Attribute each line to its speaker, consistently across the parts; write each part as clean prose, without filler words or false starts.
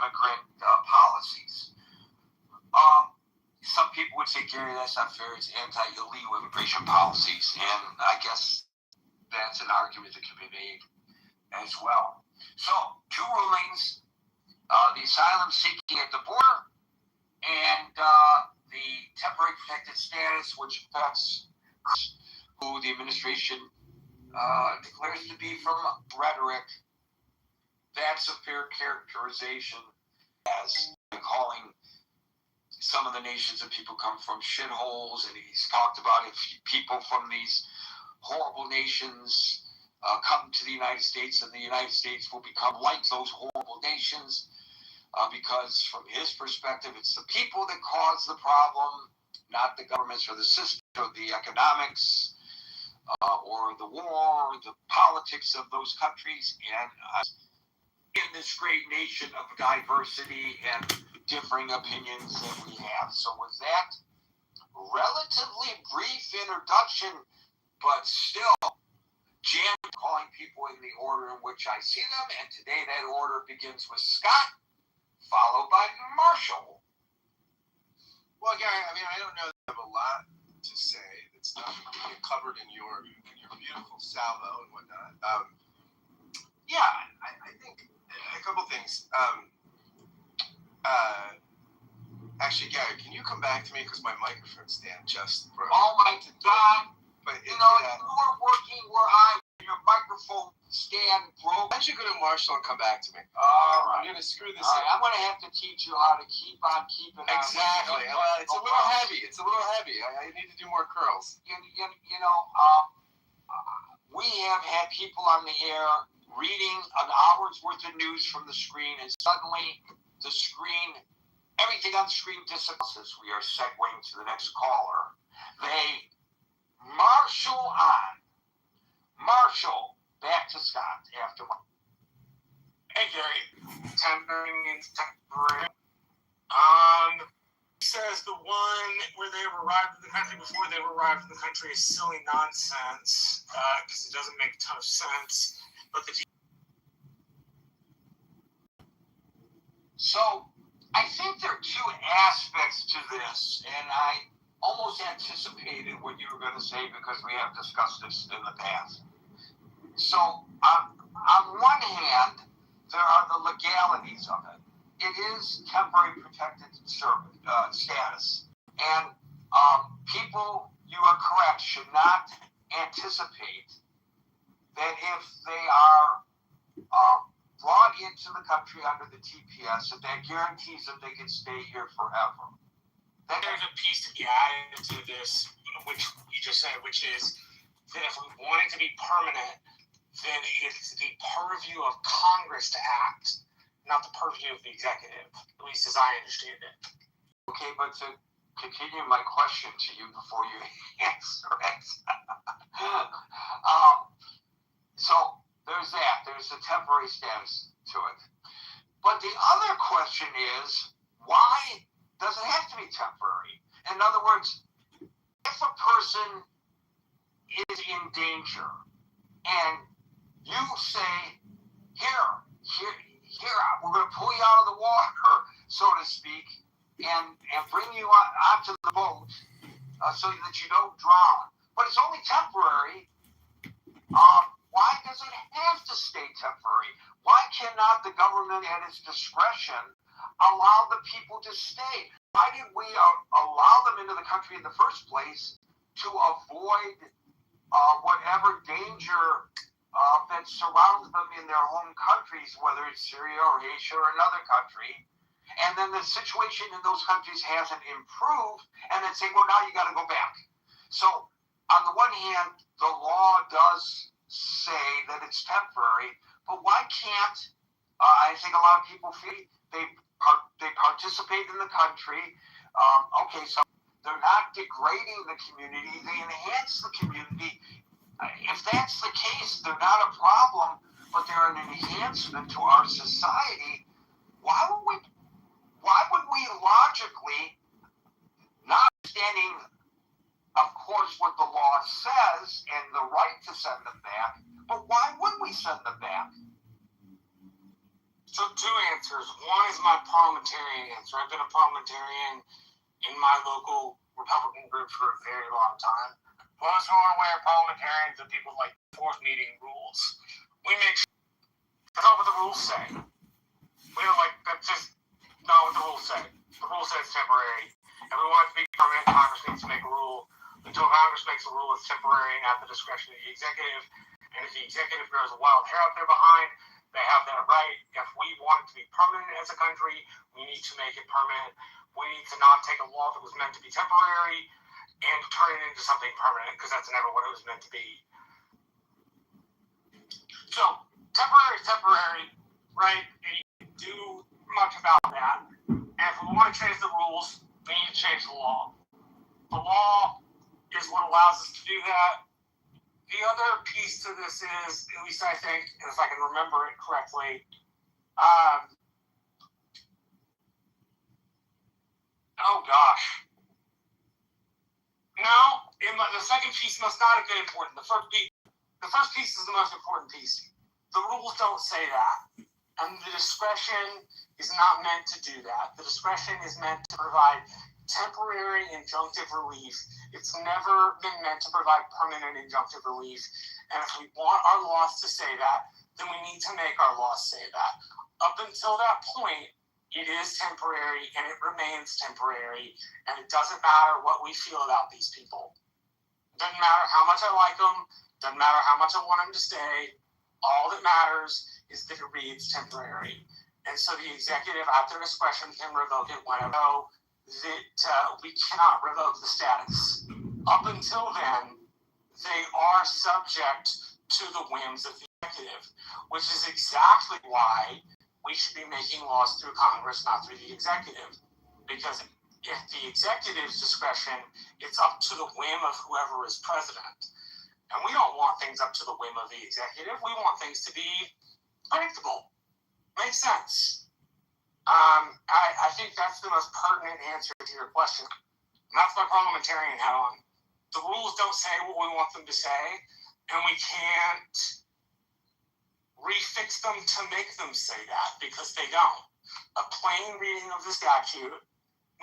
Speaker 1: immigrant policies. Some people would say, Gary, that's not fair. It's anti-illegal immigration policies. And I guess that's an argument that can be made as well. So, two rulings, the asylum seeking at the border and the temporary protected status, which affects who the administration declares to be from rhetoric. That's a fair characterization as calling some of the nations that people come from shitholes, and he's talked about if people from these horrible nations come to the United States, and the United States will become like those horrible nations, because from his perspective, it's the people that cause the problem, not the governments or the system or the economics or the war or the politics of those countries. And in this great nation of diversity and differing opinions that we have. So with that relatively brief introduction, but still calling people in the order in which I see them, and today that order begins with Scott, followed by Marshall.
Speaker 2: Well, Gary, I mean, I don't know that I have a lot to say that's not covered in your beautiful salvo and whatnot. I think a couple things. Actually, Gary, can you come back to me because my microphone stand just broke?
Speaker 1: Oh my God!
Speaker 2: But
Speaker 1: you were working where your microphone stand broke.
Speaker 2: Why don't you go to Marshall and come back to me?
Speaker 1: All right.
Speaker 2: I'm going to screw this
Speaker 1: up.
Speaker 2: I'm
Speaker 1: going to have to teach you how to keep on keeping on.
Speaker 2: Exactly. Well, it's a little heavy. It's a little heavy. I need to do more curls.
Speaker 1: We have had people on the air reading an hour's worth of news from the screen, and suddenly the screen, everything on the screen disappears. We are segueing to the next caller. They marshal on. Marshall, back to Scott after.
Speaker 3: Hey, Gary. Temporary means temporary. He says the one where they arrived in the country before they arrived in the country is silly nonsense because it doesn't make a ton of sense. But
Speaker 1: So, I think there are two aspects to this, and I almost anticipated what you were going to say because we have discussed this in the past. So, on one hand, there are the legalities of it. It is temporary protected status. And people, you are correct, should not anticipate that if they are brought into the country under the TPS, that guarantees that they can stay here forever.
Speaker 3: There's a piece to be added to this, which you just said, which is that if we want it to be permanent, then it's the purview of Congress to act, not the purview of the executive, at least as I understand it.
Speaker 1: Okay, but to continue my question to you before you answer it. So there's that. There's a temporary status to it. But the other question is, why does it have to be temporary? In other words, if a person is in danger and you say, here, we're going to pull you out of the water, so to speak, and bring you onto the boat so that you don't drown. But it's only temporary. Why does it have to stay temporary? Why cannot the government at its discretion allow the people to stay? Why did we allow them into the country in the first place to avoid whatever danger that surrounds them in their home countries, whether it's Syria or Asia or another country, and then the situation in those countries hasn't improved, and then say, well, now you got to go back. So, on the one hand, the law does say that it's temporary, but why can't, I think a lot of people feel they participate in the country, okay, so they're not degrading the community, they enhance the community. If that's the case, they're not a problem, but they're an enhancement to our society. Why would we logically, not understanding, of course, what the law says and the right to send them back, but why would we send them back?
Speaker 3: So two answers. One is my parliamentarian answer. I've been a parliamentarian in my local Republican group for a very long time. Those who are aware, parliamentarians are people like fourth meeting rules. We make sure that's not what the rules say. We don't like, that's just not what the rules say. The rule says temporary. If we want it to be permanent, Congress needs to make a rule. Until Congress makes a rule, it's temporary and at the discretion of the executive. And if the executive grows a wild hair out there behind, they have that right. If we want it to be permanent as a country, we need to make it permanent. We need to not take a law that was meant to be temporary and turn it into something permanent, because that's never what it was meant to be. So, temporary is temporary, right? And you can do much about that. And if we want to change the rules, we need to change the law. The law is what allows us to do that. The other piece to this is, at least I think, if I can remember it correctly, oh gosh. No, the second piece must not have been important. The first piece is the most important piece. The rules don't say that. And the discretion is not meant to do that. The discretion is meant to provide temporary injunctive relief. It's never been meant to provide permanent injunctive relief. And if we want our laws to say that, then we need to make our laws say that. Up until that point, it is temporary and it remains temporary. And it doesn't matter what we feel about these people. It doesn't matter how much I like them. Doesn't matter how much I want them to stay. All that matters is that it reads temporary. And so the executive, at their discretion, can revoke it whenever. That we cannot revoke the status. Up until then, they are subject to the whims of the executive, which is exactly why we should be making laws through Congress, not through the executive. Because if the executive's discretion, it's up to the whim of whoever is president. And we don't want things up to the whim of the executive. We want things to be predictable. Makes sense. I think that's the most pertinent answer to your question. And that's my parliamentarian hat on. The rules don't say what we want them to say, and we can't refix them to make them say that, because they don't. A plain reading of the statute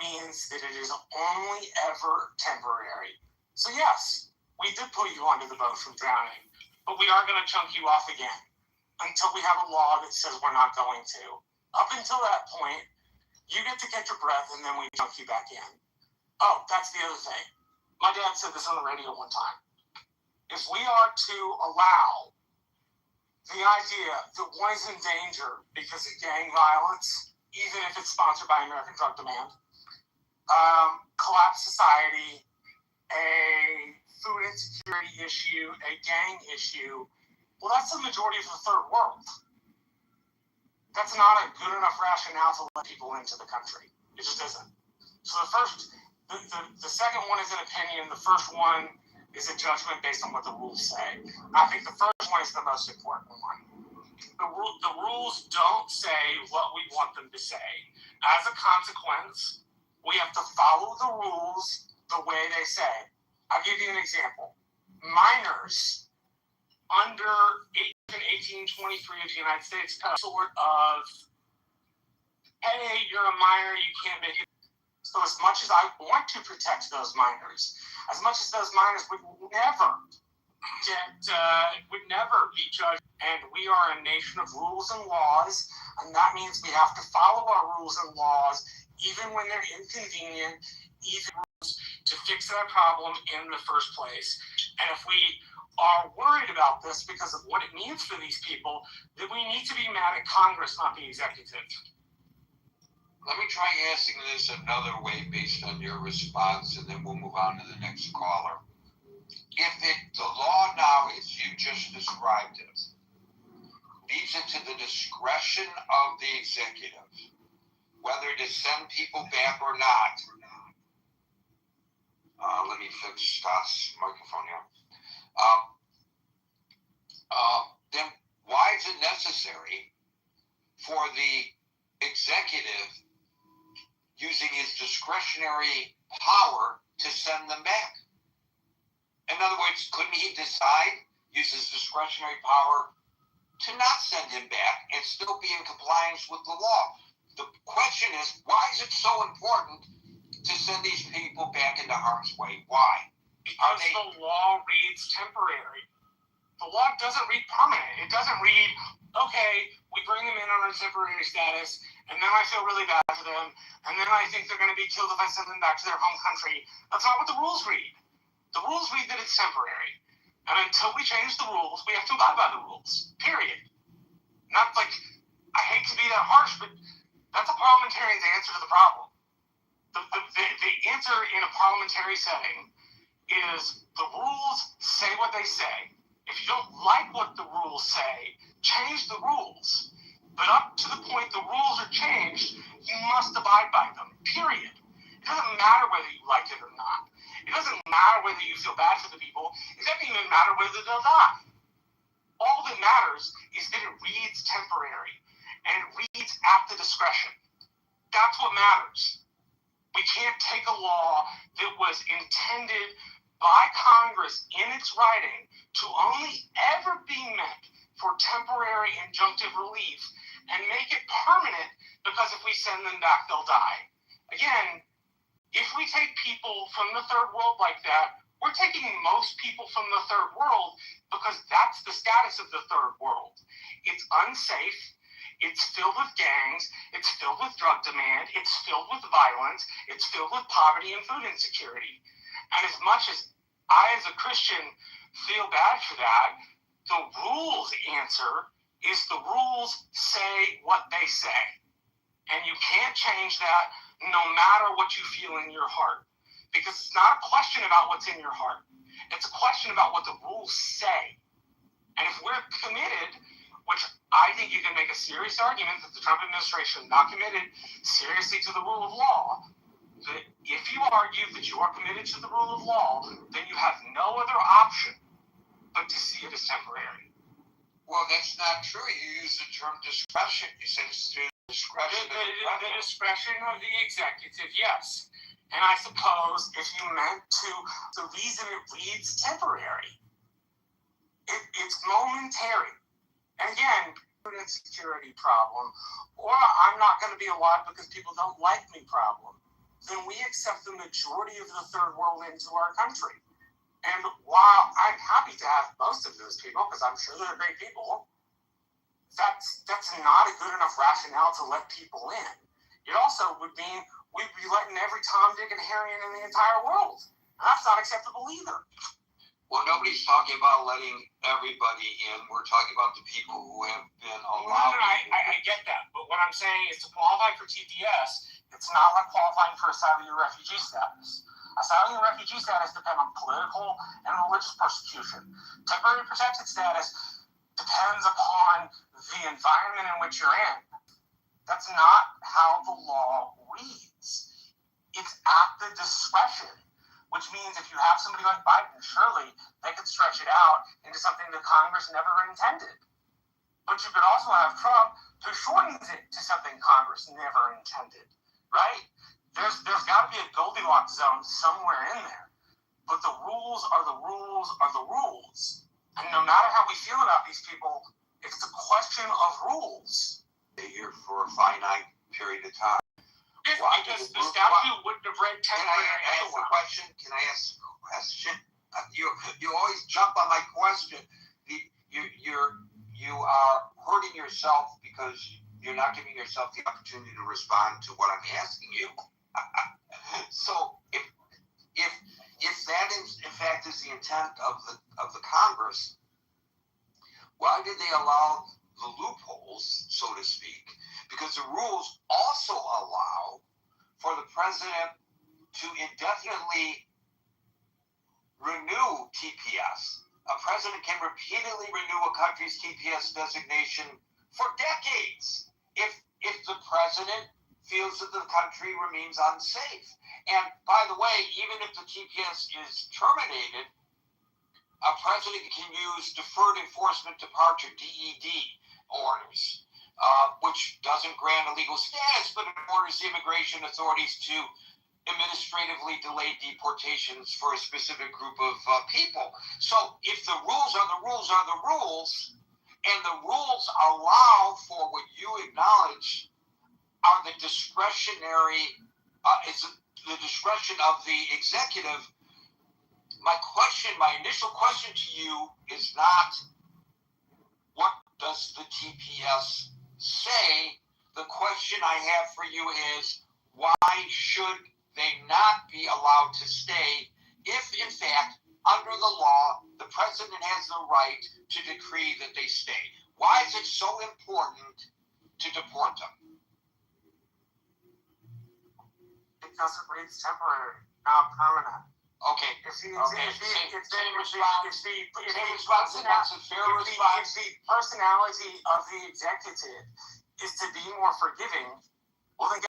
Speaker 3: means that it is only ever temporary. So yes, we did put you under the boat from drowning, but we are going to chunk you off again until we have a law that says we're not going to. Up until that point, you get to catch your breath, and then we chunk you back in. Oh, that's the other thing. My dad said this on the radio one time. If we are to allow the idea that one is in danger because of gang violence, even if it's sponsored by American Drug Demand, collapse society, a food insecurity issue, a gang issue, well, that's the majority of the third world. That's not a good enough rationale to let people into the country. It just isn't. So the second one is an opinion. The first one is a judgment based on what the rules say. I think the first one is the most important one. The rules don't say what we want them to say. As a consequence, we have to follow the rules the way they say. I'll give you an example. Minors under 1823 of the United States have a sort of, hey, you're a minor, you can't make it. So as much as I want to protect those minors, as much as those minors would never be judged, and we are a nation of rules and laws, and that means we have to follow our rules and laws, even when they're inconvenient, even to fix that problem in the first place. And if we are worried about this because of what it means for these people, then we need to be mad at Congress, not the executive.
Speaker 1: Let me try asking this another way based on your response, and then we'll move on to the next caller. If the law now, as you just described it, leaves it to the discretion of the executive whether to send people back or not, let me fix Scott's microphone here. Then why is it necessary for the executive using his discretionary power to send them back? In other words, couldn't he decide, use his discretionary power, to not send him back and still be in compliance with the law. The question is, why is it so important to send these people back into harm's way? Why?
Speaker 3: Because the law reads temporary. The law doesn't read permanent. It doesn't read, okay, we bring them in on a temporary status, and then I feel really bad for them, and then I think they're going to be killed if I send them back to their home country. That's not what the rules read. The rules read that it's temporary. And until we change the rules, we have to abide by the rules. Period. Not like, I hate to be that harsh, but that's a parliamentarian's answer to the problem. The answer in a parliamentary setting is the rules say what they say. If you don't like what the rules say, change the rules. But up to the point the rules are changed, you must abide by them. Period. It doesn't matter whether you like it or not. It doesn't matter whether you feel bad for the people. It doesn't even matter whether they'll die. All that matters is that it reads temporary, and it reads at the discretion. That's what matters. We can't take a law that was intended by Congress in its writing to only ever be meant for temporary injunctive relief and make it permanent because if we send them back, they'll die. Again, if we take people from the third world like that, we're taking most people from the third world because that's the status of the third world. It's unsafe. It's filled with gangs. It's filled with drug demand. It's filled with violence. It's filled with poverty and food insecurity. And as much as I, as a Christian, feel bad for that, the rules answer is the rules say what they say. And you can't change that no matter what you feel in your heart. Because it's not a question about what's in your heart. It's a question about what the rules say. And if we're committed, which I think you can make a serious argument that the Trump administration is not committed seriously to the rule of law, that if you argue that you are committed to the rule of law, then you have no other option but to see it as temporary.
Speaker 1: Well, that's not true. You use the term discretion. You said it's through discretion.
Speaker 3: The discretion of the executive, yes. And I suppose if you meant to, the reason it reads temporary, it's momentary. And again, an insecurity problem, or I'm not going to be alive because people don't like me problem, then we accept the majority of the third world into our country. And while I'm happy to have most of those people, because I'm sure they're great people, that's not a good enough rationale to let people in. It also would mean we'd be letting every Tom, Dick, and Harry in the entire world. And that's not acceptable either.
Speaker 1: Well, nobody's talking about letting everybody in. We're talking about the people who have been allowed.
Speaker 3: I get that. But what I'm saying is to qualify for TPS, it's not like qualifying for asylum or refugee status. Asylum and refugee status depend on political and religious persecution. Temporary protected status depends upon the environment in which you're in. That's not how the law reads. It's at the discretion, which means if you have somebody like Biden, surely they could stretch it out into something that Congress never intended. But you could also have Trump, who shortens it to something Congress never intended, right? There's got to be a Goldilocks zone somewhere in there. But the rules are the rules are the rules. And no matter how we feel about these people, it's a question of rules.
Speaker 1: They're here for a finite period of time.
Speaker 3: Because the statute wouldn't have read temporary.
Speaker 1: Can I ask a question? Can I ask a question? You always jump on my question. You are hurting yourself because you're not giving yourself the opportunity to respond to what I'm asking you. So if that is, in fact, is the intent of the Congress, why did they allow the loopholes, so to speak? Because the rules also allow for the president to indefinitely renew TPS. A president can repeatedly renew a country's TPS designation for decades if the president feels that the country remains unsafe. And by the way, even if the TPS is terminated, a president can use deferred enforcement departure, DED, orders, which doesn't grant a legal status, but it orders the immigration authorities to administratively delay deportations for a specific group of people. So if the rules are the rules are the rules, And the rules allow for what you acknowledge are the discretionary, it's the discretion of the executive. My initial question to you is not what does the TPS say. The question I have for you is why should they not be allowed to stay if, in fact, under the law, the president has the right to decree that they stay? Why is it so important to deport them?
Speaker 3: Because it's temporary, not permanent.
Speaker 1: Okay.
Speaker 3: If the personality of the executive is to be more forgiving, well then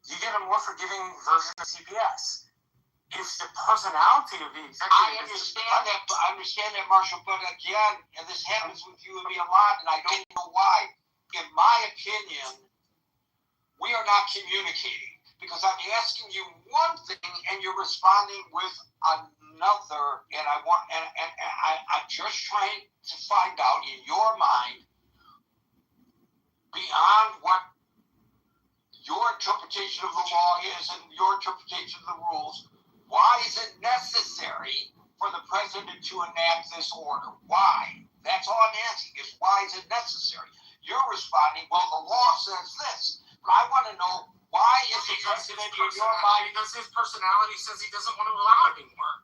Speaker 3: you get a more forgiving version of CPS. If the personality of the executive
Speaker 1: I understand that, Marshall, but again, and this happens with you and me a lot, and I don't know why. In my opinion, we are not communicating. Because I'm asking you one thing and you're responding with another, and I'm just trying to find out in your mind, beyond what your interpretation of the law is and your interpretation of the rules, why is it necessary for the president to enact this order? Why? That's all I'm asking is why is it necessary? You're responding, well, the law says this. But I want to know, why is it president in your mind?
Speaker 3: Because his personality says he doesn't want to allow it anymore.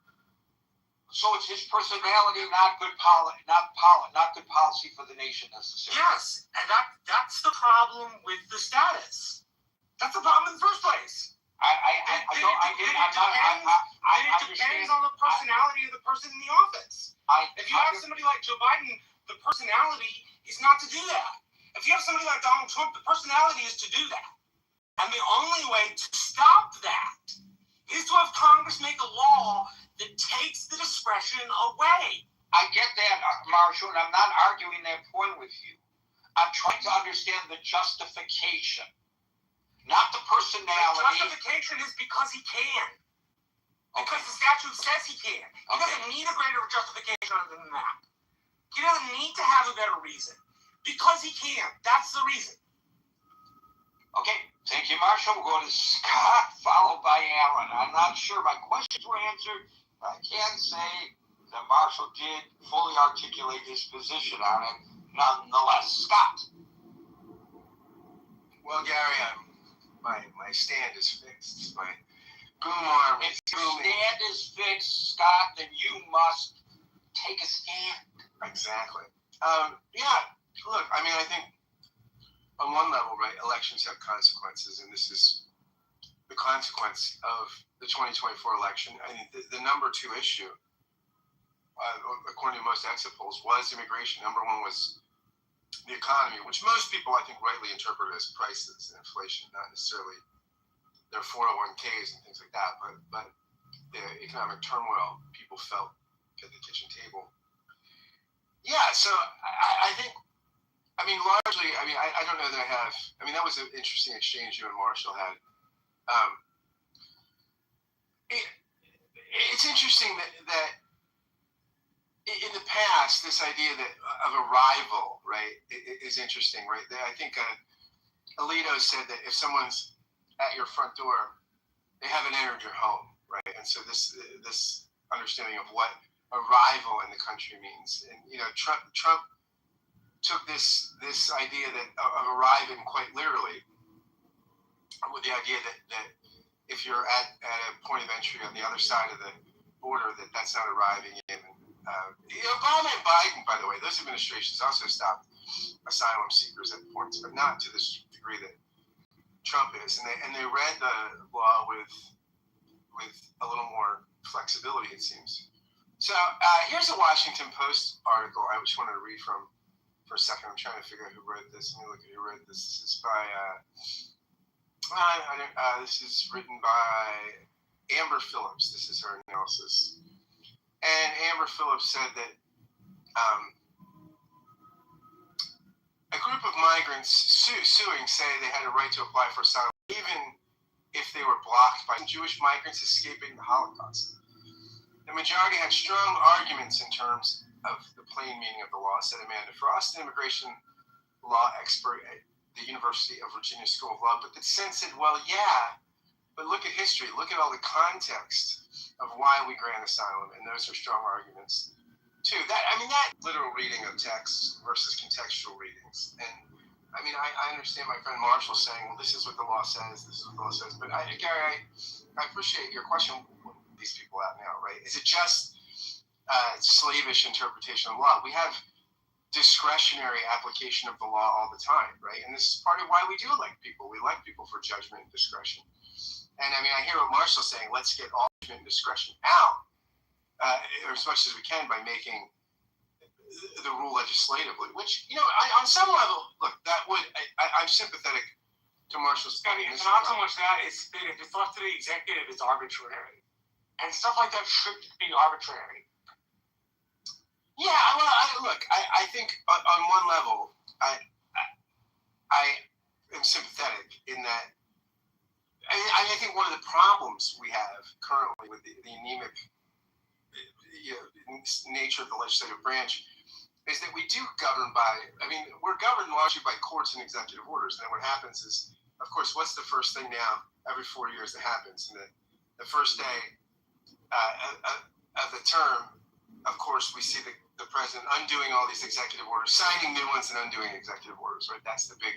Speaker 1: So it's his personality, not good policy for the nation necessarily.
Speaker 3: Yes, and that's the problem with the status. That's the problem in the first place. It depends on the personality of the person in the office. If you have somebody like Joe Biden, the personality is not to do that. If you have somebody like Donald Trump, the personality is to do that. And the only way to stop that is to have Congress make a law that takes the discretion away.
Speaker 1: I get that, Marshall, and I'm not arguing that point with you. I'm trying to understand the justification, not the personality.
Speaker 3: The justification is because he can. Because the statute says he can. He doesn't need a greater justification other than that. He doesn't need to have a better reason. Because he can. That's the reason.
Speaker 1: Okay, thank you, Marshall. We'll go to Scott, followed by Alan. I'm not sure my questions were answered, but I can say that Marshall did fully articulate his position on it, nonetheless. Scott.
Speaker 2: Well, Gary, my stand is fixed. My boom arm is booming.
Speaker 1: If your stand is fixed, Scott, then you must take a stand.
Speaker 2: Exactly. Look, I mean, I think on one level, right, elections have consequences, and this is the consequence of the 2024 election. I mean, the number two issue, according to most exit polls, was immigration. Number one was the economy, which most people, I think, rightly interpret as prices and inflation, not necessarily their 401ks and things like that, but the economic turmoil people felt at the kitchen table. Yeah, so I think, I mean, largely, I mean, I don't know that I have, I mean, that was an interesting exchange you and Marshall had. It's interesting that in the past, this idea of a rival, right, is interesting, right? I think Alito said that if someone's at your front door, they haven't entered your home, right? And so this understanding of what a rival in the country means, and you know, Trump took this idea of arriving quite literally, with the idea that if you're at a point of entry on the other side of the border, that's not arriving in. Obama and Biden, by the way, those administrations also stopped asylum seekers at ports, but not to this degree that Trump is. And they read the law with a little more flexibility, it seems. So here's a Washington Post article I just wanted to read from for a second. I'm trying to figure out who wrote this. Let me look at who wrote this. This is by this is written by Amber Phillips. This is her analysis. And Amber Phillips said that a group of migrants suing say they had a right to apply for asylum even if they were blocked by Jewish migrants escaping the Holocaust. The majority had strong arguments in terms of the plain meaning of the law, said Amanda Frost, an immigration law expert at the University of Virginia School of Law. But the dissent said, well, yeah, but look at history. Look at all the context of why we grant asylum, and those are strong arguments too. That literal reading of text versus contextual readings. And I mean, I understand my friend Marshall saying, well, this is what the law says, this is what the law says. But Gary, I appreciate your question. What are these people out now, right? Is it just slavish interpretation of law? We have discretionary application of the law all the time, right? And this is part of why we do elect people. We elect people for judgment and discretion. And I mean, I hear what Marshall's saying, let's get all judgment and discretion out, or as much as we can, by making the rule legislatively, which, on some level, look, I'm sympathetic to Marshall's study.
Speaker 3: It's not so much that, it's that if it's left to the executive, it's arbitrary. And stuff like that should be arbitrary.
Speaker 2: Yeah, well, I think on one level, I am sympathetic in that. I think one of the problems we have currently with the anemic nature of the legislative branch is that we do govern we're governed largely by courts and executive orders. And then what happens is, of course, what's the first thing now every 4 years that happens? And the first day of the term, of course, we see the president undoing all these executive orders, signing new ones and undoing executive orders, right? That's the big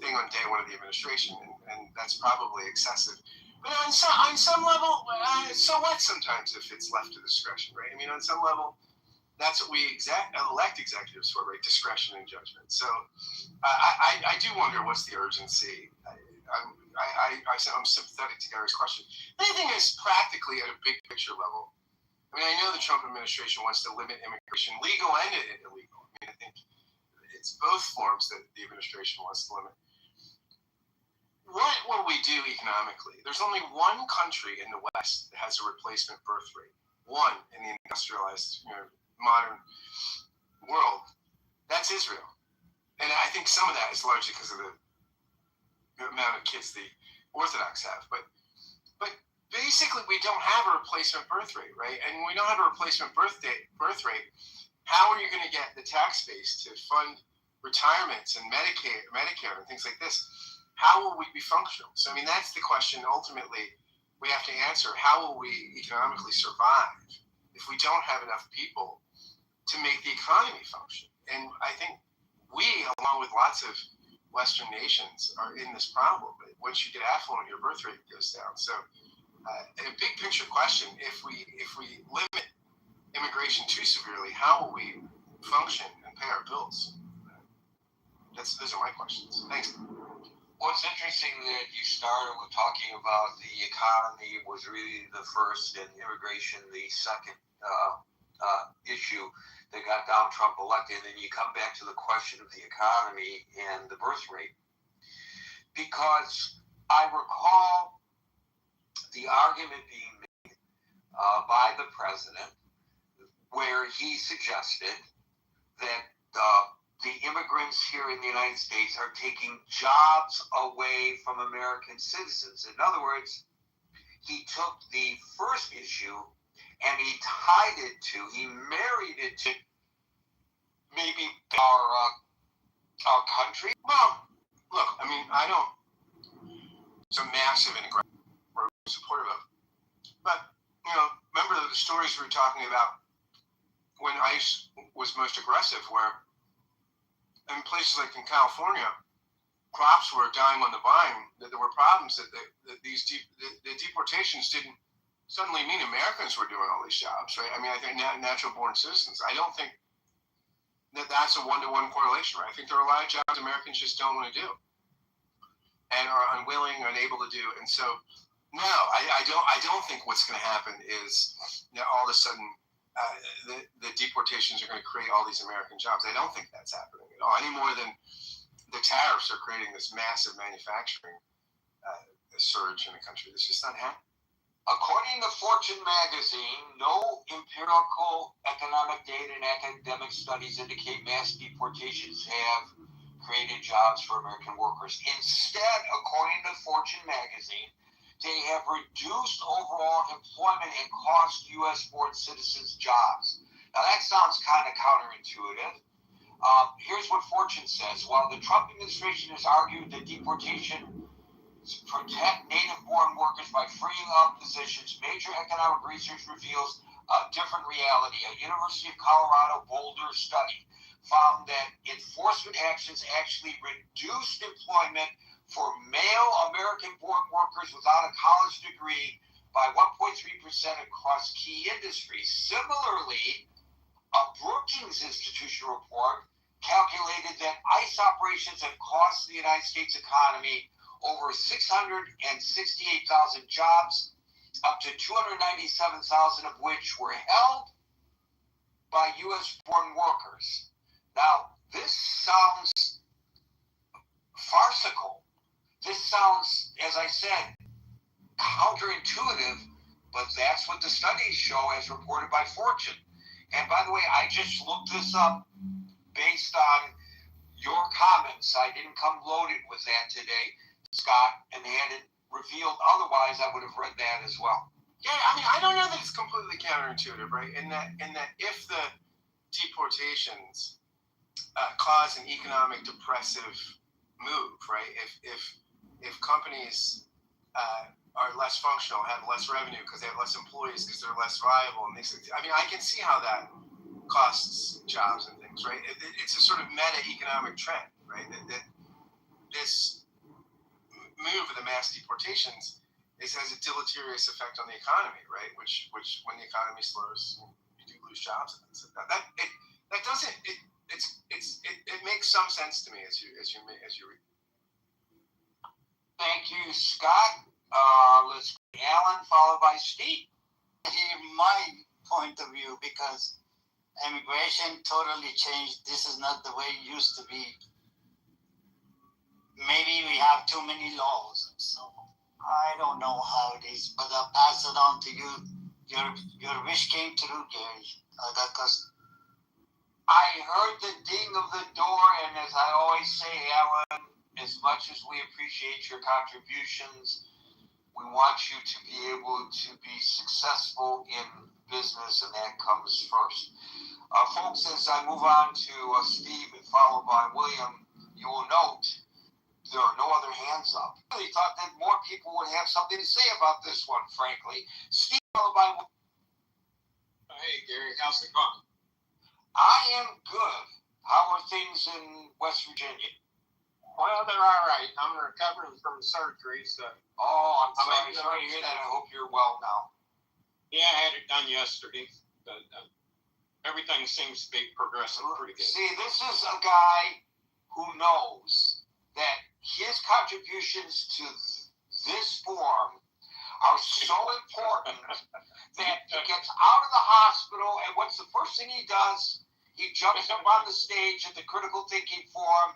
Speaker 2: thing on day one of the administration, and that's probably excessive. But on some level, so what sometimes if it's left to discretion, right? I mean, on some level, that's what we elect executives for, right? Discretion and judgment. So I do wonder what's the urgency. I'm sympathetic to Gary's question. The other thing is practically at a big picture level. I mean, I know the Trump administration wants to limit immigration, legal and illegal. I mean, I think it's both forms that the administration wants to limit. What will we do economically? There's only one country in the West that has a replacement birth rate. One in the industrialized, modern world. That's Israel. And I think some of that is largely because of the amount of kids the Orthodox have. But basically, we don't have a replacement birth rate, right? And when we don't have a replacement birth rate, how are you going to get the tax base to fund retirements and Medicare and things like this? How will we be functional? So, I mean, that's the question ultimately we have to answer. How will we economically survive if we don't have enough people to make the economy function? And I think we, along with lots of Western nations, are in this problem. But once you get affluent, your birth rate goes down. So, a big picture question: if we limit immigration too severely, how will we function and pay our bills? Those are my questions. Thanks.
Speaker 1: Well, it's interesting that you started with talking about the economy was really the first and immigration the second issue that got Donald Trump elected, and you come back to the question of the economy and the birth rate. Because I recall the argument being made by the president where he suggested that the immigrants here in the United States are taking jobs away from American citizens. In other words, he took the first issue and he married it to maybe our country.
Speaker 2: Well, look, I mean, it's a massive integration we're supportive of. But, remember the stories we were talking about when ICE was most aggressive, where in places like in California, crops were dying on the vine, that there were problems, that the deportations didn't suddenly mean Americans were doing all these jobs, right? I mean, I think natural-born citizens. I don't think that's a one-to-one correlation, right? I think there are a lot of jobs Americans just don't want to do and are unwilling, unable to do. And so, no, I don't think what's going to happen is all of a sudden the deportations are going to create all these American jobs. I don't think that's happening at all, any more than the tariffs are creating this massive manufacturing surge in the country. It's just not happening.
Speaker 1: According to Fortune magazine, no empirical economic data and academic studies indicate mass deportations have created jobs for American workers. Instead, according to Fortune magazine, they have reduced overall employment and cost U.S. born citizens jobs. Now that sounds kind of counterintuitive. Here's what Fortune says. While the Trump administration has argued that deportation protect native-born workers by freeing up positions, major economic research reveals a different reality. A University of Colorado Boulder study found that enforcement actions actually reduced employment for male American-born workers without a college degree by 1.3% across key industries. Similarly, a Brookings Institution report calculated that ICE operations have cost the United States economy over 668,000 jobs, up to 297,000 of which were held by U.S.-born workers. Now, this sounds farcical. This sounds, as I said, counterintuitive, but that's what the studies show as reported by Fortune. And by the way, I just looked this up based on your comments. I didn't come loaded with that today, Scott, and had it revealed otherwise, I would have read that as well.
Speaker 2: Yeah, I mean, I don't know that it's completely counterintuitive, right? In that if the deportations cause an economic depressive move, right? If companies are less functional, have less revenue because they have less employees because they're less viable, and things. I mean, I can see how that costs jobs and things, right? It's a sort of meta economic trend, right? That this move of the mass deportations has a deleterious effect on the economy, right? Which when the economy slows, you do lose jobs. That doesn't. It makes some sense to me as you read.
Speaker 1: Thank you, Scott. Let's go Alan, followed by Steve.
Speaker 4: My point of view, because immigration totally changed. This is not the way it used to be. Maybe we have too many laws, so I don't know how it is, but I'll pass it on to you. Your wish came true, Gary.
Speaker 1: I heard the ding of the door, and as I always say, Alan, as much as we appreciate your contributions, we want you to be able to be successful in business, and that comes first. Folks, as I move on to Steve and followed by William, you will note there are no other hands up. I really thought that more people would have something to say about this one, frankly. Steve, followed by William.
Speaker 5: Hey, Gary, how's it going?
Speaker 1: I am good. How are things in West Virginia?
Speaker 5: Well, they're all right. I'm recovering from surgery, so.
Speaker 1: Oh, I'm sorry to hear that. I hope you're well now.
Speaker 5: Yeah, I had it done yesterday, but everything seems to be progressing pretty good.
Speaker 1: See, this is a guy who knows that his contributions to this forum are so important that he gets out of the hospital, and what's the first thing he does? He jumps up on the stage at the Critical Thinking Forum.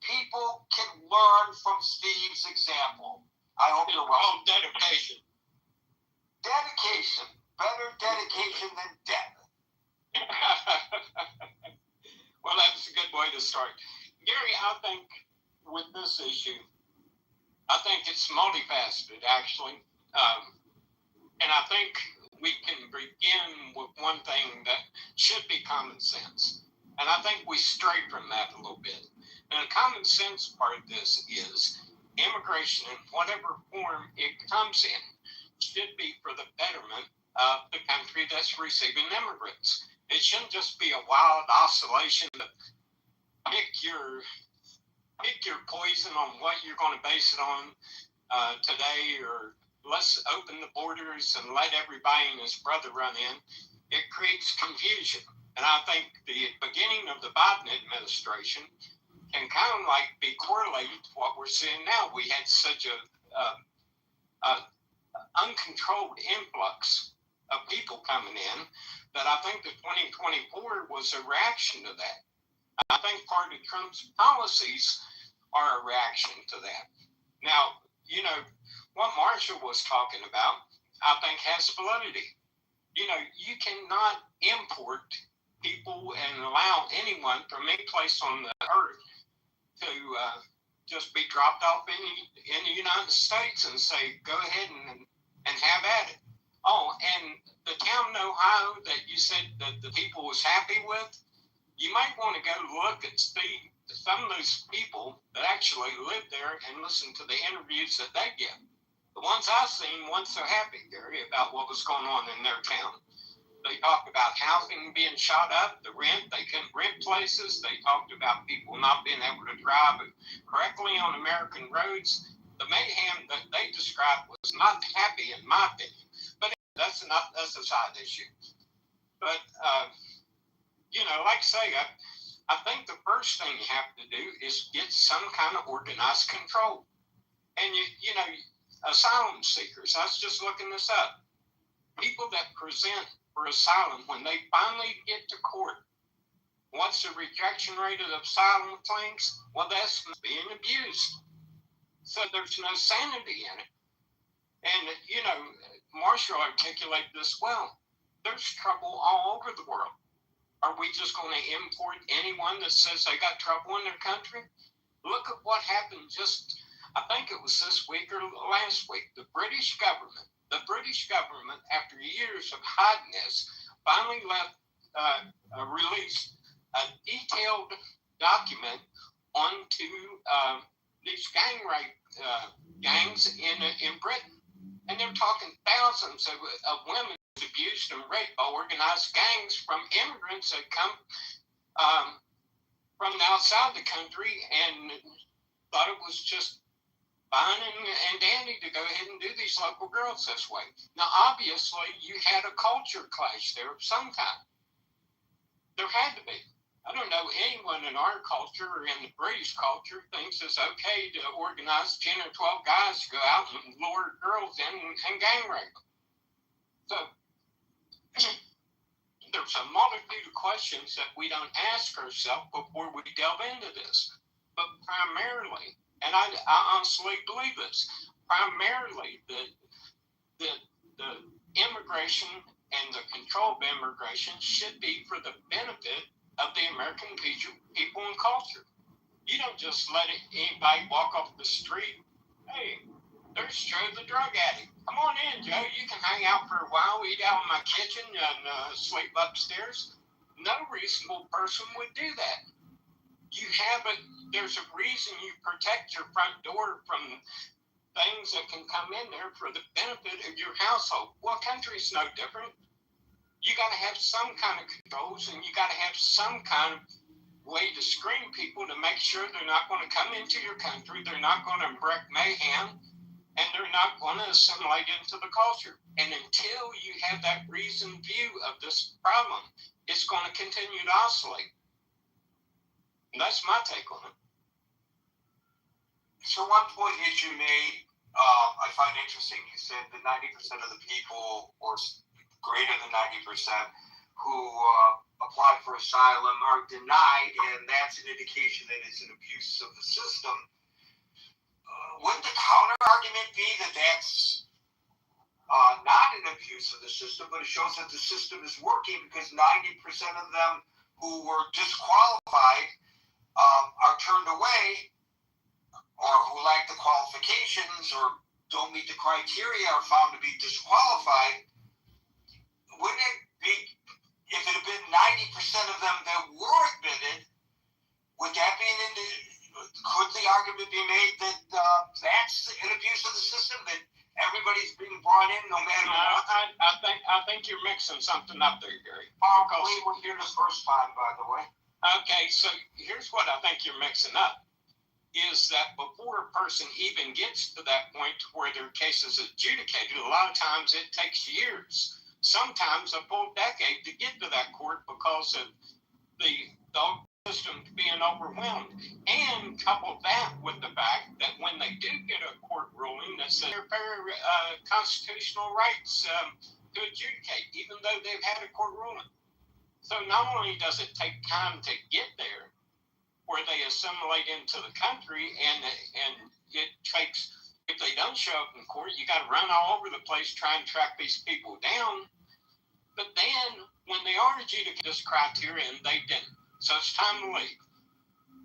Speaker 1: People can learn from Steve's example. I hope you're well.
Speaker 5: Oh, dedication.
Speaker 1: Dedication. Better dedication than death.
Speaker 5: Well, that's a good way to start. Gary, I think with this issue, I think it's multifaceted, actually. And I think we can begin with one thing that should be common sense. And I think we stray from that a little bit. And the common sense part of this is immigration in whatever form it comes in should be for the betterment of the country that's receiving immigrants. It shouldn't just be a wild oscillation to pick your poison on what you're going to base it on today, or let's open the borders and let everybody and his brother run in. It creates confusion. And I think the beginning of the Biden administration can kind of like be correlated to what we're seeing now. We had such a uncontrolled influx of people coming in that I think the 2024 was a reaction to that. I think part of Trump's policies are a reaction to that. Now, you know, what Marshall was talking about, I think has validity. You know, you cannot import people and allow anyone from any place on the earth to just be dropped off in the United States and say, go ahead and have at it. Oh, and the town in Ohio that you said that the people was happy with, you might want to go look and see some of those people that actually live there and listen to the interviews that they give. The ones I've seen weren't so happy, Gary, about what was going on in their town. They talked about housing being shot up, the rent, they couldn't rent places. They talked about people not being able to drive correctly on American roads. The mayhem that they described was not happy, in my opinion. But that's a side issue. But, like I say, I think the first thing you have to do is get some kind of organized control. And, asylum seekers, I was just looking this up. People that present for asylum, when they finally get to court, what's the rejection rate of asylum claims? Well, that's being abused. So there's no sanity in it. And, Marshall articulated this well. There's trouble all over the world. Are we just going to import anyone that says they got trouble in their country? Look at what happened I think it was this week or last week. The British government, after years of hiding this, finally released a detailed document onto these gang rape gangs in Britain. And they're talking thousands of women abused and raped by organized gangs from immigrants that come from outside the country and thought it was just fine and dandy to go ahead and do these local girls this way. Now, obviously, you had a culture clash there of some kind. There had to be. I don't know anyone in our culture or in the British culture thinks it's okay to organize 10 or 12 guys to go out and lure girls in and gang rape them. So there's a multitude of questions that we don't ask ourselves before we delve into this. But primarily, and I honestly believe this, primarily the immigration and the control of immigration should be for the benefit of the American people and culture. You don't just let anybody walk off the street. Hey, there's Joe the drug addict. Come on in, Joe. You can hang out for a while, eat out in my kitchen, and sleep upstairs. No reasonable person would do that. There's a reason you protect your front door from things that can come in there for the benefit of your household. Well, country's no different. You got to have some kind of controls, and you got to have some kind of way to screen people to make sure they're not going to come into your country, they're not going to wreak mayhem, and they're not going to assimilate into the culture. And until you have that reasoned view of this problem, it's going to continue to oscillate. And that's my take on it.
Speaker 1: So one point that you made, I find interesting. You said that 90% of the people, or greater than 90%, who apply for asylum are denied, and that's an indication that it's an abuse of the system. Wouldn't the counter argument be that that's not an abuse of the system, but it shows that the system is working because 90% of them who were disqualified are turned away, or who lack the qualifications or don't meet the criteria are found to be disqualified? Wouldn't it be, if it had been 90% of them that were admitted, would that be could the argument be made that that's an abuse of the system, that everybody's being brought in no matter what?
Speaker 5: I think you're mixing something up there, Gary.
Speaker 1: We were here the first time, by the way.
Speaker 5: Okay, so here's what I think you're mixing up. Is that before a person even gets to that point where their case is adjudicated, a lot of times it takes years, sometimes a full decade to get to that court because of the system being overwhelmed. And couple that with the fact that when they do get a court ruling that says their constitutional rights to adjudicate, even though they've had a court ruling. So not only does it take time to get there, where they assimilate into the country, and it takes, if they don't show up in court, you got to run all over the place trying to track these people down. But then when they are adjudicated this criterion, they didn't. So it's time to leave.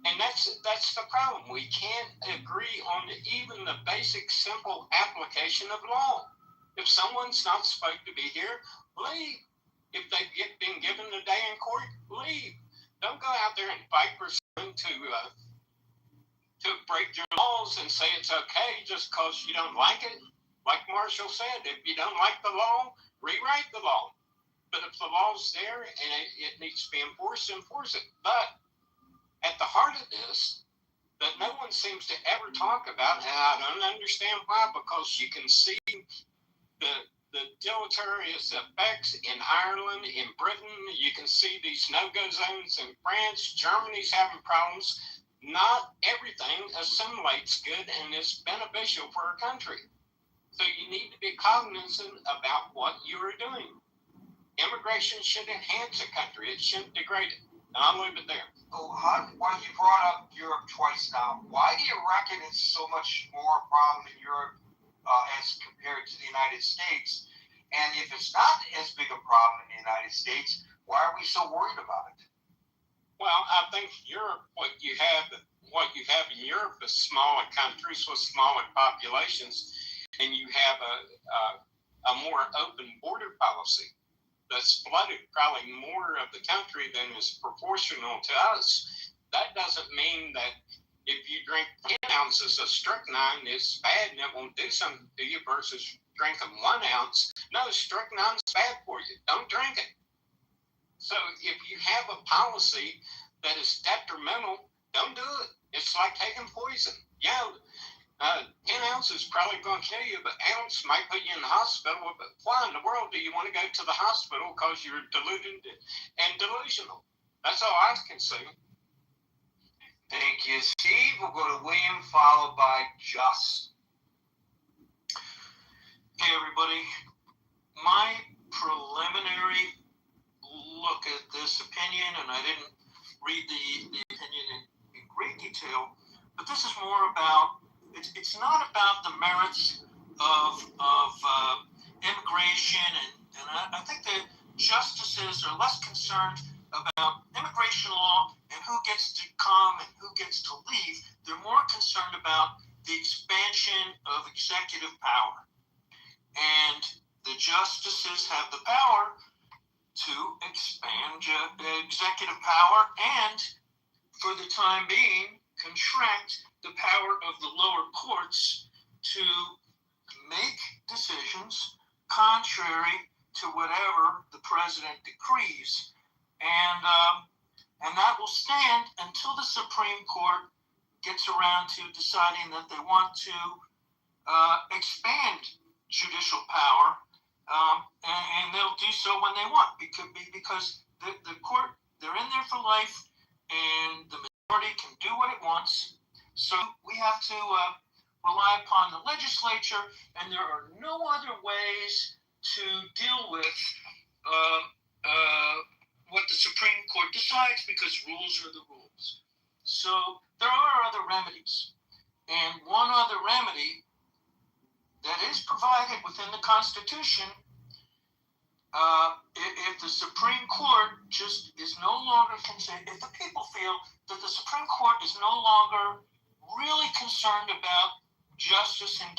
Speaker 5: And that's the problem. We can't agree on even the basic, simple application of law. If someone's not supposed to be here, leave. If they've been given a day in court, leave. Don't go out there and fight for someone to break your laws and say it's okay just because you don't like it. Like Marshall said, if you don't like the law, rewrite the law. But if the law's there and it needs to be enforced, enforce it. But at the heart of this, that no one seems to ever talk about, and I don't understand why, because you can see the deleterious effects in Ireland, in Britain. You can see these no-go zones in France. Germany's having problems. Not everything assimilates good and is beneficial for our country. So you need to be cognizant about what you are doing. Immigration should enhance a country. It shouldn't degrade it. And I'll leave it there.
Speaker 1: Well, you brought up Europe twice now. Why do you reckon it's so much more a problem in Europe as compared to the United States? And if it's not as big a problem in the United States, why are we so worried about it?
Speaker 5: Well, I think Europe, what you have in Europe is smaller countries with smaller populations, and you have a more open border policy that's flooded probably more of the country than is proportional to us. That doesn't mean that if you drink 10 ounces of strychnine, it's bad and it won't do something to you versus drinking 1 ounce. No, strichnine's bad for you. Don't drink it. So if you have a policy that is detrimental, don't do it. It's like taking poison. Yeah, 10 ounces probably going to kill you, but ounce might put you in the hospital. But why in the world do you want to go to the hospital because you're deluded and delusional? That's all I can say.
Speaker 1: Thank you, Steve. We'll go to William, followed by Just.
Speaker 6: Hey, everybody. My preliminary look at this opinion, and I didn't read the opinion in great detail, but this is more about, it's not about the merits of immigration, and I think the justices are less concerned about immigration law and who gets to come and who gets to leave. They're more concerned about the expansion of executive power. And the justices have the power to expand executive power and, for the time being, contract the power of the lower courts to make decisions contrary to whatever the president decrees. And that will stand until the Supreme Court gets around to deciding that they want to expand judicial power, and they'll do so when they want, because the court, they're in there for life, and the majority can do what it wants. So we have to rely upon the legislature, and there are no other ways to deal with what the Supreme Court decides, because rules are the rules. So there are other remedies, and one other remedy that is provided within the Constitution, if the Supreme Court just is no longer concerned, if the people feel that the Supreme Court is no longer really concerned about justice in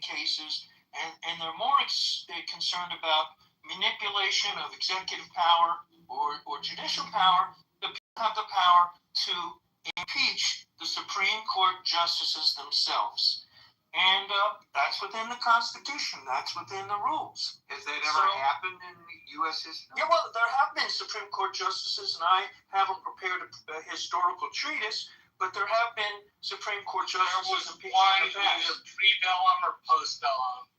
Speaker 6: cases, and they're more concerned about manipulation of executive power or judicial power, the people have the power to impeach the Supreme Court justices themselves. And that's within the Constitution. That's within the rules.
Speaker 1: Has that ever happened in U.S. history?
Speaker 6: Yeah, well, there have been Supreme Court justices, and I haven't prepared a historical treatise, but there have been Supreme Court justices.
Speaker 3: There was one either pre-bellum or post-bellum.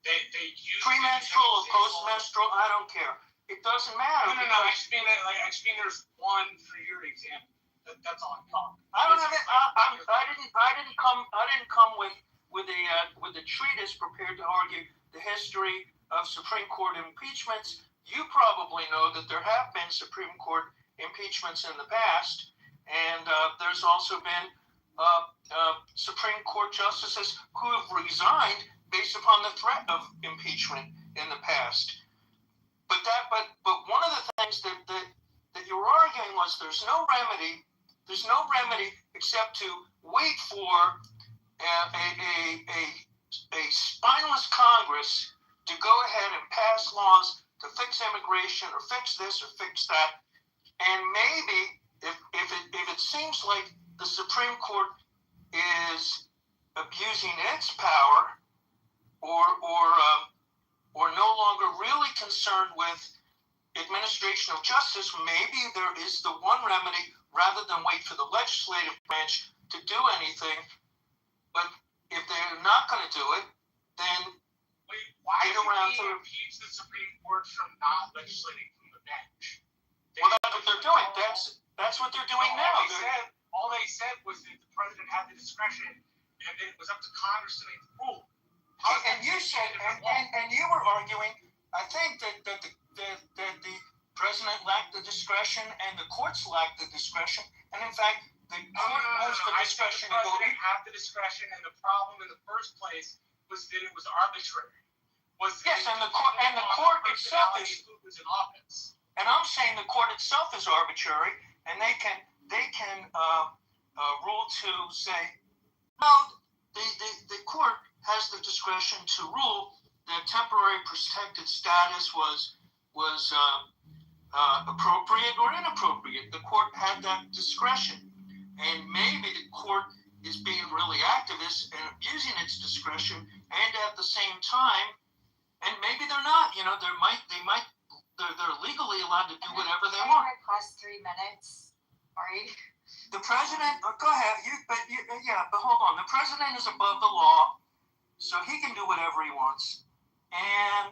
Speaker 3: They used
Speaker 6: Premenstrual or post-menstrual, I don't care. It doesn't matter.
Speaker 3: No. I just mean there's one for your example. That's all I'm talking.
Speaker 6: I don't have it. I didn't come with a treatise prepared to argue the history of Supreme Court impeachments. You probably know that there have been Supreme Court impeachments in the past, and there's also been Supreme Court justices who have resigned based upon the threat of impeachment in the past. But one of the things that you were arguing was there's no remedy except to wait for a spineless Congress to go ahead and pass laws to fix immigration or fix this or fix that. And maybe if it seems like the Supreme Court is abusing its power or no longer really concerned with administration of justice, maybe there is the one remedy rather than wait for the legislative branch to do anything. But if they're not going to do it, then
Speaker 3: why
Speaker 6: get
Speaker 3: did
Speaker 6: around
Speaker 3: they
Speaker 6: to
Speaker 3: impeach the Supreme Court from not legislating from the bench?
Speaker 6: well, that's what they're doing. That's what they're doing now.
Speaker 3: All they said was that the president had the discretion, and it was up to Congress to make the rule.
Speaker 6: And you said, and you were arguing, I think that the president lacked the discretion and the courts lacked the discretion, and in fact, the court has the discretion to go.
Speaker 3: The president had the discretion, and the problem in the first place was that it was arbitrary.
Speaker 6: Yes, and the court itself is.
Speaker 3: Who was in office?
Speaker 6: And I'm saying the court itself is arbitrary, and they can rule to say, no, the court has the discretion to rule that temporary protected status was appropriate or inappropriate. The court had that discretion, and maybe the court is being really activist and abusing its discretion, and at the same time, and maybe they're not. They're legally allowed to do whatever they want.
Speaker 7: Can I request 3 minutes? Sorry.
Speaker 6: The president, go ahead. But hold on. The president is above the law, so he can do whatever he wants. And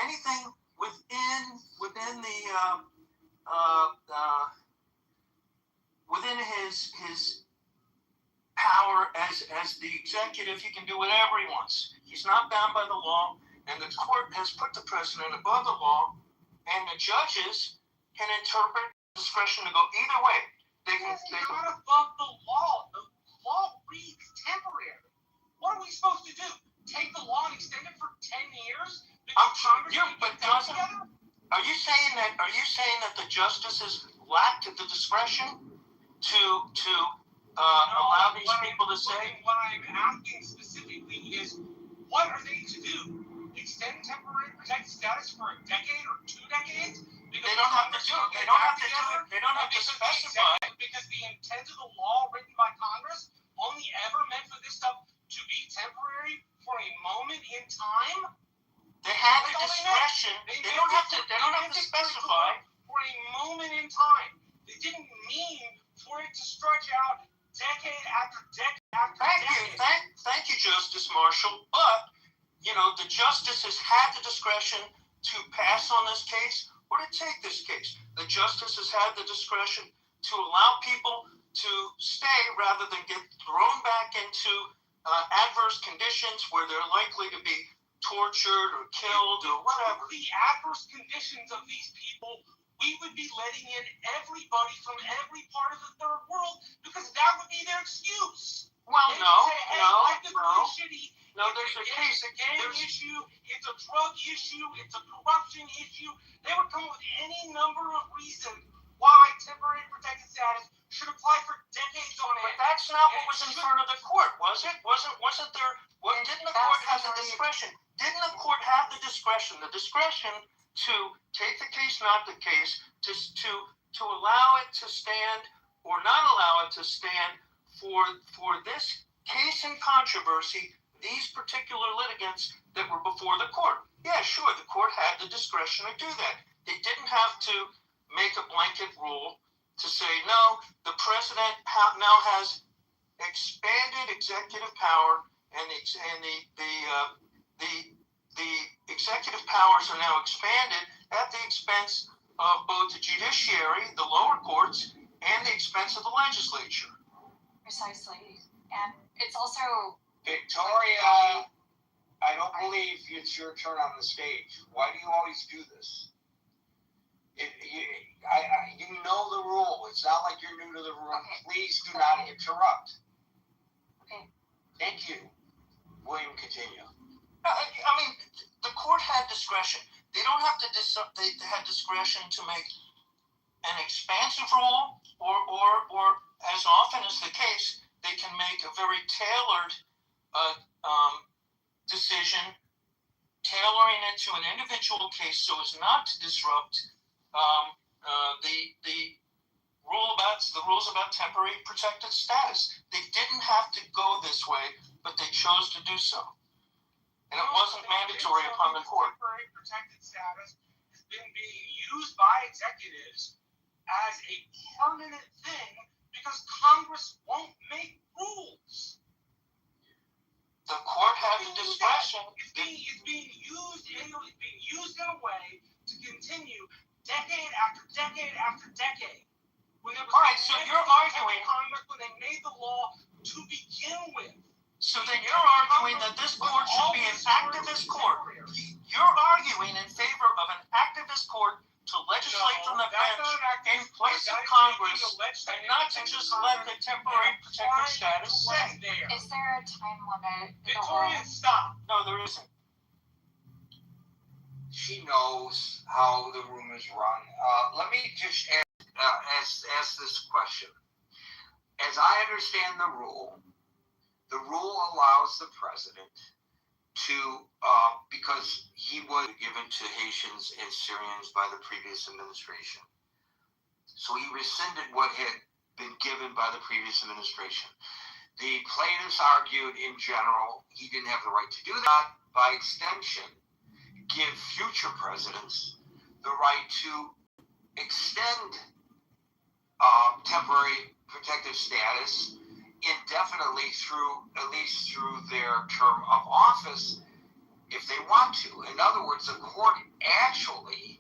Speaker 6: anything within his power as the executive, he can do whatever he wants. He's not bound by the law, and the court has put the president above the law, and the judges can interpret discretion to go either way.
Speaker 3: It's not above the law. The law reads temporary. What are we supposed to do? Take the law and extend it for 10 years?
Speaker 6: Are you saying that the justices lacked the discretion to allow these people to say?
Speaker 3: What I'm asking specifically is, what are they to do? Extend temporary protected status for a decade or 2 decades?
Speaker 6: They don't have to do it. They don't have to do it. They don't have to specify.
Speaker 3: Because the intent of the law written by Congress only ever meant for this stuff to be temporary for a moment in time.
Speaker 6: They have the discretion. They don't have to specify.
Speaker 3: For a moment in time. They didn't mean for it to stretch out decade after decade after decade.
Speaker 6: Thank you, Justice Marshall. But the justices had the discretion to pass on this case or to take this case. The justices had the discretion to allow people to stay rather than get thrown back into adverse conditions where they're likely to be tortured or killed or whatever.
Speaker 3: The adverse conditions of these people, we would be letting in everybody from every part of the third world because that would be their excuse.
Speaker 6: Well, no.
Speaker 3: No, there's a case. It's a gang issue. It's a drug issue. It's a corruption issue. They would come up with any number of reasons why temporary protected status should apply for decades on end.
Speaker 6: But that's not what was in front of the court, was it? Wasn't there? Didn't the court have the discretion? Didn't the court have the discretion? The discretion to take the case, not the case, to allow it to stand or not allow it to stand for this case in controversy, these particular litigants that were before the court. Yeah, sure, the court had the discretion to do that. They didn't have to make a blanket rule to say, no, the president now has expanded executive power, and the executive powers are now expanded at the expense of both the judiciary, the lower courts, and the expense of the legislature.
Speaker 7: Precisely. And it's also...
Speaker 1: Victoria, I don't believe it's your turn on the stage. Why do you always do this? You know the rule. It's not like you're new to the room.
Speaker 7: Okay.
Speaker 1: Please do not interrupt.
Speaker 7: Okay.
Speaker 1: Thank you. William, continue.
Speaker 6: I mean, the court had discretion. They don't have to. They had discretion to make an expansive rule, or as often is the case, they can make a very tailored decision to an individual case so as not to disrupt the rules about temporary protected status. They didn't have to go this way, but they chose to do so. And it wasn't mandatory upon the court.
Speaker 3: Temporary protected status has been being used by executives as a permanent thing because Congress won't make rules.
Speaker 6: The court has the discretion.
Speaker 3: It's being used in a way to continue decade after decade after decade. When it was
Speaker 6: All right, so you're arguing
Speaker 3: Congress when they made the law to begin with.
Speaker 6: So then you're arguing that this court should be an activist court. You're arguing in favor of an activist court to legislate from the bench in place of Congress and not to just let the temporary protected status stay.
Speaker 7: Is there a time limit?
Speaker 3: Victoria, stop.
Speaker 6: No, there isn't.
Speaker 1: She knows how the room is run. Let me just ask this question. As I understand the rule allows the president to, because he was given to Haitians and Syrians by the previous administration. So he rescinded what had been given by the previous administration. The plaintiffs argued in general he didn't have the right to do that. By extension, give future presidents the right to extend temporary protective status indefinitely at least through their term of office if they want to. In other words, the court actually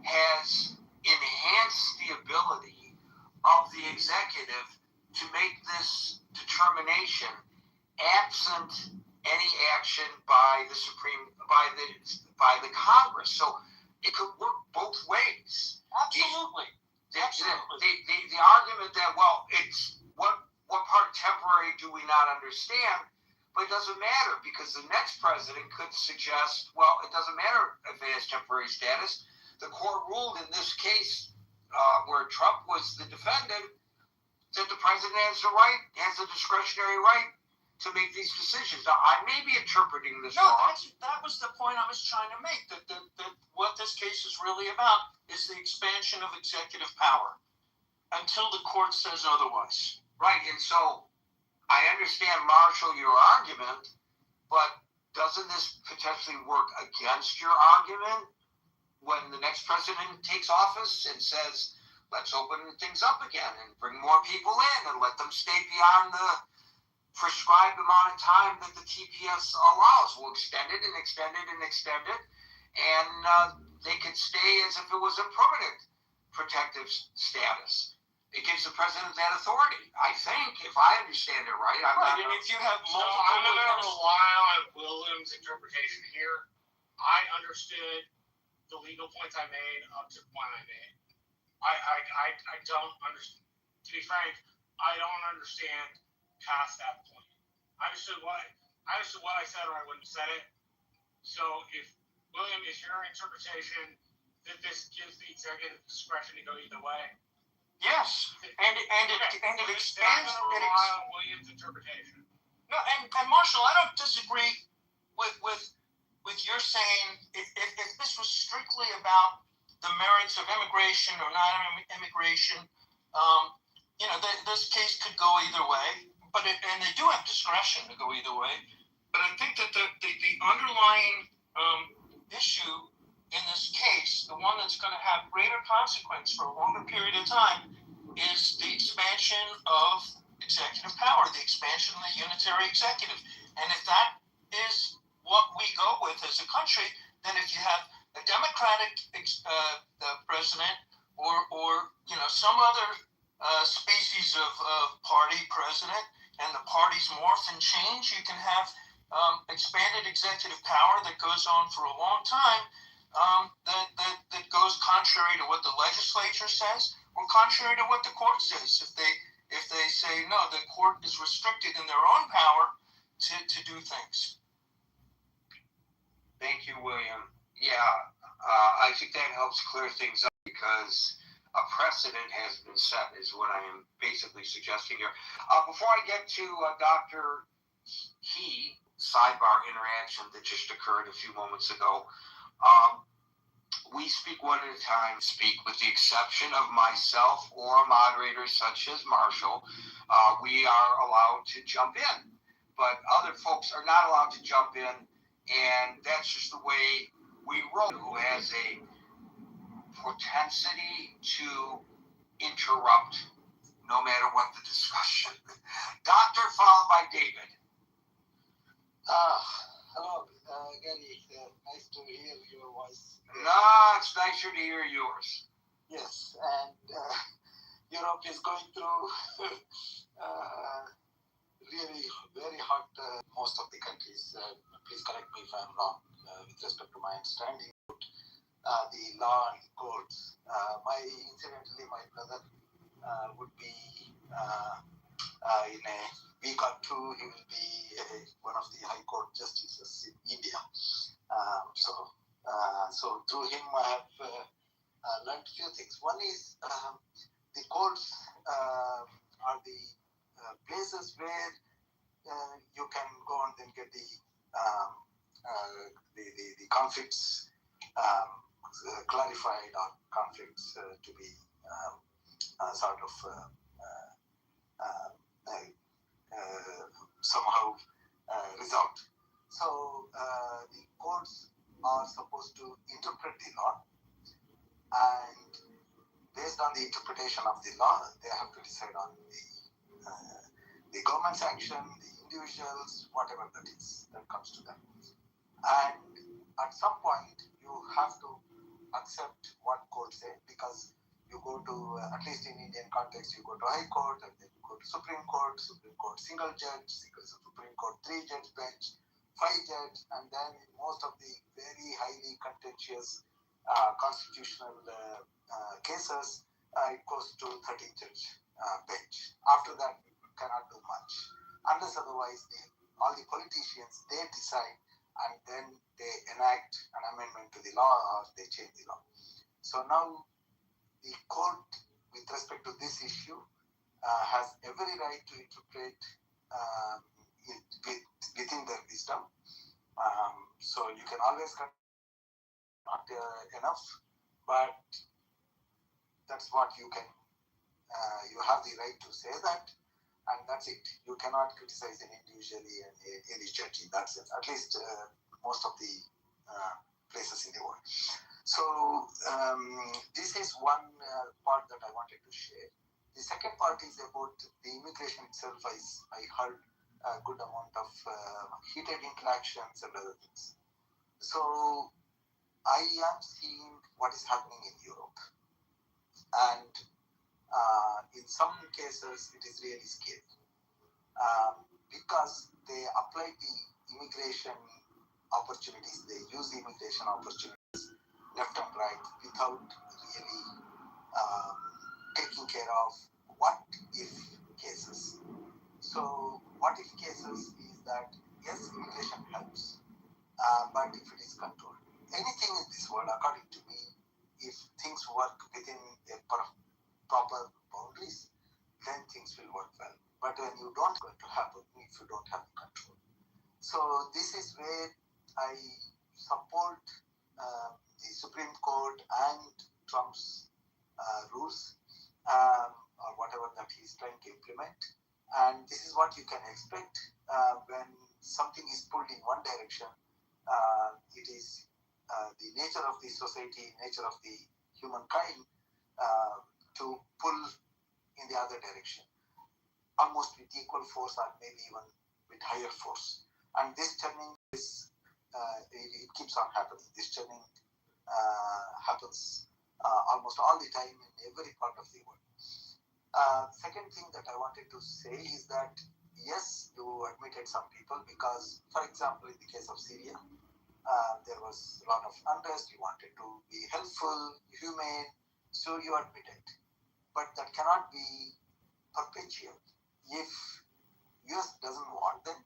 Speaker 1: has enhanced the ability of the executive to make this determination absent any action by the Congress. So it could work both ways.
Speaker 6: Absolutely.
Speaker 1: The argument that, well, it's what part of temporary do we not understand? But it doesn't matter because the next president could suggest, well, it doesn't matter if it has temporary status. The court ruled in this case where Trump was the defendant that the president has a discretionary right to make these decisions. Now, I may be interpreting this wrong.
Speaker 6: That was the point I was trying to make, that what this case is really about is the expansion of executive power until the court says otherwise.
Speaker 1: Right, and so I understand, Marshall, your argument, but doesn't this potentially work against your argument when the next president takes office and says, let's open things up again and bring more people in and let them stay beyond the prescribed amount of time that the TPS allows? We'll extend it and extend it and extend it, and they could stay as if it was a permanent protective status. It gives the president that authority, I think, if I understand it right.
Speaker 6: And if you have multiple...
Speaker 3: So I'm going to rely on William's interpretation here. I understood the legal points I made up to the point I made. I don't understand. To be frank, I don't understand past that point. I understood what I said, or I wouldn't have said it. So if William is your interpretation that this gives the executive discretion to go either way,
Speaker 6: yes, and it expands.
Speaker 3: William's interpretation.
Speaker 6: No, and Marshall, I don't disagree with your saying if this was strictly about the merits of immigration or non-immigration, this case could go either way. And they do have discretion to go either way. But I think that the underlying issue in this case, the one that's going to have greater consequence for a longer period of time, is the expansion of executive power, the expansion of the unitary executive. And if that is what we go with as a country, then if you have a Democratic president or some other species of party president, and the parties morph and change, you can have expanded executive power that goes on for a long time, that goes contrary to what the legislature says or contrary to what the court says. If they say, no, the court is restricted in their own power to do things.
Speaker 1: Thank you, William. Yeah, I think that helps clear things up because a precedent has been set is what I am basically suggesting here. Before I get to Dr. He, sidebar interaction that just occurred a few moments ago. We speak one at a time, speak with the exception of myself or moderators such as Marshall. We are allowed to jump in, but other folks are not allowed to jump in, and that's just the way we roll. Who has a propensity to interrupt no matter what the discussion. Doctor, followed by David.
Speaker 8: Hello, Gary. Nice to hear your voice.
Speaker 1: No, it's nicer to hear yours.
Speaker 8: Yes, and Europe is going through really very hot. Most of the countries. Please correct me if I'm wrong. With respect to my understanding, the law and courts. Incidentally, my brother would be in a week or two. He will be one of the High Court justices in India. So through him, I have learned a few things. One is the courts are the places where you can go and then get the conflicts clarified, or conflicts to be sort of somehow resolved. So the courts are supposed to interpret the law, and based on the interpretation of the law, they have to decide on the government's action, the individuals, whatever that is that comes to them. And at some point, you have to accept what courts say, because you go to, at least in Indian context, you go to High Court, and then you go to Supreme Court single judge, Supreme Court 3-judge bench, 5-judge, and then in most of the very highly contentious constitutional cases, it goes to 13-judge bench. After that, you cannot do much, unless otherwise all the politicians, they decide, and then they enact an amendment to the law, or they change the law. So now the court, with respect to this issue, has every right to interpret within their wisdom. So you can always not enough, but that's what you can. You have the right to say that, and that's it. You cannot criticize an individually and any judge in that sense. At least most of the places in the world. So this is one part that I wanted to share. The second part is about the immigration itself. I heard a good amount of heated interactions and other things. So I am seeing what is happening in Europe, and in some cases it is really scary because they apply the immigration opportunities, they use the immigration opportunities left and right without really taking care of what if cases. So what if cases is that, yes, immigration helps, but if it is controlled. Anything in this world, according to me, if things work within a proper boundaries, then things will work well. But when you don't, going to happen if you don't have control. So this is where I support the Supreme Court and Trump's rules, or whatever that he is trying to implement. And this is what you can expect when something is pulled in one direction. It is the nature of the society, nature of the humankind to pull in the other direction, almost with equal force, or maybe even with higher force. And this turning is it keeps on happening. This turning happens almost all the time in every part of the world. Second thing that I wanted to say is that yes, you admitted some people because, for example, in the case of Syria, there was a lot of unrest. You wanted to be helpful, humane, so you admitted. But that cannot be perpetual. If US doesn't want them,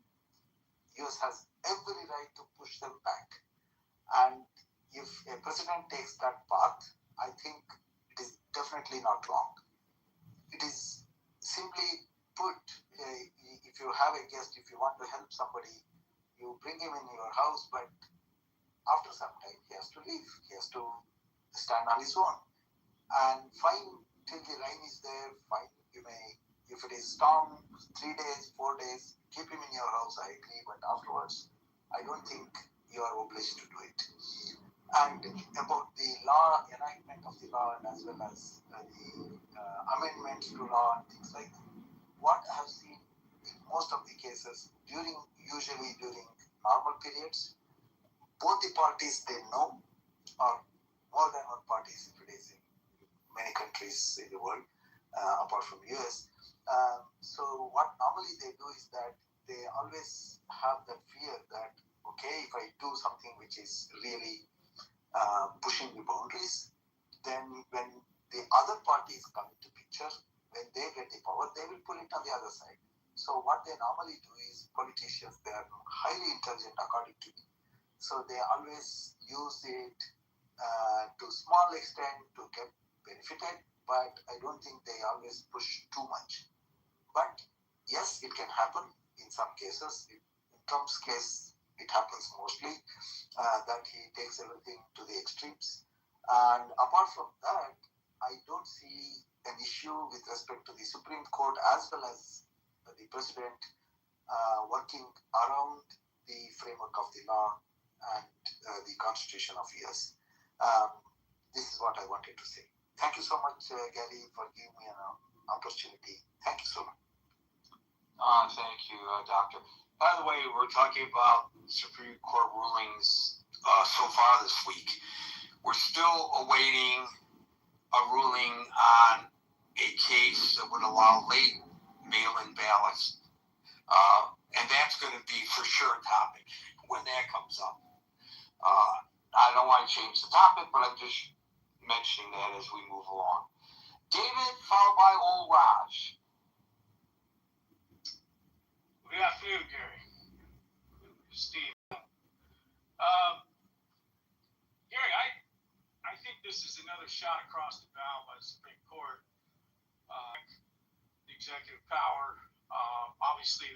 Speaker 8: US has every right to push them back. And if a president takes that path, I think it is definitely not wrong. It is simply put, if you have a guest, if you want to help somebody, you bring him in your house, but after some time he has to leave. He has to stand on his own. And fine, till the rain is there, fine. You may, if it is storm, 3 days, 4 days, keep him in your house, I agree, but afterwards, I don't think you are obliged to do it. And about the law, enactment of the law, and as well as the amendments to law and things like that, what I have seen in most of the cases, usually during normal periods, both the parties, they know, or more than one party, if it is in many countries in the world, apart from US. So what normally they do is that they always have the fear that, okay, if I do something which is really pushing the boundaries, then when the other parties come into picture, when they get the power, they will pull it on the other side. So what they normally do is, politicians, they are highly intelligent according to me. So they always use it to small extent to get benefited, but I don't think they always push too much. But yes, it can happen in some cases. In Trump's case, it happens mostly that he takes everything to the extremes. And apart from that, I don't see an issue with respect to the Supreme Court as well as the President working around the framework of the law and the Constitution of US. This is what I wanted to say. Thank you so much, Gary, for giving me an opportunity. Thank you so much.
Speaker 1: Thank you, Doctor. By the way, we're talking about Supreme Court rulings so far this week. We're still awaiting a ruling on a case that would allow late mail-in ballots. And that's going to be for sure a topic when that comes up. I don't want to change the topic, but I'm just mentioning that as we move along. David, followed by old Raj.
Speaker 9: Good afternoon, Gary. Steve. Gary, I think this is another shot across the bow by the Supreme Court. The executive power, obviously,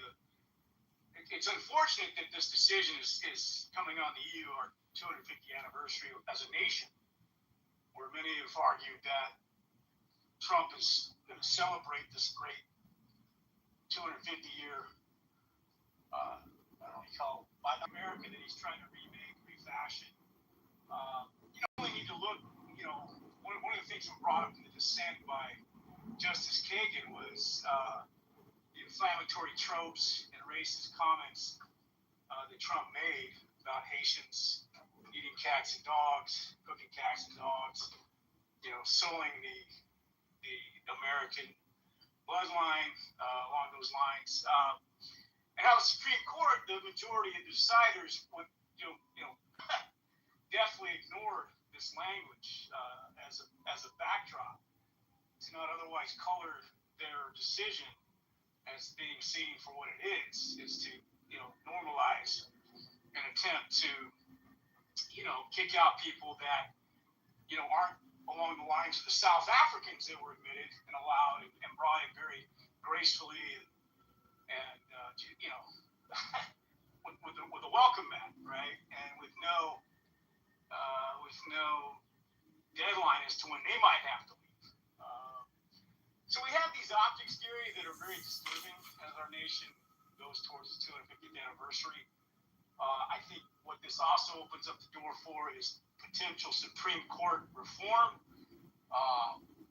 Speaker 9: it's unfortunate that this decision is coming on the EU, our 250th anniversary as a nation, where many have argued that Trump is going to celebrate this great 250-year I don't know what you call it, by America that he's trying to remake, refashion. You only need to look, one of the things that brought up in the dissent by Justice Kagan was the inflammatory tropes and racist comments that Trump made about Haitians eating cats and dogs, cooking cats and dogs, sullying the American bloodline along those lines. And how the Supreme Court, the majority of the deciders would, definitely ignored this language as a backdrop to not otherwise color their decision as being seen for what it is to, normalize an attempt to, kick out people that, aren't along the lines of the South Africans that were admitted and allowed and brought in very gracefully and with a welcome mat, right, and with no deadline as to when they might have to leave. So we have these optics, Gary, that are very disturbing as our nation goes towards the 250th anniversary. I think what this also opens up the door for is potential Supreme Court reform.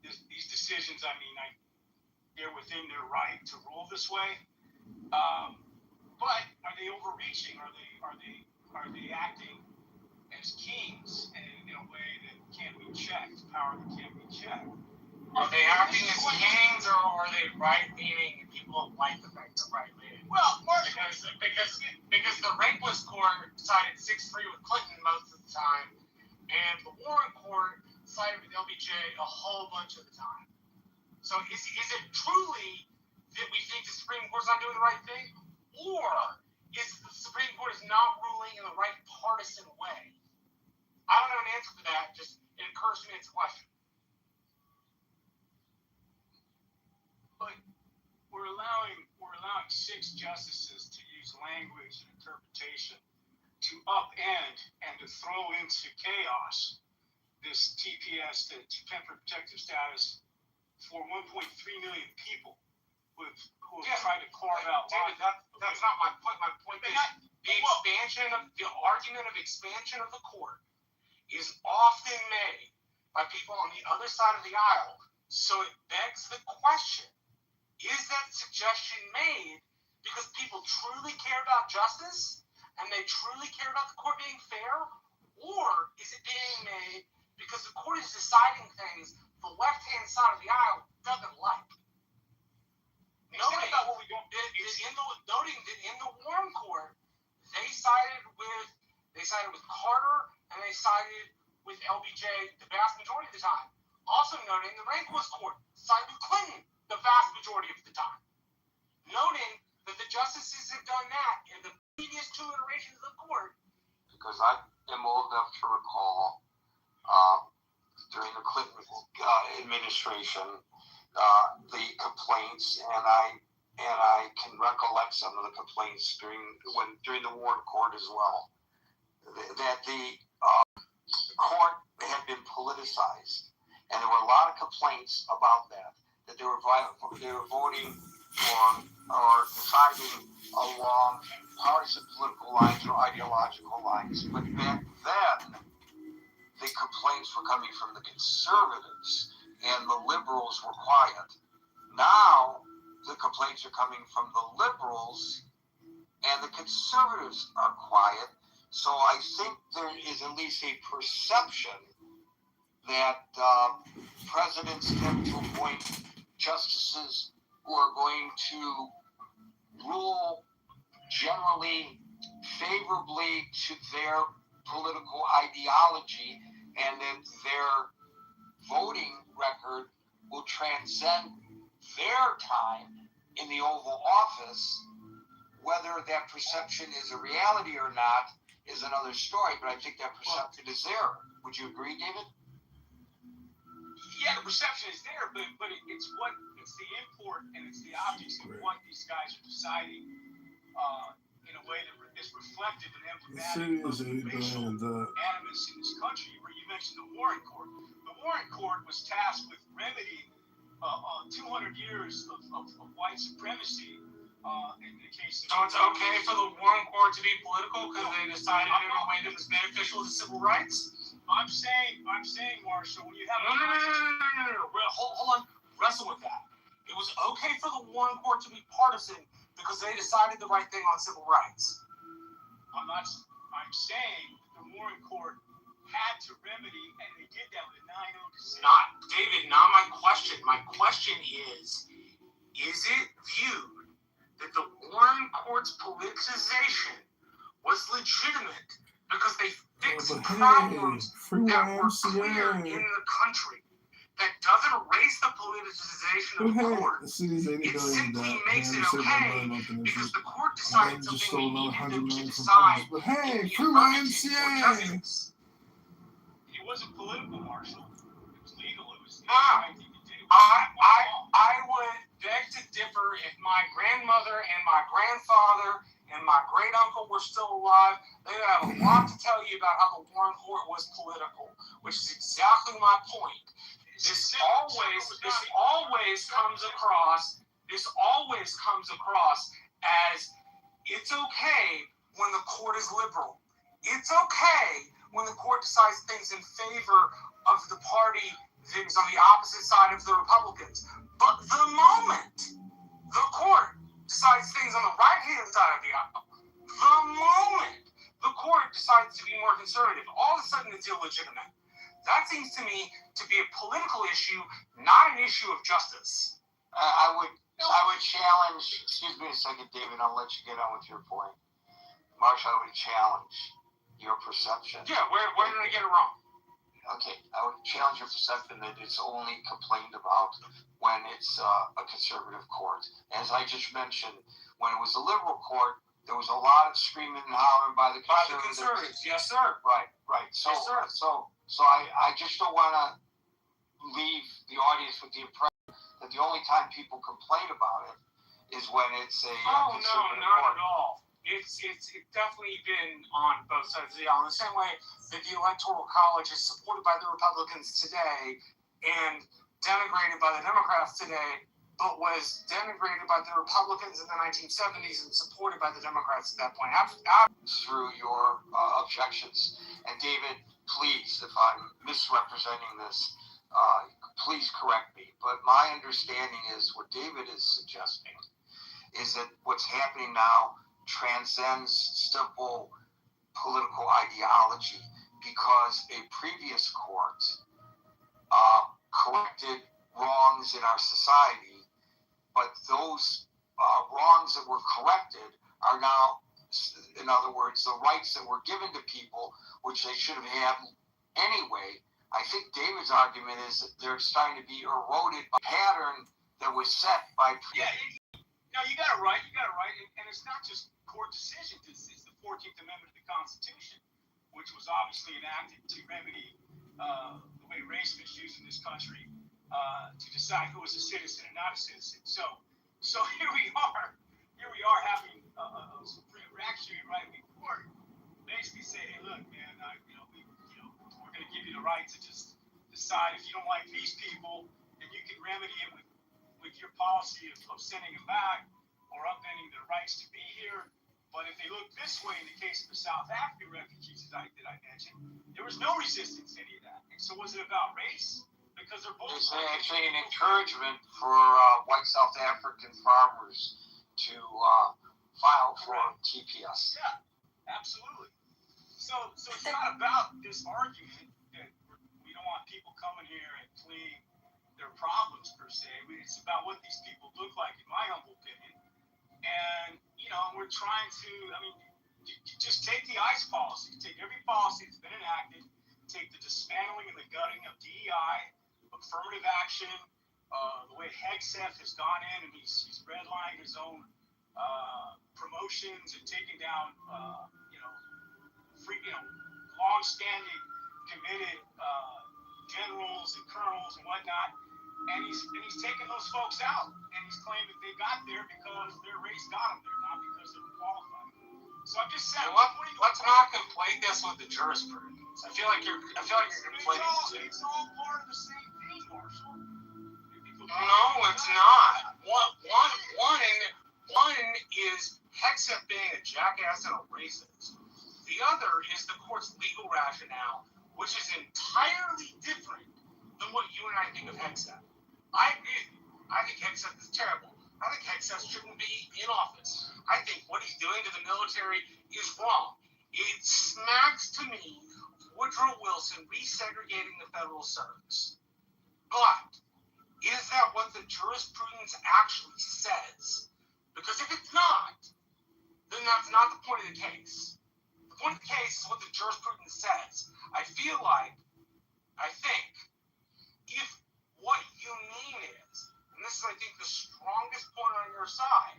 Speaker 9: These decisions, they're within their right to rule this way. But are they overreaching? Are they acting as kings in a way that can't be checked? Power that can't be checked.
Speaker 3: Are they acting as kings, or are they right leaning? People don't like the fact they're right leaning.
Speaker 9: Well,
Speaker 3: because the rapist court sided 6-3 with Clinton most of the time, and the Warren court sided with LBJ a whole bunch of the time. So is it truly that we think the Supreme Court's not doing the right thing, or is the Supreme Court is not ruling in the right partisan way? I don't have an answer for that. Just it occurs to me it's a question.
Speaker 9: But we're allowing 6 six justices to use language and interpretation to upend and to throw into chaos this TPS, the temporary protective status, for 1.3 million people who have tried to carve out.
Speaker 3: David, that's not my point. My point is the argument of expansion of the court is often made by people on the other side of the aisle. So it begs the question, is that suggestion made because people truly care about justice and they truly care about the court being fair? Or is it being made because the court is deciding things the left-hand side of the aisle doesn't like? Noting that in the Warren Court, they sided with Carter and they sided with LBJ the vast majority of the time. Also noting the Rehnquist Court sided with Clinton the vast majority of the time. Noting that the justices have done that in the previous two iterations of the court.
Speaker 1: Because I am old enough to recall during the Clinton administration the complaints, and I can recollect some of the complaints during the Warren Court as well, that the court had been politicized, and there were a lot of complaints about that they were voting or deciding along partisan political lines or ideological lines. But back then, the complaints were coming from the conservatives, and the liberals were quiet. Now, the complaints are coming from the liberals, and the conservatives are quiet. So I think there is at least a perception that presidents tend to appoint justices who are going to rule generally favorably to their political ideology, and that their voting record will transcend their time in the Oval Office. Whether that perception is a reality or not is another story, but I think that perception is there. Would you agree, David?
Speaker 9: Yeah, the perception is there, but it's the import and it's the optics of what these guys are deciding in a way that is reflective and emblematic of the racial animus in this country. Where you mentioned the Warren Court. The Warren Court was tasked with remedying 200 years of white supremacy in the case of...
Speaker 3: So it's okay for the Warren Court to be political because they decided in a way that was beneficial to civil rights?
Speaker 9: I'm saying, Marshall, when you have
Speaker 3: No. Hold on. Wrestle with that. It was okay for the Warren Court to be partisan because they decided the right thing on civil rights.
Speaker 9: I'm saying the Warren Court had to remedy, and they did that with a 9-0 decision.
Speaker 3: Not my question. My question is it viewed that the Warren Court's politicization was legitimate because they fixed problems that were clear in the country? That doesn't erase the politicization of the court. It simply makes it okay because the court decided something we needed them to decide.
Speaker 10: But hey, free YMCA!
Speaker 9: It wasn't political, Marshall. It was legal. It was the
Speaker 3: right thing to do. I would beg to differ. If my grandmother and my grandfather and my great uncle were still alive, they would have a lot to tell you about how the Warren Court was political, which is exactly my point. This always comes across as it's okay when the court is liberal. It's okay when the court decides things in favor of the party that is on the opposite side of the Republicans. But the moment the court decides things on the right-hand side of the aisle, the moment the court decides to be more conservative, all of a sudden it's illegitimate. That seems to me to be a political issue, not an issue of justice.
Speaker 1: I would challenge. Excuse me a second, David. I'll let you get on with your point. Marsha, I would challenge your perception.
Speaker 3: Yeah, where did I get it wrong?
Speaker 1: Okay, I would challenge your perception that it's only complained about when it's a conservative court. As I just mentioned, when it was a liberal court, there was a lot of screaming and hollering by the conservatives.
Speaker 3: Yes, sir.
Speaker 1: Right. So,
Speaker 3: yes, sir.
Speaker 1: So I just don't want to leave the audience with the impression that the only time people complain about it is when it's a
Speaker 3: Oh no,
Speaker 1: conservative
Speaker 3: not
Speaker 1: party.
Speaker 3: at all. It's definitely been on both sides of the aisle. In the same way that the Electoral College is supported by the Republicans today and denigrated by the Democrats today, but was denigrated by the Republicans in the 1970s and supported by the Democrats at that point.
Speaker 1: Through your objections. And David, please, if I'm misrepresenting this, please correct me. But my understanding is what David is suggesting is that what's happening now transcends simple political ideology, because a previous court corrected wrongs in our society, but those wrongs that were corrected are now, in other words, the rights that were given to people, which they should have had anyway. I think David's argument is that they're starting to be eroded by a pattern that was set by.
Speaker 9: No, you got it right. And it's not just court decisions. It's the 14th Amendment of the Constitution, which was obviously enacted to remedy the way race was used in this country to decide who was a citizen and not a citizen. So here we are having a Supreme right before basically say, hey, look, man, we're going to give you the right to just decide if you don't like these people, and you can remedy it with your policy of sending them back or upending their rights to be here. But if they look this way, in the case of the South African refugees that I mentioned, there was no resistance to any of that. And so was it about race? Because they're both.
Speaker 1: It's actually an encouragement for white South African farmers to file for TPS.
Speaker 9: Yeah, absolutely. So it's not about this argument that we don't want people coming here and fleeing their problems per se. It's about what these people look like, in my humble opinion. And we're trying to. Just take the ICE policy. Take every policy that's been enacted. Take the dismantling and the gutting of DEI, affirmative action, the way Hegseth has gone in and he's redlined his own promotions and taken down, long-standing, committed generals and colonels and whatnot, and he's taking those folks out, and he's claiming that they got there because their race got them there, not because they were qualified. So I'm just saying,
Speaker 3: let's not conflate this with the jurisprudence. I feel like you're conflating the two.
Speaker 9: It's all part of the same thing, Marshall.
Speaker 3: No, it's not. One is Hegseth being a jackass and a racist. The other is the court's legal rationale, which is entirely different than what you and I think of Hegseth. I agree. I think Hegseth is terrible. I think Hegseth shouldn't be in office. I think what he's doing to the military is wrong. It smacks to me of Woodrow Wilson resegregating the federal service. But is that what the jurisprudence actually says? Because if it's not, then that's not the point of the case. The point of the case is what the jurisprudence says. I think, if what you mean is, and this is, I think, the strongest point on your side,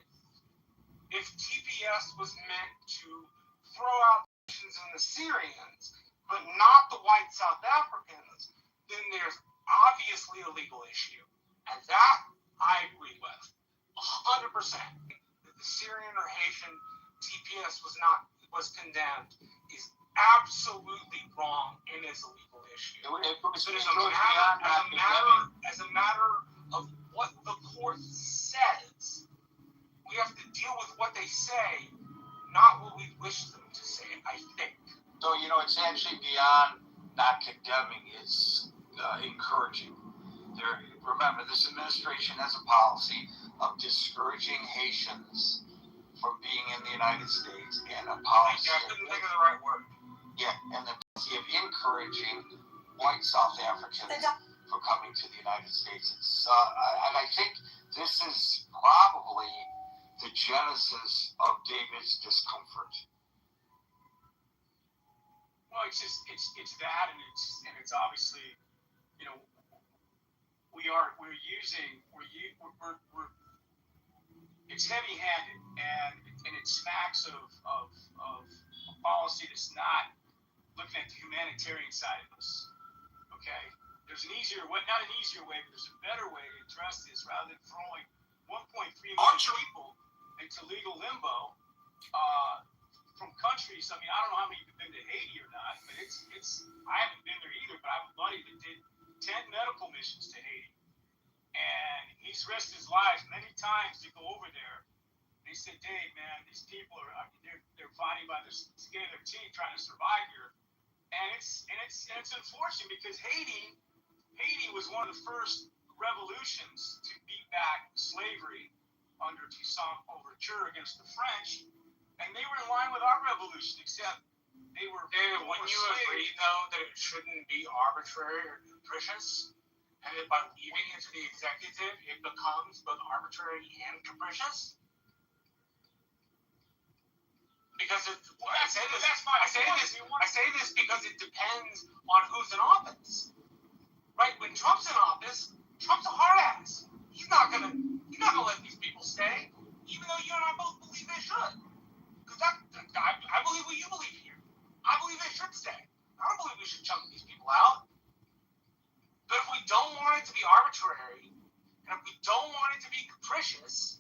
Speaker 3: if TPS was meant to throw out Russians and the Syrians, but not the white South Africans, then there's obviously a legal issue. And that I agree with 100%. That the Syrian or Haitian TPS was condemned is absolutely wrong and is a legal issue. As a matter of what the court says, we have to deal with what they say, not what we wish them to say, I think.
Speaker 1: So, it's actually beyond not condemning, it's encouraging. Remember, this administration has a policy of discouraging Haitians from being in the United States, and a policy.
Speaker 3: I couldn't think of the right word.
Speaker 1: Yeah, and the policy of encouraging white South Africans from coming to the United States. And I think this is probably the genesis of David's discomfort.
Speaker 9: Well, it's that, and it's obviously, it's heavy-handed, and it smacks of a policy that's not looking at the humanitarian side of this. Okay, there's an easier way, not an easier way, but there's a better way to address this rather than throwing 1.3 million people into legal limbo from countries. I mean, I don't know how many have been to Haiti or not, but it's. I haven't been there either, but I have a buddy that did 10 medical missions to Haiti, and he's risked his life many times to go over there. They said, Dave, man, these people are. I mean, they're fighting by the skin of their teeth trying to survive here, and it's unfortunate because Haiti was one of the first revolutions to beat back slavery under Toussaint Overture against the French, and they were in line with our revolution, except they were.
Speaker 3: Wouldn't you agree, though, that it shouldn't be arbitrary or capricious, and that by leaving it to the executive, it becomes both arbitrary and capricious? Because I say this because it depends on who's in office. Right, when Trump's in office, Trump's a hard ass. He's not gonna let these people stay, even though you and I both believe they should. Because I believe what you believe here. I believe they should stay. I don't believe we should chunk these people out. But if we don't want it to be arbitrary, and if we don't want it to be capricious,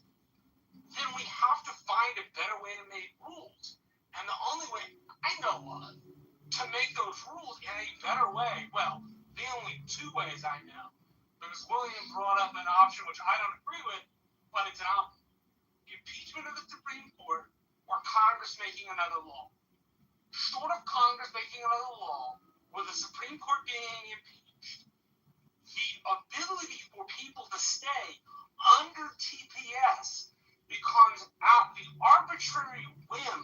Speaker 3: then we have to find a better way to make rules. And the only way I know of to make those rules in a better way, well, the only two ways I know, because William brought up an option which I don't agree with, but it's an option. Impeachment of the Supreme Court or Congress making another law. Short of Congress making another law, with the Supreme Court being impeached, the ability for people to stay under TPS becomes at the arbitrary whim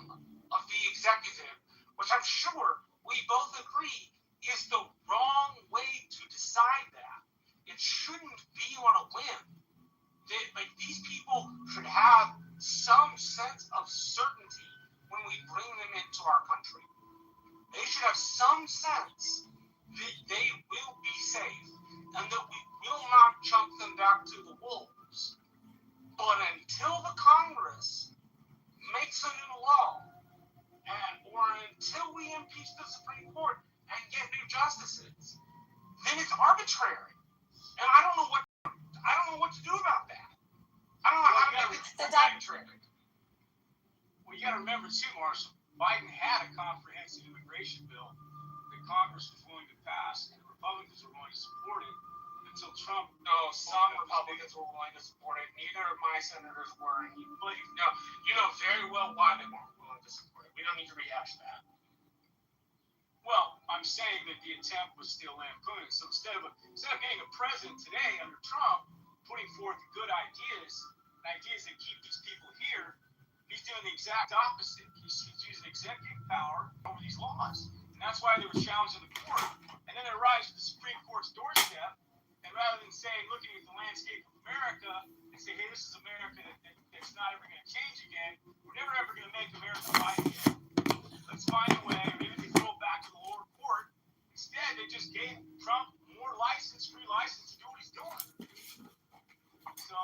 Speaker 3: of the executive, which I'm sure we both agree is the wrong way to decide that. It shouldn't be on a whim. These people should have some sense of certainty when we bring them into our country. They should have some sense that they will be safe and that we will not chunk them back to the wolves. But until the Congress makes a new law, or until we impeach the Supreme Court and get new justices, then it's arbitrary. And I don't know what to do about that. I don't know how to make it arbitrary.
Speaker 9: Well, you got to remember too, Marshall. Biden had a comprehensive immigration bill that Congress was willing to pass, and the Republicans were going to support it until Trump.
Speaker 3: No, some Republicans were willing to support it. Neither of my senators were. And you know very well why they weren't willing to support it. We don't need to rehash that.
Speaker 9: Well, I'm saying that the attempt was still lampooned. So instead of getting a president today under Trump putting forth good ideas that keep these people here, he's doing the exact opposite. He's using executive power over these laws. And that's why they were challenged in the court. And then it arrives at the Supreme Court's doorstep, and rather than saying, looking at the landscape of America and say, hey, this is America that's not ever going to change again, we're never ever going to make America right again. Let's find a way, or maybe they throw it back to the lower court. Instead, they just gave Trump more free license to do what he's doing. So,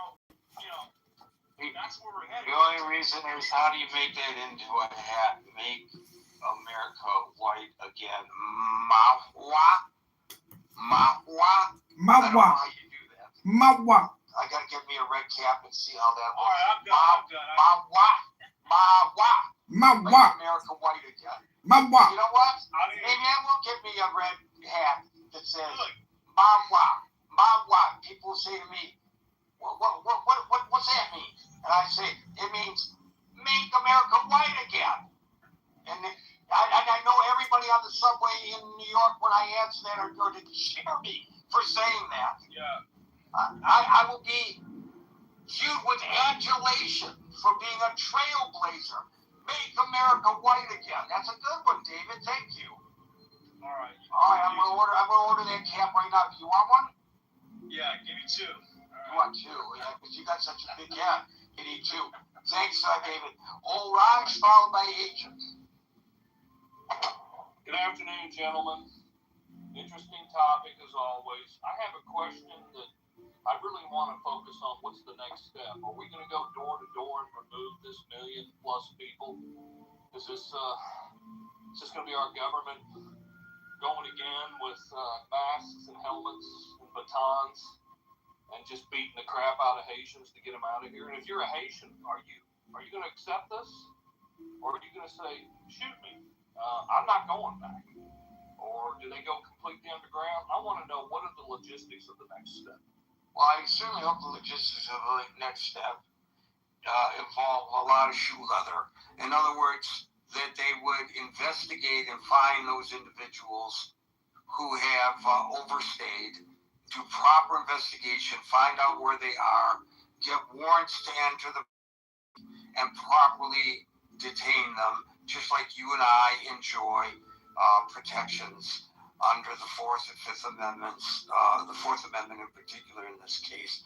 Speaker 9: that's where we're headed.
Speaker 1: The only reason is, how do you make that into a hat? Make America white again. Mahwa. I don't know how you do that.
Speaker 10: Mawa.
Speaker 1: I gotta get me a red cap and see how that works.
Speaker 9: All right, I'm done.
Speaker 1: Mahwa. Make America white again.
Speaker 10: Mawa.
Speaker 1: You know what? Maybe that will give me a red hat that says Mahwa. People say to me, what's that mean? And I say, it means make America white again. And I know everybody on the subway in New York, when I answer that, are going to cheer me for saying that.
Speaker 9: Yeah.
Speaker 1: I will be viewed with adulation for being a trailblazer. Make America white again. That's a good one, David. Thank you.
Speaker 9: All right.
Speaker 1: I'm gonna order that cap right now. Do you want one?
Speaker 9: Yeah, give me two.
Speaker 1: You want two? Yeah, because you got such a big hat. You need two. Thanks, David. Old Raj followed by Agent.
Speaker 11: Good afternoon, gentlemen. Interesting topic as always. I have a question that I really want to focus on. What's the next step? Are we going to go door to door and remove this 1 million plus people? Is this going to be our government going again with masks and helmets and batons? and just beating the crap out of Haitians to get them out of here? And if you're a Haitian, are you going to accept this, or are you going to say, shoot me, I'm not going back? Or do they go completely underground? I want to know, what are the logistics of the next step?
Speaker 1: Well, I certainly hope the logistics of the next step involve a lot of shoe leather. In other words, that they would investigate and find those individuals who have overstayed, do proper investigation, find out where they are, get warrants to enter the and properly detain them, just like you and I enjoy protections under the Fourth and Fifth Amendments, the Fourth Amendment in particular in this case,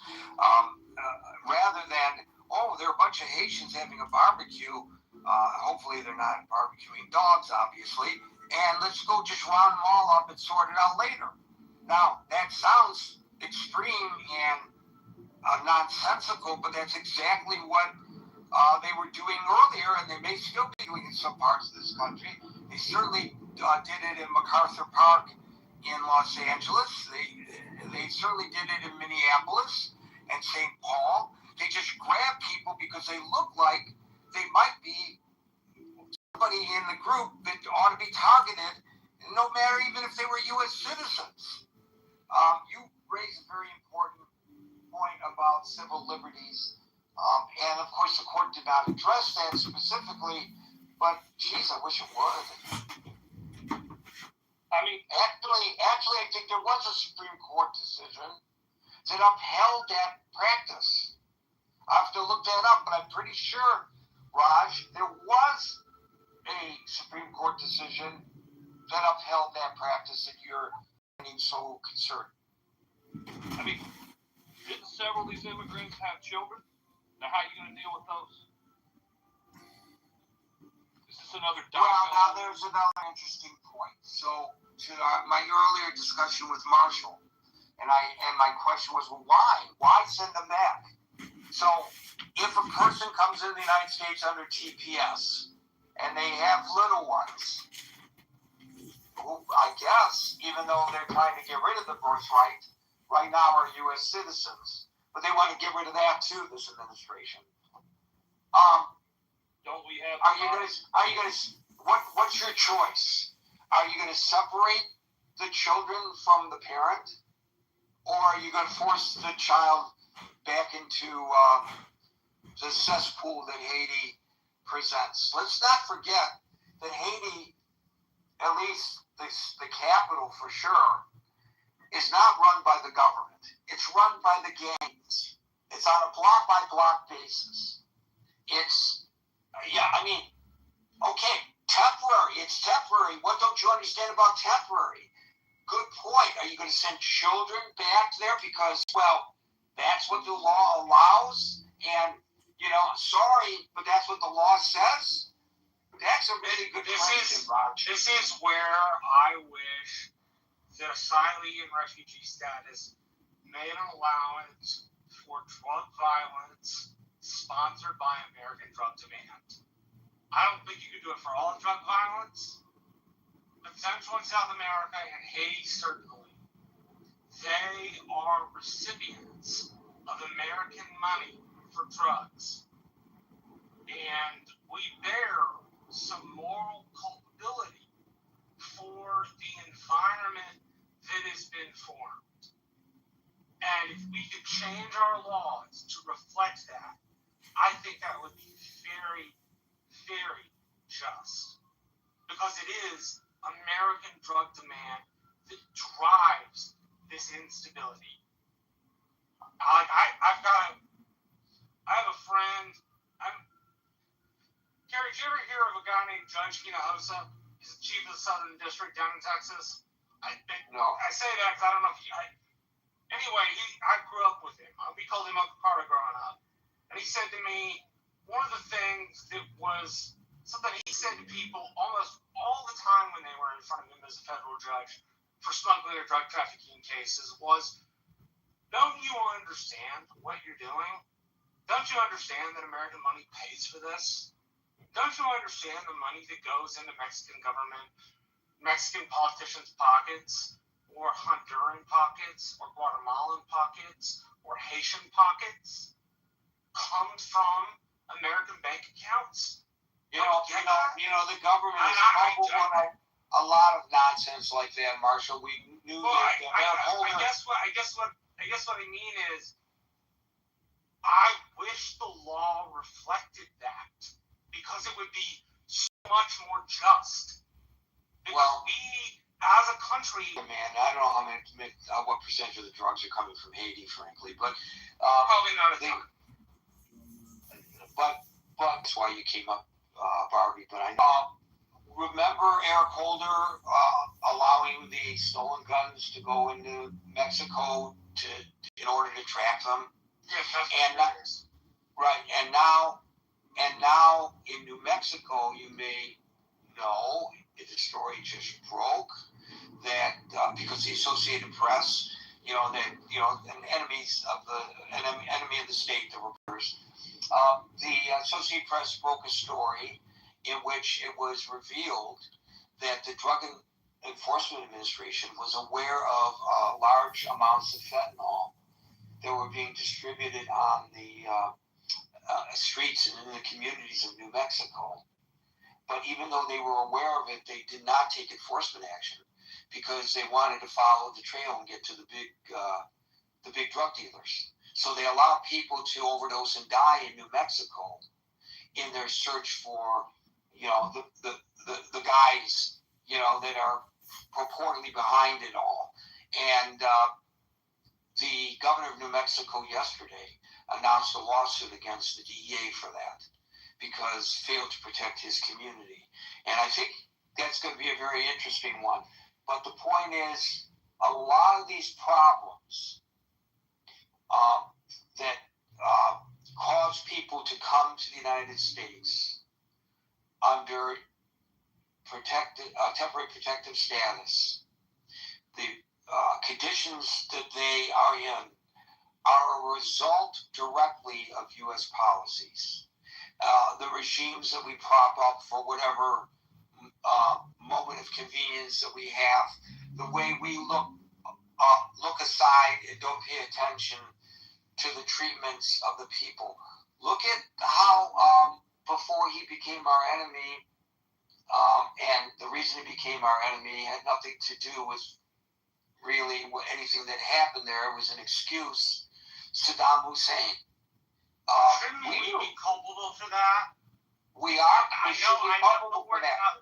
Speaker 1: rather than, oh, there are a bunch of Haitians having a barbecue. Hopefully they're not barbecuing dogs, obviously, and let's go just round them all up and sort it out later. Now, that sounds extreme and nonsensical, but that's exactly what they were doing earlier, and they may still be doing in some parts of this country. They certainly did it in MacArthur Park in Los Angeles. They certainly did it in Minneapolis and St. Paul. They just grab people because they look like they might be somebody in the group that ought to be targeted, no matter even if they were U.S. citizens. You raise a very important point about civil liberties. And of course, the court did not address that specifically, but geez, I wish it would.
Speaker 5: I mean,
Speaker 1: actually, I think there was a Supreme Court decision that upheld that practice. I have to look that up, but I'm pretty sure, Raj, there was a Supreme Court decision that upheld that practice that you're getting so concerned.
Speaker 11: I mean, didn't several of these immigrants have children? Now, how are you going to deal with those? Is this another
Speaker 1: Well, now there's another interesting point. So, to my earlier discussion with Marshall, and my question was, well, why? Why send them back? So, if a person comes into the United States under TPS, and they have little ones, who I guess, even though they're trying to get rid of the birthright, right now are U.S. citizens. But they want to get rid of that too, this administration.
Speaker 11: Don't we have?
Speaker 1: What's your choice? Are you going to separate the children from the parent, or are you going to force the child back into the cesspool that Haiti presents? Let's not forget that Haiti, at least the capital for sure, is not run by the government. It's run by the gangs. It's on a block-by-block basis. It's, okay, temporary. It's temporary. What don't you understand about temporary? Good point. Are you going to send children back there because, well, that's what the law allows? And, sorry, but that's what the law says? That's a really good question, Raj.
Speaker 3: This is where I wish that asylee and refugee status made an allowance for drug violence sponsored by American drug demand. I don't think you could do it for all drug violence, but Central and South America and Haiti certainly, they are recipients of American money for drugs. And we bear some moral culpability for the environment that has been formed. And if we could change our laws to reflect that, I think that would be very, very just. Because it is American drug demand that drives this instability. I have a friend. Gary, did you ever hear of a guy named Judge Hinojosa? He's the chief of the Southern District down in Texas.
Speaker 1: No.
Speaker 3: I say that because I don't know if anyway, I grew up with him. We called him Uncle Carter growing up. And he said to me, one of the things that was something he said to people almost all the time when they were in front of him as a federal judge for smuggling or drug trafficking cases was, don't you understand what you're doing? Don't you understand that American money pays for this? Don't you understand the money that goes into Mexican government, Mexican politicians' pockets or Honduran pockets, or Guatemalan pockets, or Haitian pockets come from American bank accounts.
Speaker 1: The government is humble on a lot of nonsense like that, Marshall. We knew that.
Speaker 3: I guess what I mean is, I wish the law reflected that, because it would be so much more just. Because we, as a country,
Speaker 1: man, I don't know what percentage of the drugs are coming from Haiti, frankly, but
Speaker 3: probably not a ton.
Speaker 1: But that's why you came up, Barbie. But I know. Remember Eric Holder allowing the stolen guns to go into Mexico in order to track them?
Speaker 3: Yes, that's
Speaker 1: right. And now in New Mexico, you may know the story just broke that because the Associated Press, an enemy of the state, the reporters, the Associated Press broke a story in which it was revealed that the Drug Enforcement Administration was aware of large amounts of fentanyl that were being distributed on the streets and in the communities of New Mexico. But even though they were aware of it, they did not take enforcement action because they wanted to follow the trail and get to the big drug dealers. So they allowed people to overdose and die in New Mexico in their search for the guys, that are purportedly behind it all. And the governor of New Mexico yesterday announced a lawsuit against the DEA for that because failed to protect his community. And I think that's going to be a very interesting one. But the point is, a lot of these problems that cause people to come to the United States under temporary protective status, the conditions that they are in are a result directly of U.S. policies. The regimes that we prop up for whatever moment of convenience that we have, the way we look aside and don't pay attention to the treatments of the people. Look at how before he became our enemy, and the reason he became our enemy had nothing to do with really anything that happened there. It was an excuse. Saddam Hussein.
Speaker 3: Shouldn't we be culpable for that?
Speaker 1: We are.
Speaker 3: I know we're not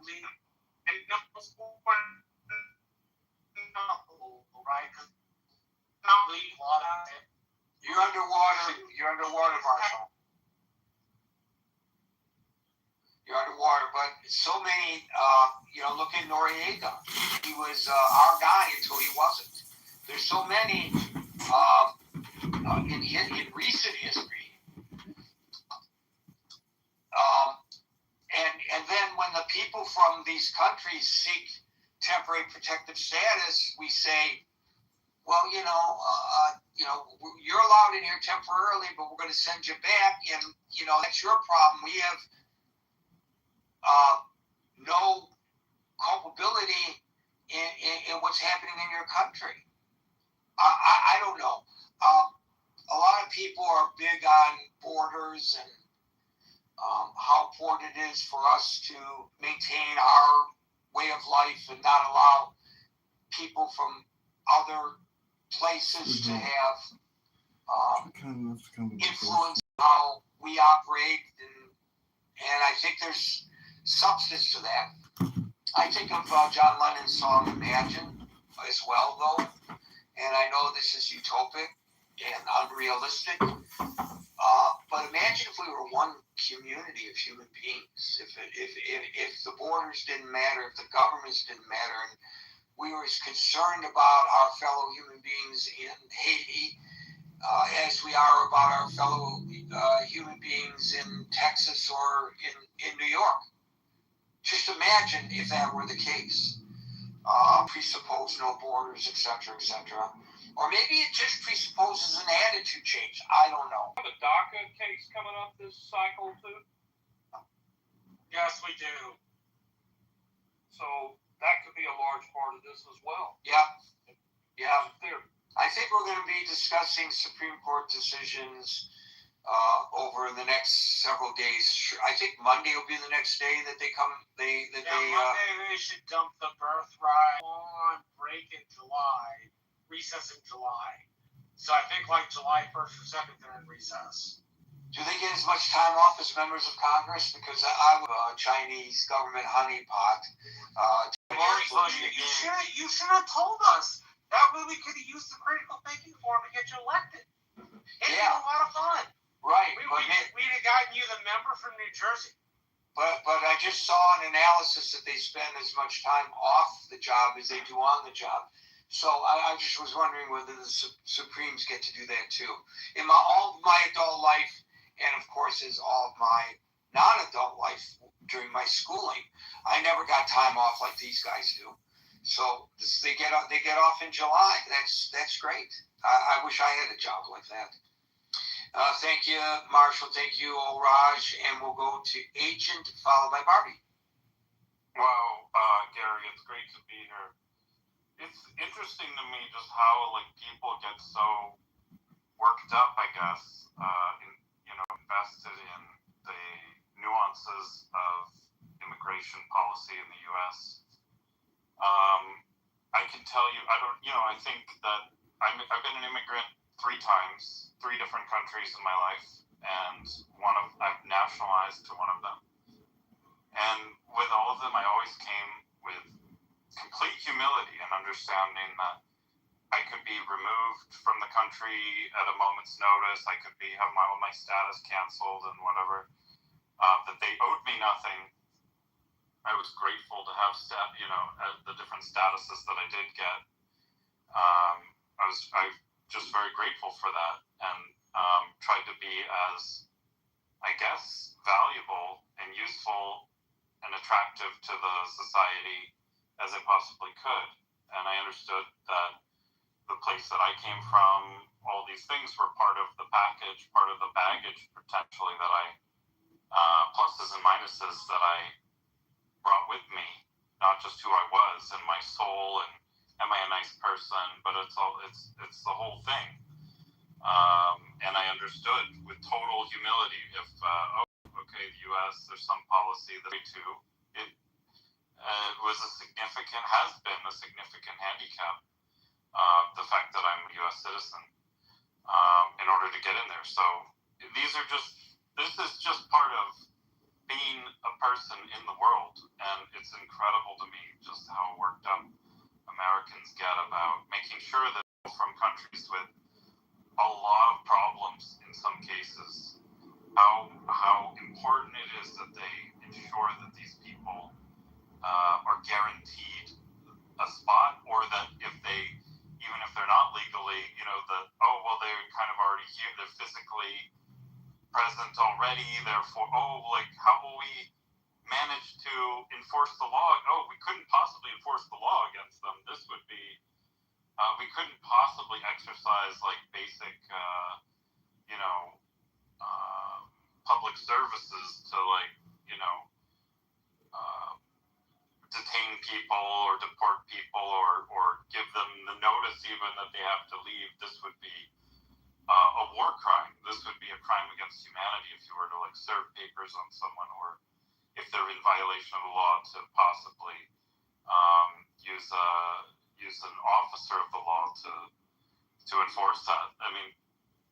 Speaker 3: legal. Right? Not legal.
Speaker 1: You're underwater, Marshall. You're underwater, but so many, look at Noriega. He was our guy until he wasn't. There's so many in recent history. And then when the people from these countries seek temporary protective status, we say, well, you're allowed in here temporarily, but we're going to send you back, and that's your problem. We have no culpability in what's happening in your country. I don't know. A lot of people are big on borders and how important it is for us to maintain our way of life and not allow people from other places to have influence how we operate, and I think there's substance to that. I think of John Lennon's song Imagine as well, though, and I know this is utopic and unrealistic, but imagine if we were one community of human beings, if the borders didn't matter, if the governments didn't matter, and we were as concerned about our fellow human beings in Haiti as we are about our fellow human beings in Texas or in New York. Just imagine if that were the case. Presuppose no borders, etc., etc. Or maybe it just presupposes an attitude change. I don't know.
Speaker 11: The DACA case coming up this cycle too?
Speaker 3: Yes, we do.
Speaker 11: So that could be a large part of this as well.
Speaker 1: Yeah. Yeah, I think we're going to be discussing Supreme Court decisions over the next several days. I think Monday will be the next day that they come.
Speaker 6: Monday they should dump the birthright on break in July, recess in July. So I think like July 1st or 2nd they're in recess.
Speaker 1: Do they get as much time off as members of Congress? Because I was a Chinese government honeypot.
Speaker 6: You should have told us. That way we could have used the critical thinking form to get you elected. It'd been a lot of fun.
Speaker 1: Right.
Speaker 6: We'd have gotten you the member from New Jersey.
Speaker 1: But I just saw an analysis that they spend as much time off the job as they do on the job. So I just was wondering whether the Supremes get to do that too. In all of my adult life, and of course as all of my non-adult life during my schooling, I never got time off like these guys do. So they get off in July. That's great. I wish I had a job like that. Thank you, Marshall. Thank you, Raj. And we'll go to Agent, followed by Barbie.
Speaker 12: Wow, Gary, it's great to be here. It's interesting to me just how people get so worked up, I guess, invested in the nuances of immigration policy in the U.S. I can tell you, I think that I've been an immigrant 3 times, 3 different countries in my life, and I've nationalized to one of them. And with all of them, I always came with complete humility and understanding that I could be removed from the country at a moment's notice. I could have all my status canceled and whatever. That they owed me nothing. I was grateful to have the different statuses that I did get. I'm just very grateful for that, and tried to be as, I guess, valuable and useful and attractive to the society as I possibly could. And I understood that the place that I came from, all these things were part of the package, part of the baggage potentially that pluses and minuses that I brought with me, not just who I was and my soul and am I a nice person, but it's the whole thing. And I understood with total humility if the U.S. there's some policy that it has been a significant handicap. The fact that I'm a U.S. citizen in order to get in there. So this is just part of being a person in the world, and it's incredible to me just how worked up Americans get about making sure that from countries with a lot of problems in some cases, how important it is that they ensure that these people are guaranteed a spot, or that even if they're not legally, they're kind of already here, they're physically present already, therefore, how will we manage to enforce the law? We couldn't possibly enforce the law against them. This would be, we couldn't possibly exercise basic, public services to detain people or deport people or give them the notice even that they have to leave. This would be a war crime. This would be a crime against humanity if you were to serve papers on someone, or if they're in violation of the law to possibly use an officer of the law to enforce that. I mean,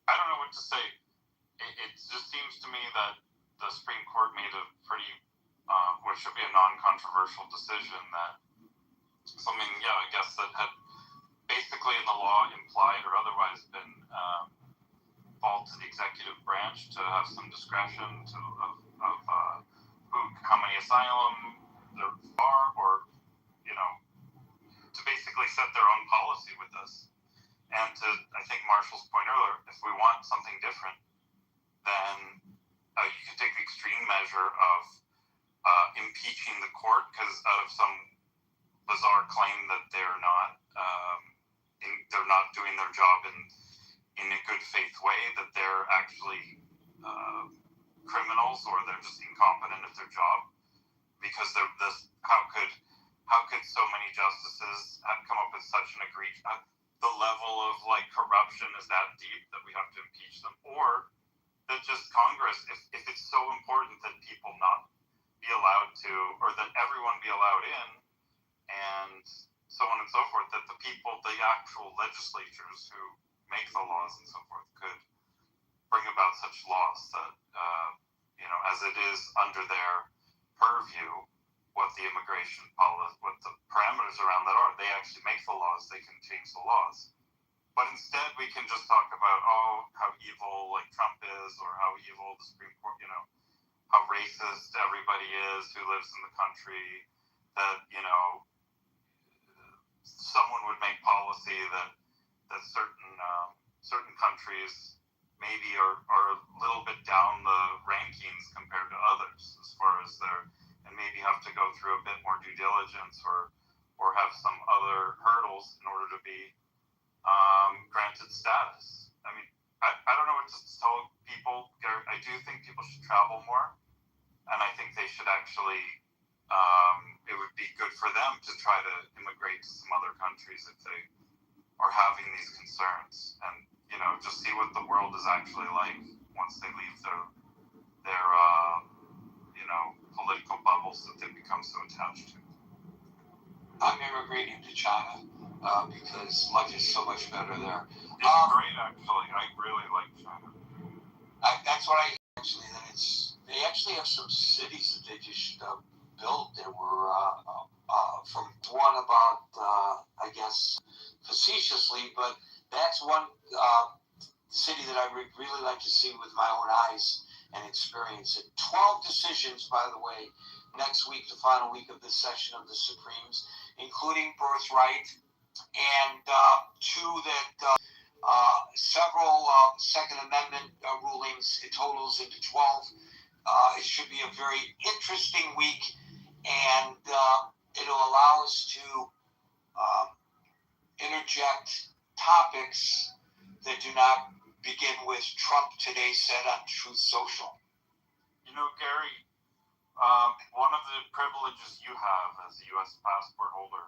Speaker 12: I don't know what to say. It just seems to me that the Supreme Court made a pretty which should be a non-controversial decision, that something, I guess, that had basically in the law implied or otherwise been fall to the executive branch to have some discretion of how many asylum there are, or to basically set their own policy with this. And to, I think, Marshall's point earlier, if we want something different, then you could take the extreme measure of impeaching the court because out of some bizarre claim that they're not doing their job in a good faith way, that they're actually criminals, or they're just incompetent at their job, because they're this. How could so many justices have come up with such an the level of like corruption is that deep that we have to impeach them, or that just Congress, if it's so important that people not be allowed to, or that everyone be allowed in, and so on and so forth, that the people, the actual legislatures who make the laws and so forth, could bring about such laws that, as it is under their purview, what the immigration policy, what the parameters around that are. They actually make the laws, they can change the laws. But instead, we can just talk about, how evil like Trump is, or how evil the Supreme Court, how racist everybody is who lives in the country, that, someone would make policy that certain countries maybe are a little bit down the rankings compared to others as far as and maybe have to go through a bit more due diligence or have some other hurdles in order to be granted status. I mean, I don't know what to tell people. I do think people should travel more, and I think they should actually, it would be good for them to try to immigrate to some other countries if they are having these concerns, and just see what the world is actually like once they leave their political bubbles that they become so attached to.
Speaker 1: I'm immigrating to China because life is so much better there.
Speaker 12: It's great, actually. I really like China.
Speaker 1: That's what I actually. They actually have some cities that they just built. There were from one about I guess facetiously, but that's one city that I would really like to see with my own eyes and experience it. 12 decisions, by the way, next week, the final week of this session of the Supremes, including birthright, and two that several Second Amendment rulings. It totals into 12. It should be a very interesting week, and it'll allow us to interject topics that do not begin with Trump today said on Truth Social.
Speaker 12: Gary, one of the privileges you have as a U.S. passport holder,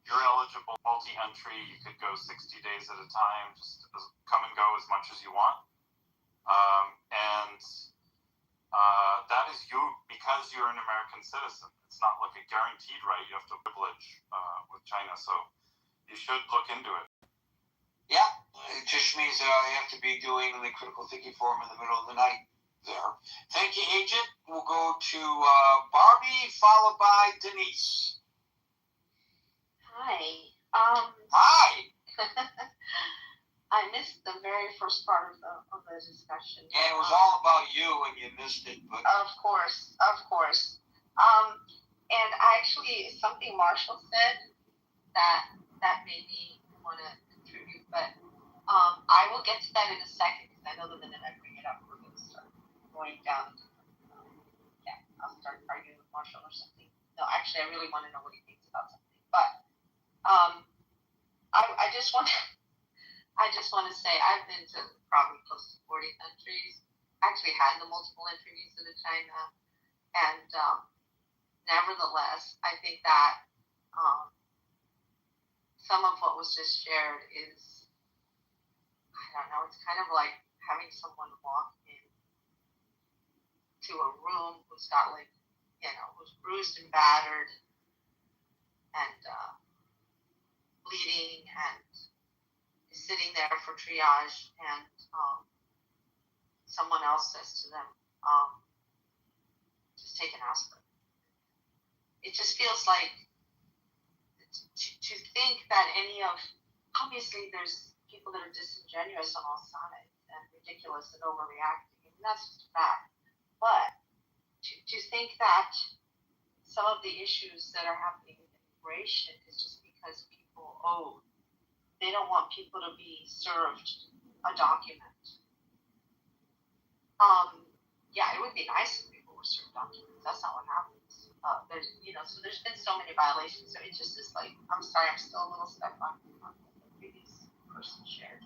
Speaker 12: you're eligible multi-entry. You could go 60 days at a time, just come and go as much as you want. And that is you because you're an American citizen. It's not like a guaranteed right. You have to privilege with China. So you should look into it.
Speaker 1: Yeah, it just means that I have to be doing the critical thinking forum in the middle of the night there. Thank you, Agent. We'll go to Barbie, followed by Denise.
Speaker 13: Hi.
Speaker 1: Hi.
Speaker 13: I missed the very first part of the discussion.
Speaker 1: Yeah, it was all about you, and you missed it. But
Speaker 13: Of course. And actually, something Marshall said that made me want to contribute, but I will get to that in a second, because I know the minute I bring it up, we're going to start going down. I'll start arguing with Marshall or something. No, actually, I really want to know what he thinks about something. But I just want to say I've been to probably close to 40 countries. Actually had the multiple entry visa to China, and nevertheless, I think that some of what was just shared is, I don't know, it's kind of like having someone walk in to a room who's got who's bruised and battered and bleeding and is sitting there for triage, and someone else says to them, just take an aspirin. It just feels like to think that obviously there's people that are disingenuous on all sides and ridiculous and overreacting, and that's just a fact. But to think that some of the issues that are happening with immigration is just because people, they don't want people to be served a document. Yeah, it would be nice if people were served documents. That's not what happens. So there's been so many violations. So it just is like, I'm sorry, I'm still a little stuck on what the previous person shared.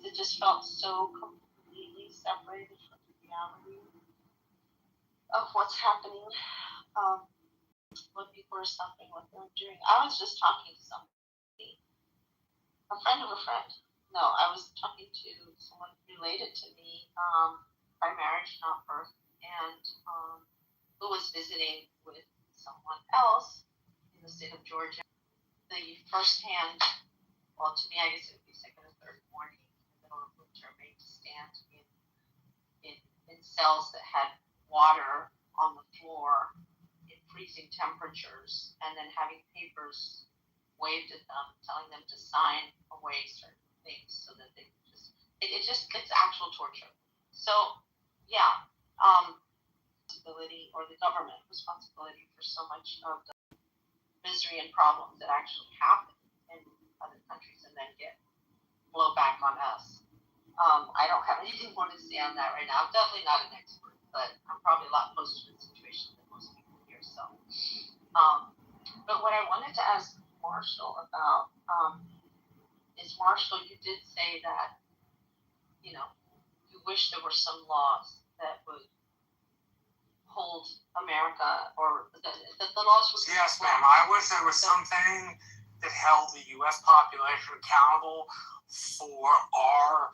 Speaker 13: It just felt so completely separated from the reality of what's happening, what people are suffering, what they're doing. I was just talking to somebody a friend of a friend. No, I was talking to someone related to me by marriage, not birth, and who was visiting with someone else in the state of Georgia. The firsthand, well, to me, I guess it would be second or third morning in the middle of winter, made to stand in cells that had water on the floor in freezing temperatures, and then having papers waved at them, telling them to sign away certain things so that they could just, it's actual torture. So, yeah, responsibility, or the government responsibility for so much of the misery and problems that actually happen in other countries and then get blow back on us. I don't have anything more to say on that right now. I'm definitely not an expert, but I'm probably a lot closer to the situation than most people here. So, but what I wanted to ask Marshall about is, Marshall, you did say that, you know, you wish there were some laws that would hold America, or that the laws would.
Speaker 3: Yes, ma'am. I wish there was something that held the U.S. population accountable for our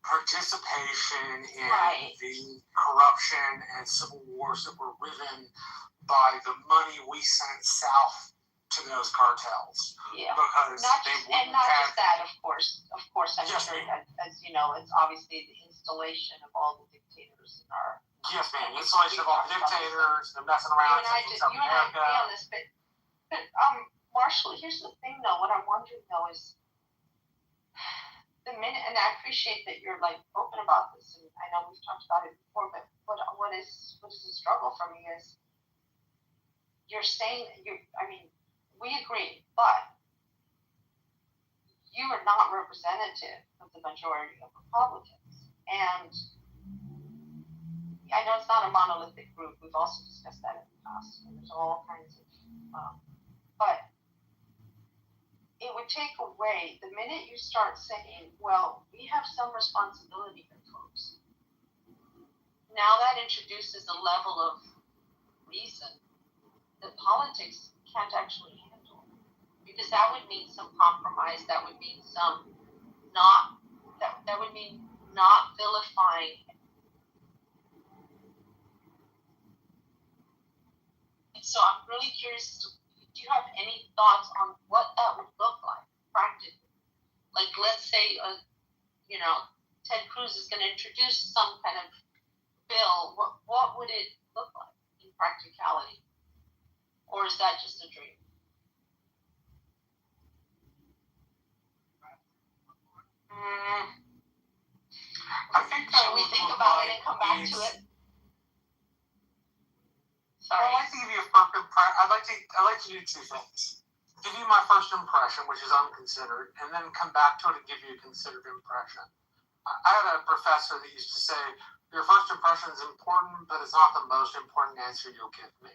Speaker 3: participation in the corruption and civil wars that were driven by the money we sent south to those cartels.
Speaker 13: Yeah.
Speaker 3: Because
Speaker 13: not
Speaker 3: they
Speaker 13: just,
Speaker 3: wouldn't
Speaker 13: and not
Speaker 3: have.
Speaker 13: just that, of course, I'm
Speaker 3: Yes,
Speaker 13: sure,
Speaker 3: ma'am.
Speaker 13: as you know, it's obviously the installation of all the dictators in our.
Speaker 3: Yes, ma'am. Installation of all the dictators, the messing around in South
Speaker 13: You and I
Speaker 3: America.
Speaker 13: agree on this, but Marshall, here's the thing though. What I'm wondering though is, the minute, and I appreciate that you're like open about this, and I know we've talked about it before, but what is a struggle for me is, you're saying we agree, but you are not representative of the majority of Republicans, and I know it's not a monolithic group. We've also discussed that in the past, and there's all kinds of, but it would take away, the minute you start saying, well, we have some responsibility here, folks. Now that introduces a level of reason that politics can't actually handle. Because that would mean some compromise, that would mean some that would mean not vilifying. So I'm really curious, do you have any thoughts on what that would look like practically? Like, let's say, Ted Cruz is going to introduce some kind of bill. What would it look like in practicality? Or is that just a dream?
Speaker 3: I think that
Speaker 13: should we think about it and come back to it? Sorry.
Speaker 3: I'd like to give you a first impression. I'd like to do two things. Give you my first impression, which is unconsidered, and then come back to it and give you a considered impression. I had a professor that used to say, your first impression is important, but it's not the most important answer you'll give me.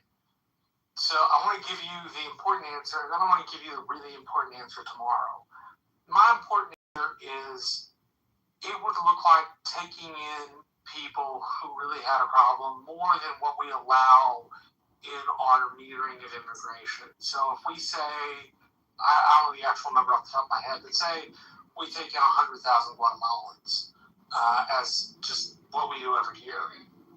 Speaker 3: So I want to give you the important answer, and then I want to give you the really important answer tomorrow. My important answer is, it would look like taking in people who really had a problem more than what we allow in our metering of immigration. So if we say, I don't know the actual number off the top of my head, but say we take in 100,000 Guatemalans as just what we do every year.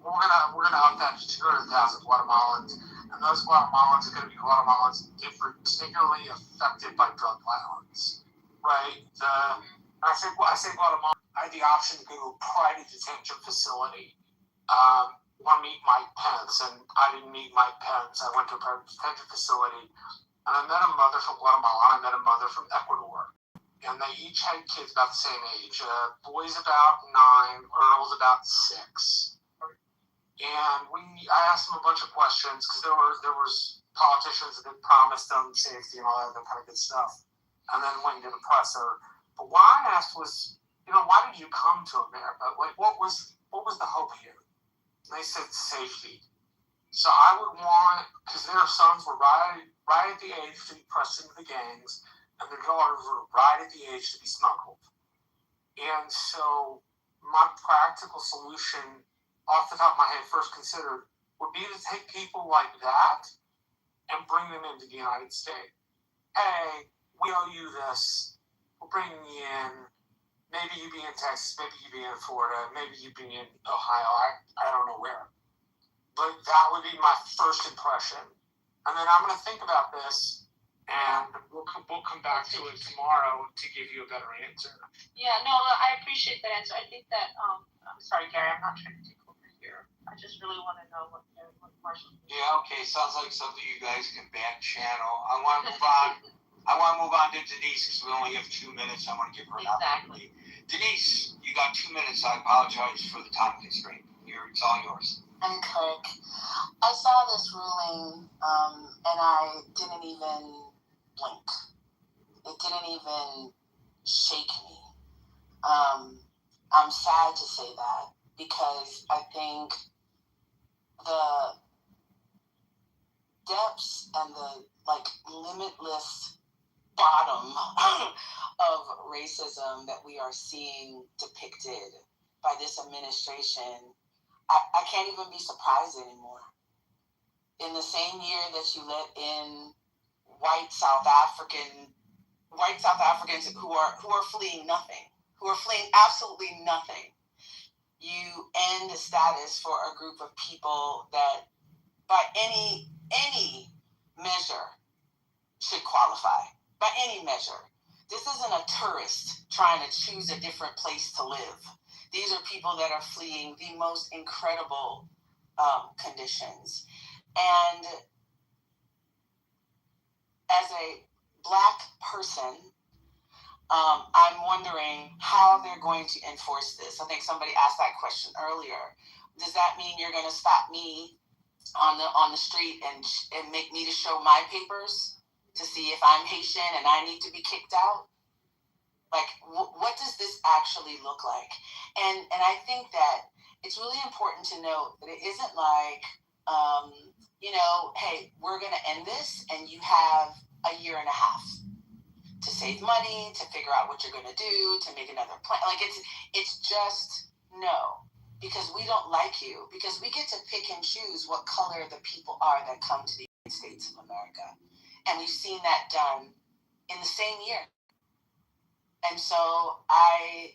Speaker 3: We're gonna up that to 200,000 Guatemalans, and those Guatemalans are going to be Guatemalans particularly affected by drug violence, right? I say Guatemala. I had the option to go to a private detention facility. Want to meet Mike Pence, and I didn't meet Mike Pence. I went to a private detention facility, and I met a mother from Guatemala, and I met a mother from Ecuador. And they each had kids about the same age. Boys about 9, girls about 6. And I asked them a bunch of questions, because there was politicians that promised them safety and all that other kind of good stuff. And then went to the presser. But what I asked was, why did you come to America? Like, what was the hope here? And they said safety. So I would want, because their sons were right at the age to be pressed into the gangs, and their daughters were right at the age to be smuggled. And so my practical solution, off the top of my head, first considered, would be to take people like that and bring them into the United States. Hey, we owe you this. we'll bring you in. Maybe you be in Texas, maybe you be in Florida, maybe you be in Ohio. I don't know where. But that would be my first impression. And then I'm going to think about this, and we'll come back to it tomorrow to give you a better answer.
Speaker 13: Yeah, no, I appreciate that answer. I think that, I'm sorry, Gary, I'm not trying to take over here. I just really want to know what Marshall.
Speaker 1: Yeah, okay, sounds like something you guys can back channel. I want to move on. I want to move on to Denise because we only have 2 minutes. I want to give her an opportunity. Denise, you got 2 minutes. I apologize for the time constraint. It's all yours.
Speaker 14: I'm Kirk. I saw this ruling and I didn't even blink. It didn't even shake me. I'm sad to say that because I think the depths and the limitless bottom of racism that we are seeing depicted by this administration, I can't even be surprised anymore. In the same year that you let in white South Africans who are fleeing nothing, who are fleeing absolutely nothing, you end status for a group of people that by any measure should qualify. By any measure. This isn't a tourist trying to choose a different place to live. These are people that are fleeing the most incredible conditions. And as a Black person, I'm wondering how they're going to enforce this. I think somebody asked that question earlier. Does that mean you're going to stop me on the street and make me to show my papers to see if I'm Haitian and I need to be kicked out? What does this actually look like? And I think that it's really important to note that it isn't like, hey, we're going to end this and you have a year and a half to save money, to figure out what you're going to do, to make another plan. It's just no. Because we don't like you, because we get to pick and choose what color the people are that come to the United States of America. And we've seen that done in the same year. And so I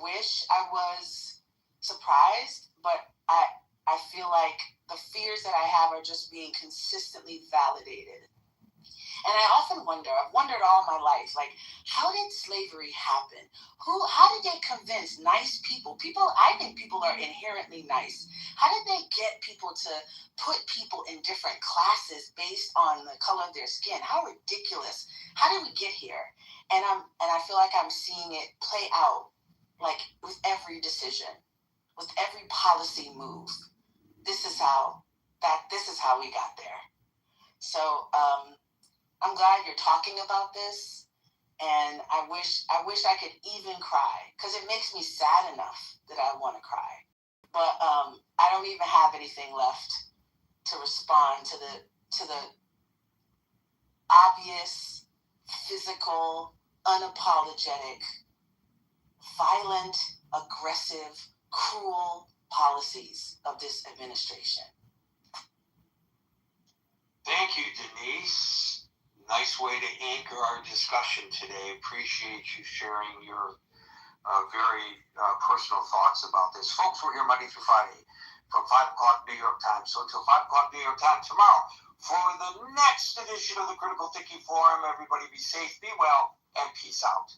Speaker 14: wish I was surprised, but I feel like the fears that I have are just being consistently validated. And I often I've wondered all my life, how did slavery happen? How did they convince nice people? I think people are inherently nice. How did they get people to put people in different classes based on the color of their skin? How ridiculous. How did we get here? And I feel like I'm seeing it play out, with every decision, with every policy move. This is how we got there. So, I'm glad you're talking about this, and I wish I could even cry, because it makes me sad enough that I want to cry. But I don't even have anything left to respond to the obvious, physical, unapologetic, violent, aggressive, cruel policies of this administration.
Speaker 1: Thank you, Denise. Nice way to anchor our discussion today. Appreciate you sharing your very personal thoughts about this. Folks, we're here Monday through Friday from 5 o'clock New York time. So until 5 o'clock New York time tomorrow for the next edition of the Critical Thinking Forum. Everybody be safe, be well, and peace out.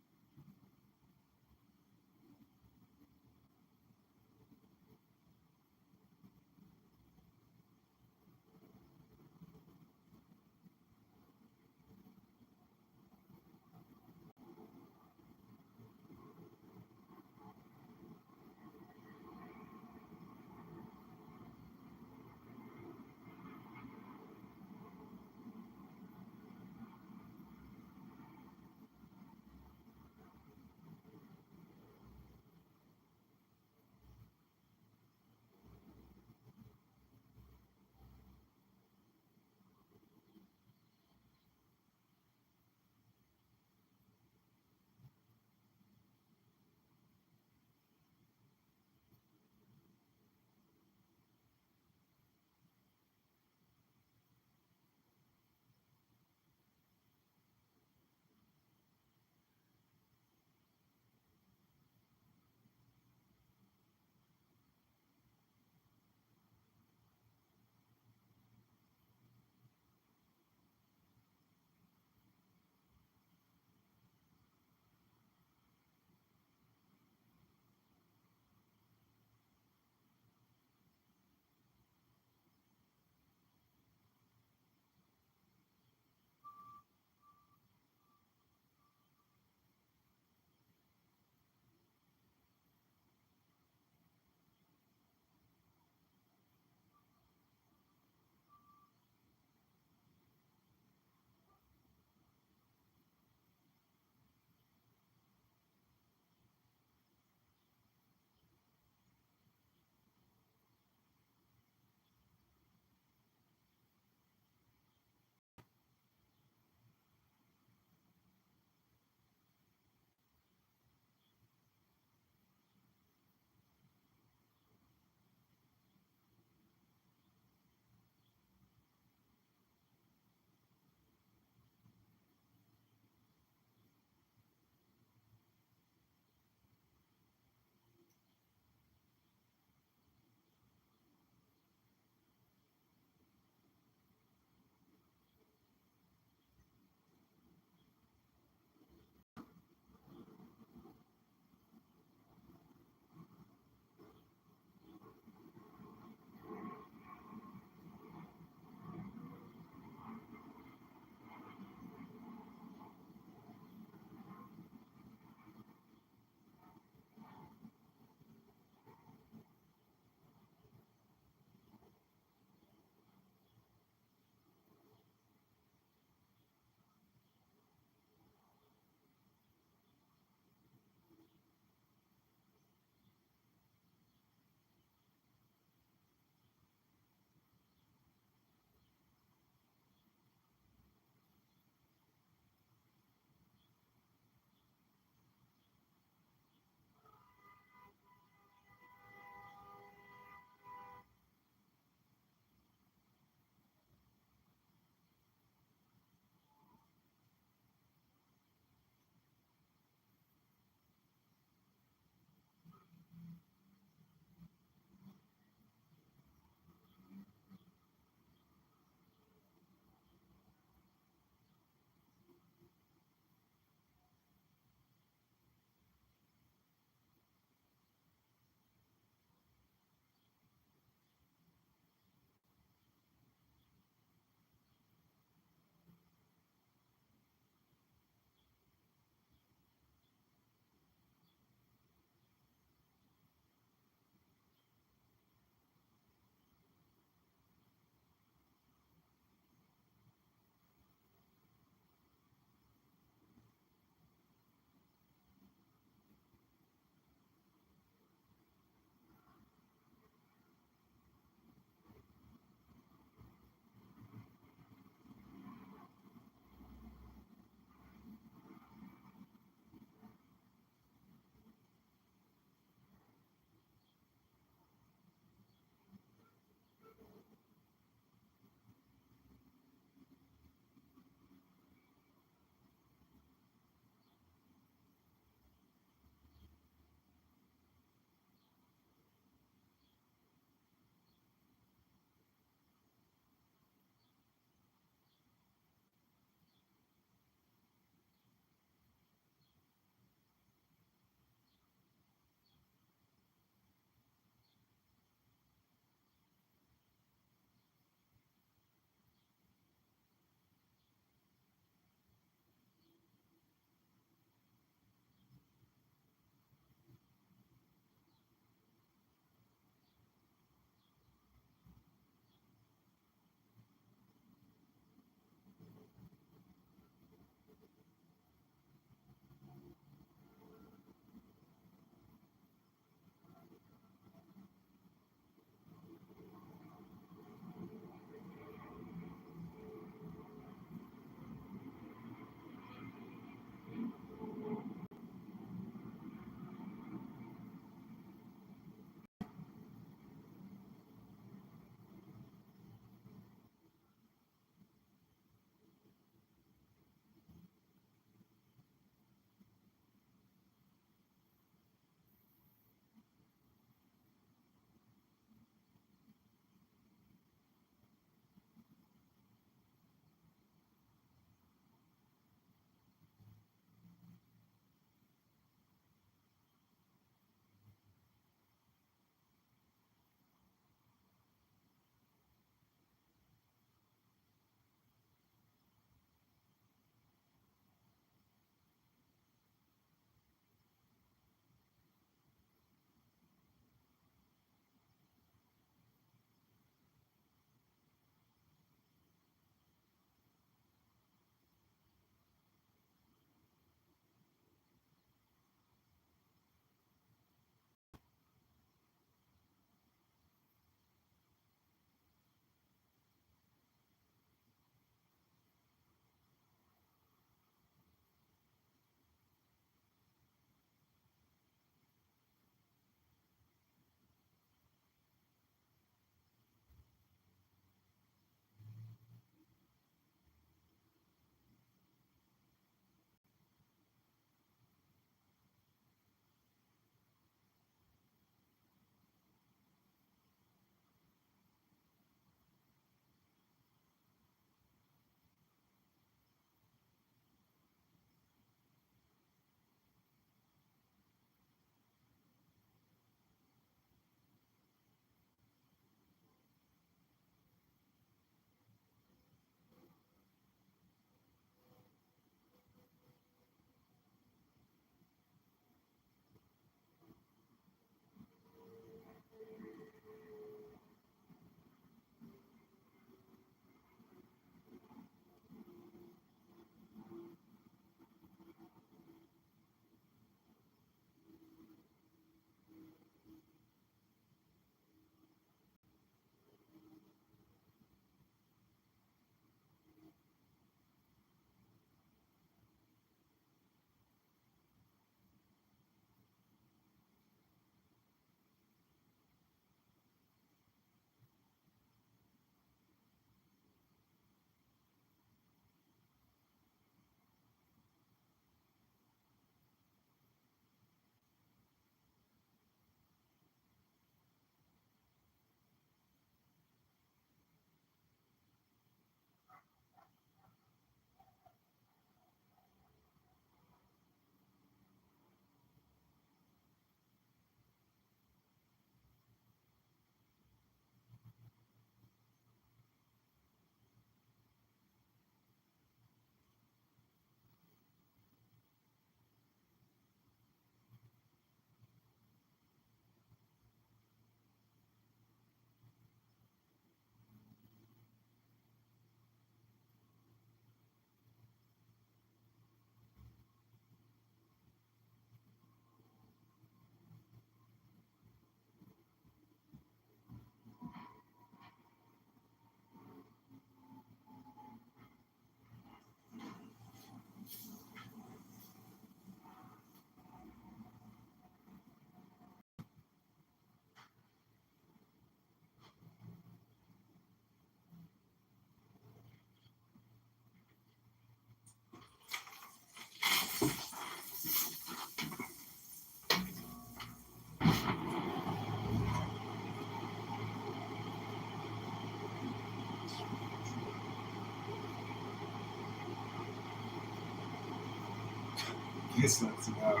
Speaker 10: This lets it out.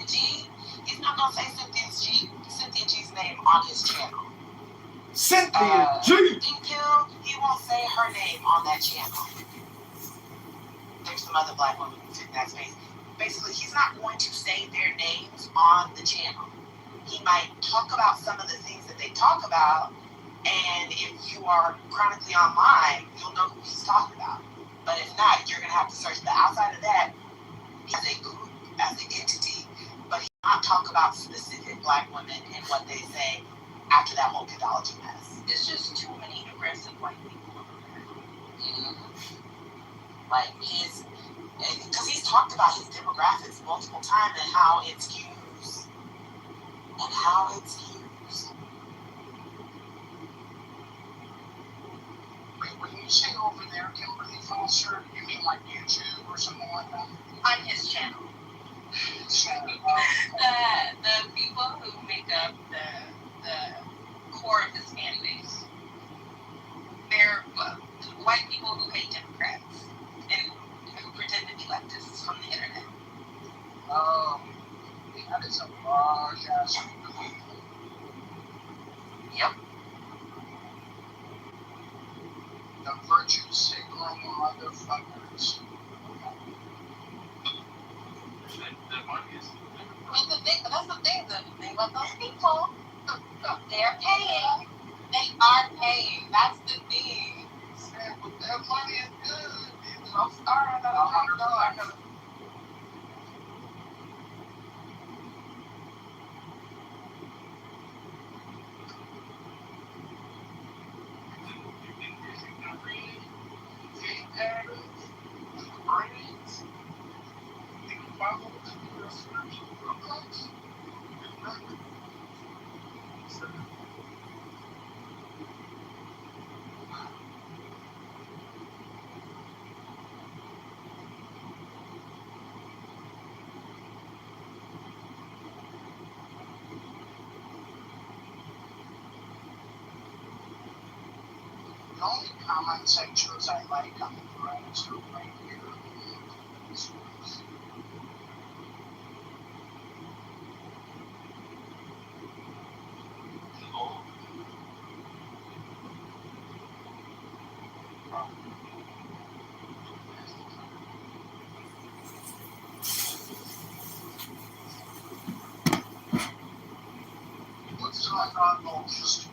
Speaker 14: G, he's not gonna say Cynthia G's name on his channel.
Speaker 10: Cynthia G!
Speaker 14: DQ, he won't say her name on that channel. There's some other black women who fit that space. Basically, he's not going to say their names on the channel. He might talk about some of the things that they talk about, and if you are chronically online, you'll know who he's talking about. But if not, you're gonna have to search. But outside of that, he's a group as an entity, but he will not talk about specific black women and what they say after that whole pathology mess. It's just too many aggressive white people over there. Like his, because he's talked about his demographics multiple times and how it skews. And how it skews.
Speaker 6: Wait, when you say over there, Kimberly Foster, you mean like YouTube or something like that?
Speaker 14: On his channel. The people who make up the core of his fan base. They're white people who hate Democrats and who pretend to be leftists from the internet.
Speaker 6: That is a large ass.
Speaker 14: Yep.
Speaker 6: The virtue signaling motherfuckers.
Speaker 14: That's the thing about those people. They're paying. They are paying. That's the thing.
Speaker 6: But their money is good.
Speaker 14: I'm sorry, I know.
Speaker 6: The only comment sections I like on the threads are right here. What's going on most?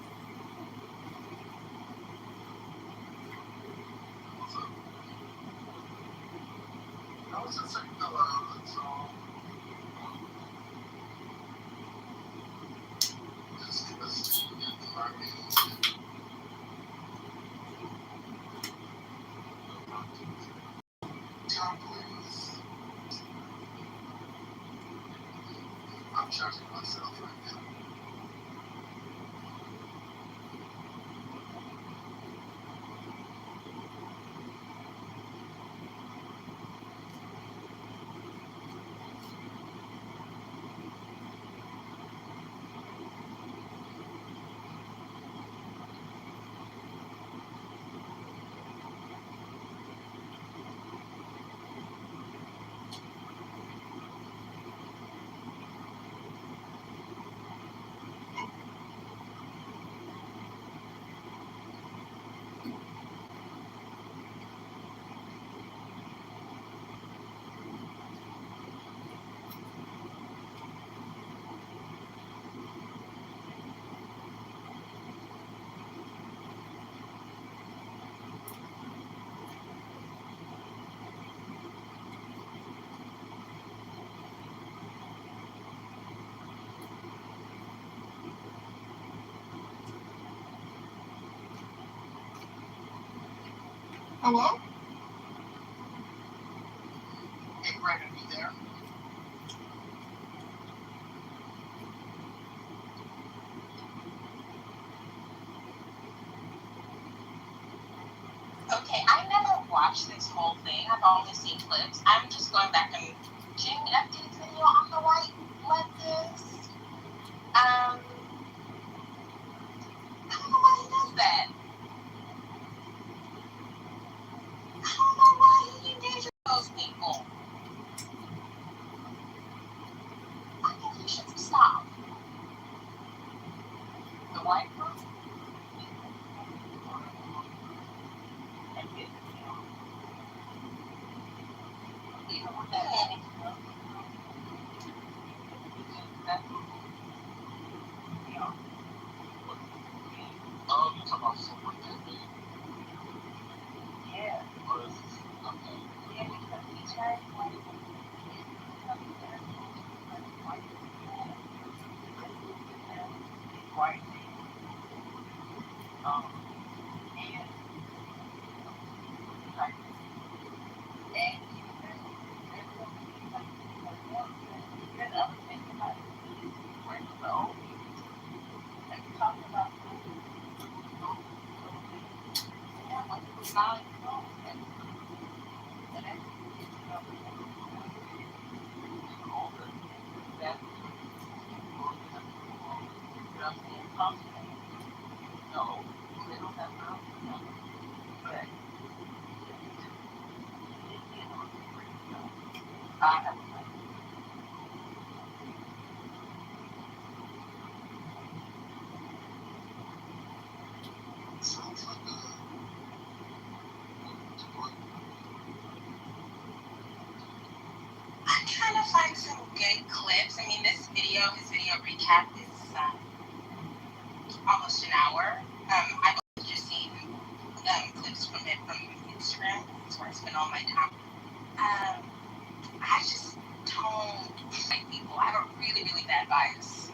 Speaker 6: I was just saying hello, that's all. Just listening and learning. Tom, please. I'm charging myself right now. Hello? Hey, Brandon, you there?
Speaker 14: Okay, I never watched this whole thing. I've only seen clips. I'm just going back and checking FD's video on the white leftist. I don't know why he does that. I'm trying to find some good clips. I mean, his video recap is almost an hour. I've just seen clips from it from Instagram. That's where I spend all my time. I just don't like people. I have a really, really bad bias.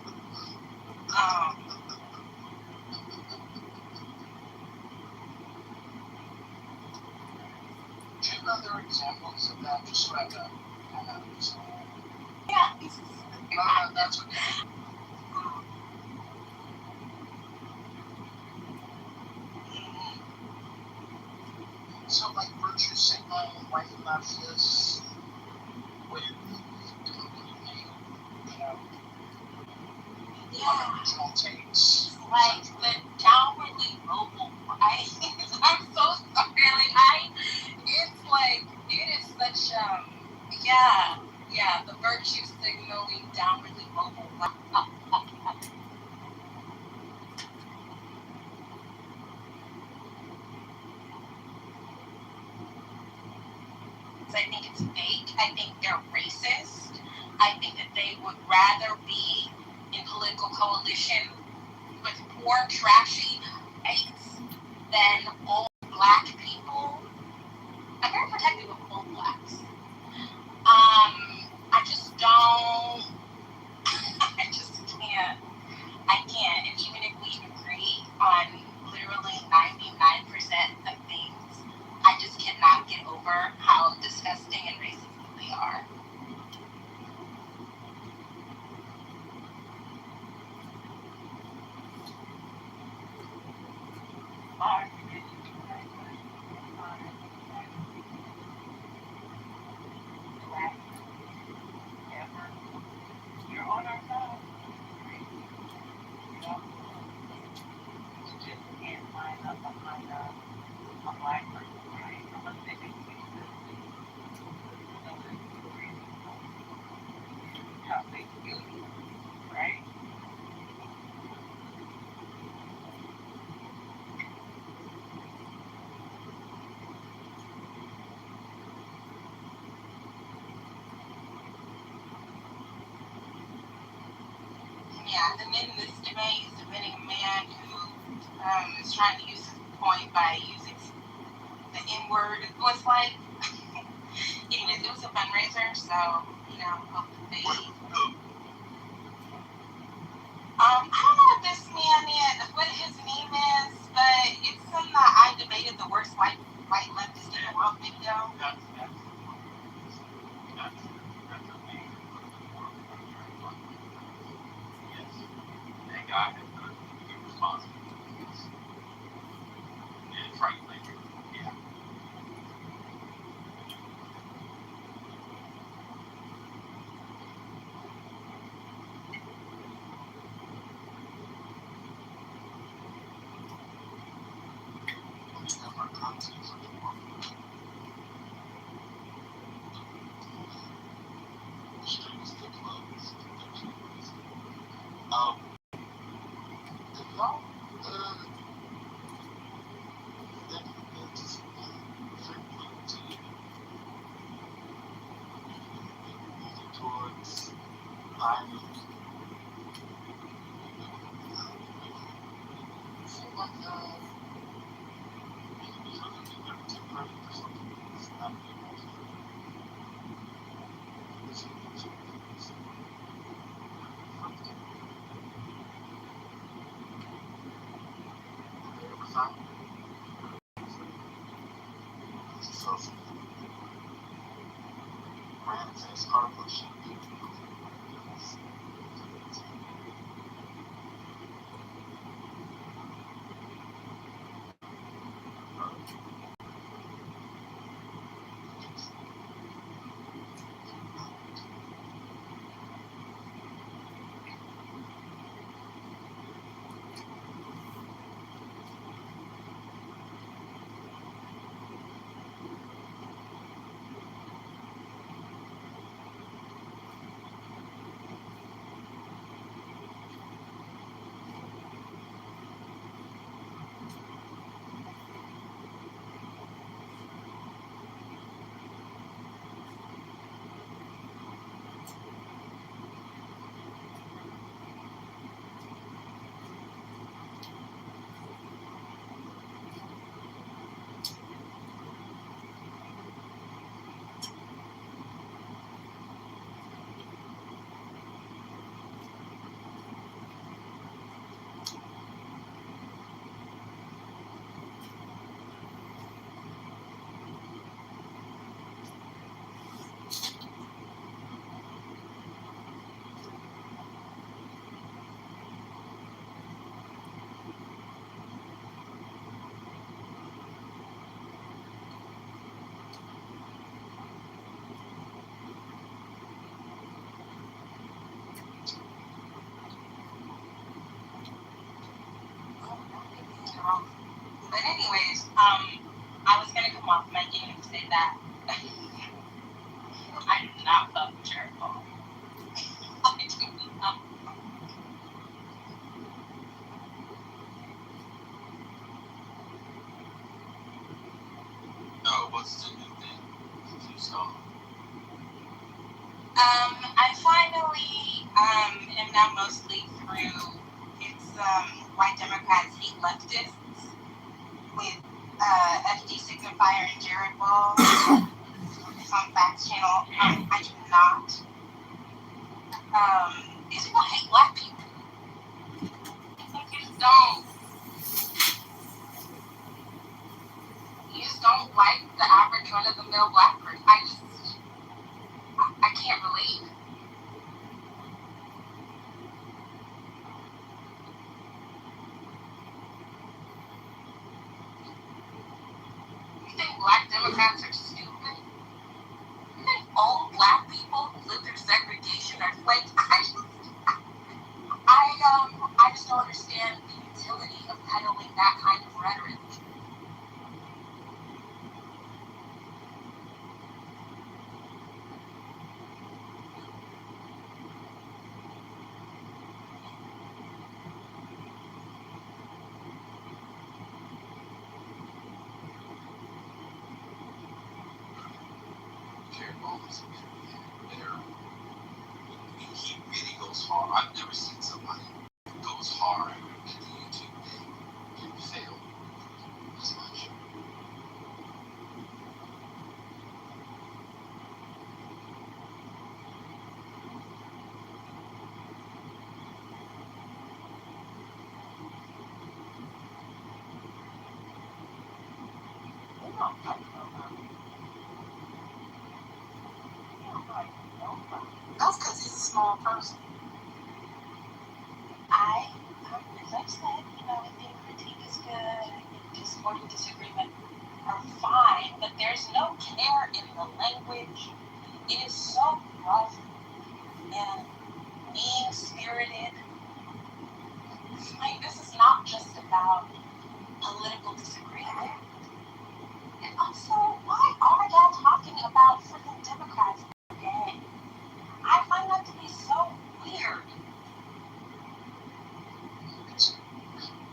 Speaker 9: Two other examples of that, just so I can
Speaker 14: Yeah.
Speaker 9: that's okay. So, like, virtue signaling, white leftists, with, original takes.
Speaker 14: Like, the downwardly mobile, right? I'm so sorry. It is such, the virtue signaling downwardly mobile. I think it's fake. I think they're racist. I think that they would rather be in political coalition with poor, trashy whites than old black people. I'm very protective of old blacks. I just don't. I just can't. I can't. And even if we agree on literally 99% of things, I just cannot get over how disgusting and racist they are. Yeah, and then this debate is debating a man who is trying to use his point by using the N-word. It was like, anyways, it was a fundraiser, so, hope that they... I don't know what this man is, what his name is, but it's in the I debated the worst white leftist in the world video.
Speaker 6: of manifest partnership.
Speaker 14: But anyways, I was gonna come off my game and say that I do not fuck with Jared Paul. I do not.
Speaker 6: No, what's the new thing you saw?
Speaker 14: I finally am now mostly through. It's why Democrats hate leftists with FD Signifier and Jared Ball. It's on Facts Channel. I do not. These people hate black people. You just don't like the average run-of-the-mill black person. I can't relate. You think black Democrats are stupid? You think old black people who live through segregation are flakes? I just don't understand the utility of peddling that kind of rhetoric.
Speaker 6: Jared Ball is bitter. He really goes hard. I've never seen somebody who goes hard at the YouTube thing and fail as much.
Speaker 14: That's because he's a small person. As I've said, I think critique is good. I think discord and disagreement are fine, but there's no care in the language. It is so rough and mean-spirited. Like, this is not just about political disagreement. And also, why are y'all talking about freaking Democrats today? I find that to be so weird.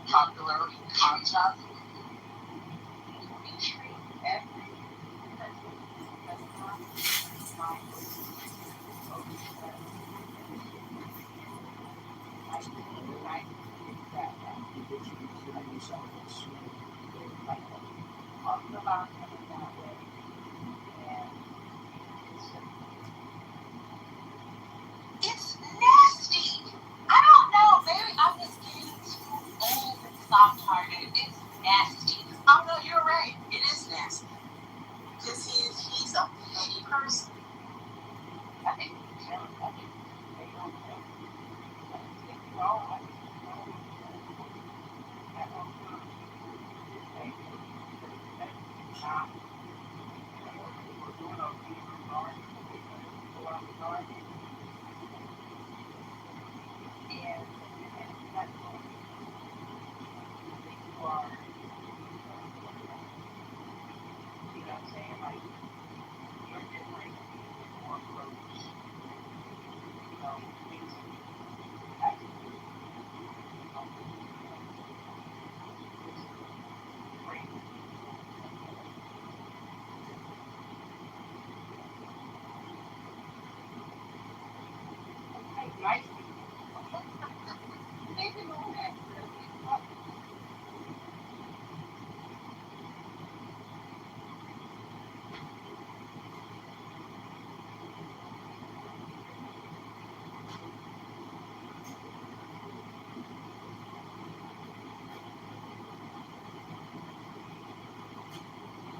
Speaker 14: Popular content. We treat every person as not it's nasty. I don't know. Maybe I'm just getting too old and soft-hearted. It's nasty. Oh no, you're right. It is nasty.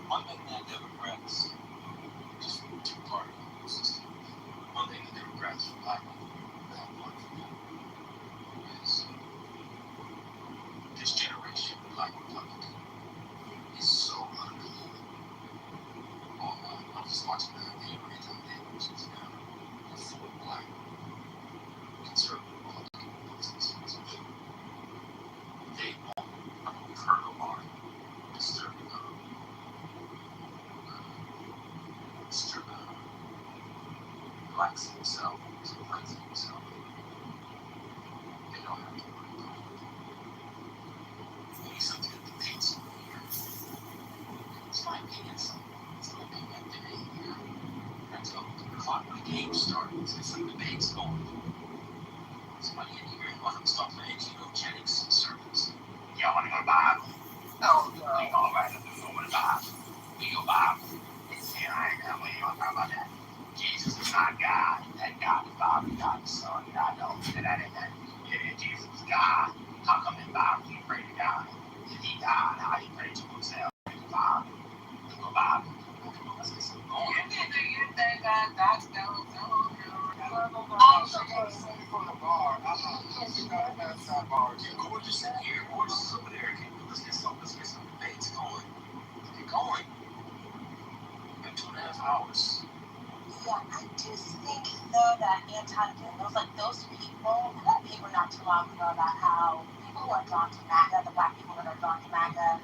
Speaker 15: One thing that Democrats, just two party system, one thing that Democrats would like to have one is this generation, Black Republican, is so unbelievable. I'm just watching the Henry which is now a full Black conservative Republican politics. They won't, we've heard of our disturbing blacks himself, blacks himself. They don't have to worry about it. We need something that depicts on here. It's like being at some, it's like being at the game here. Until the clock when the game starts, it's like the debate's going. Somebody in here, one of them stopped for angiogenic service. Y'all want to go to Bible? No, we all right, I'm going to Bible. We go Bible. Yeah, I ain't we ain't gonna talk about that. Jesus is not God. That God the Father, God the Son, God the Holy Spirit. That ain't that. Yeah, Jesus is God. How come in the Bible he prayed to God? If he died, how he prayed to himself? The Father. The Bible. Let's get some going. Gorgeous in here, gorgeous is over there. Let's get some debates going. Let's get going. We got 2.5 hours.
Speaker 14: Yeah, I just think though that those people, and that paper not too long ago about how people who are drawn to MAGA, the black people that are drawn to MAGA,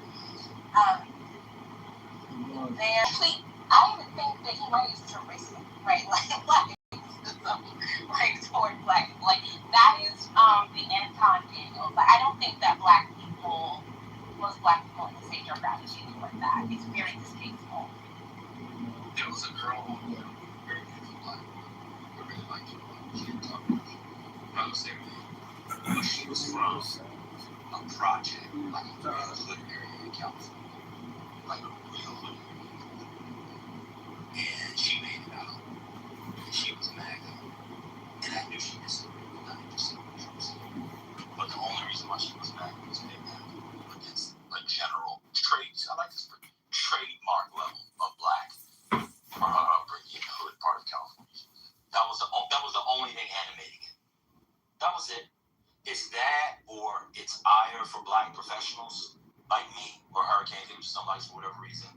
Speaker 14: they're actually, I even think that he might use tourism, right? Like toward black people. Like that is the Anton Daniels. But I don't think that most black people in the state are gravitating toward that. It's very distasteful.
Speaker 15: There was a girl on there, very beautiful black woman. I really liked her. She didn't talk much. I'm not gonna say her name. But she was from a project, like a real hood area in California. Like a real hood area. And she made it out. And she was MAGA. And I knew she disagreed with 90% of what she was saying. But the only reason why she was MAGA was MAGA against a general trademark level of black for her upbringing in the hood part of California. That was the only thing animating it. That was it. It's that, or it's ire for black professionals like me or Hurricane or somebody for whatever reason.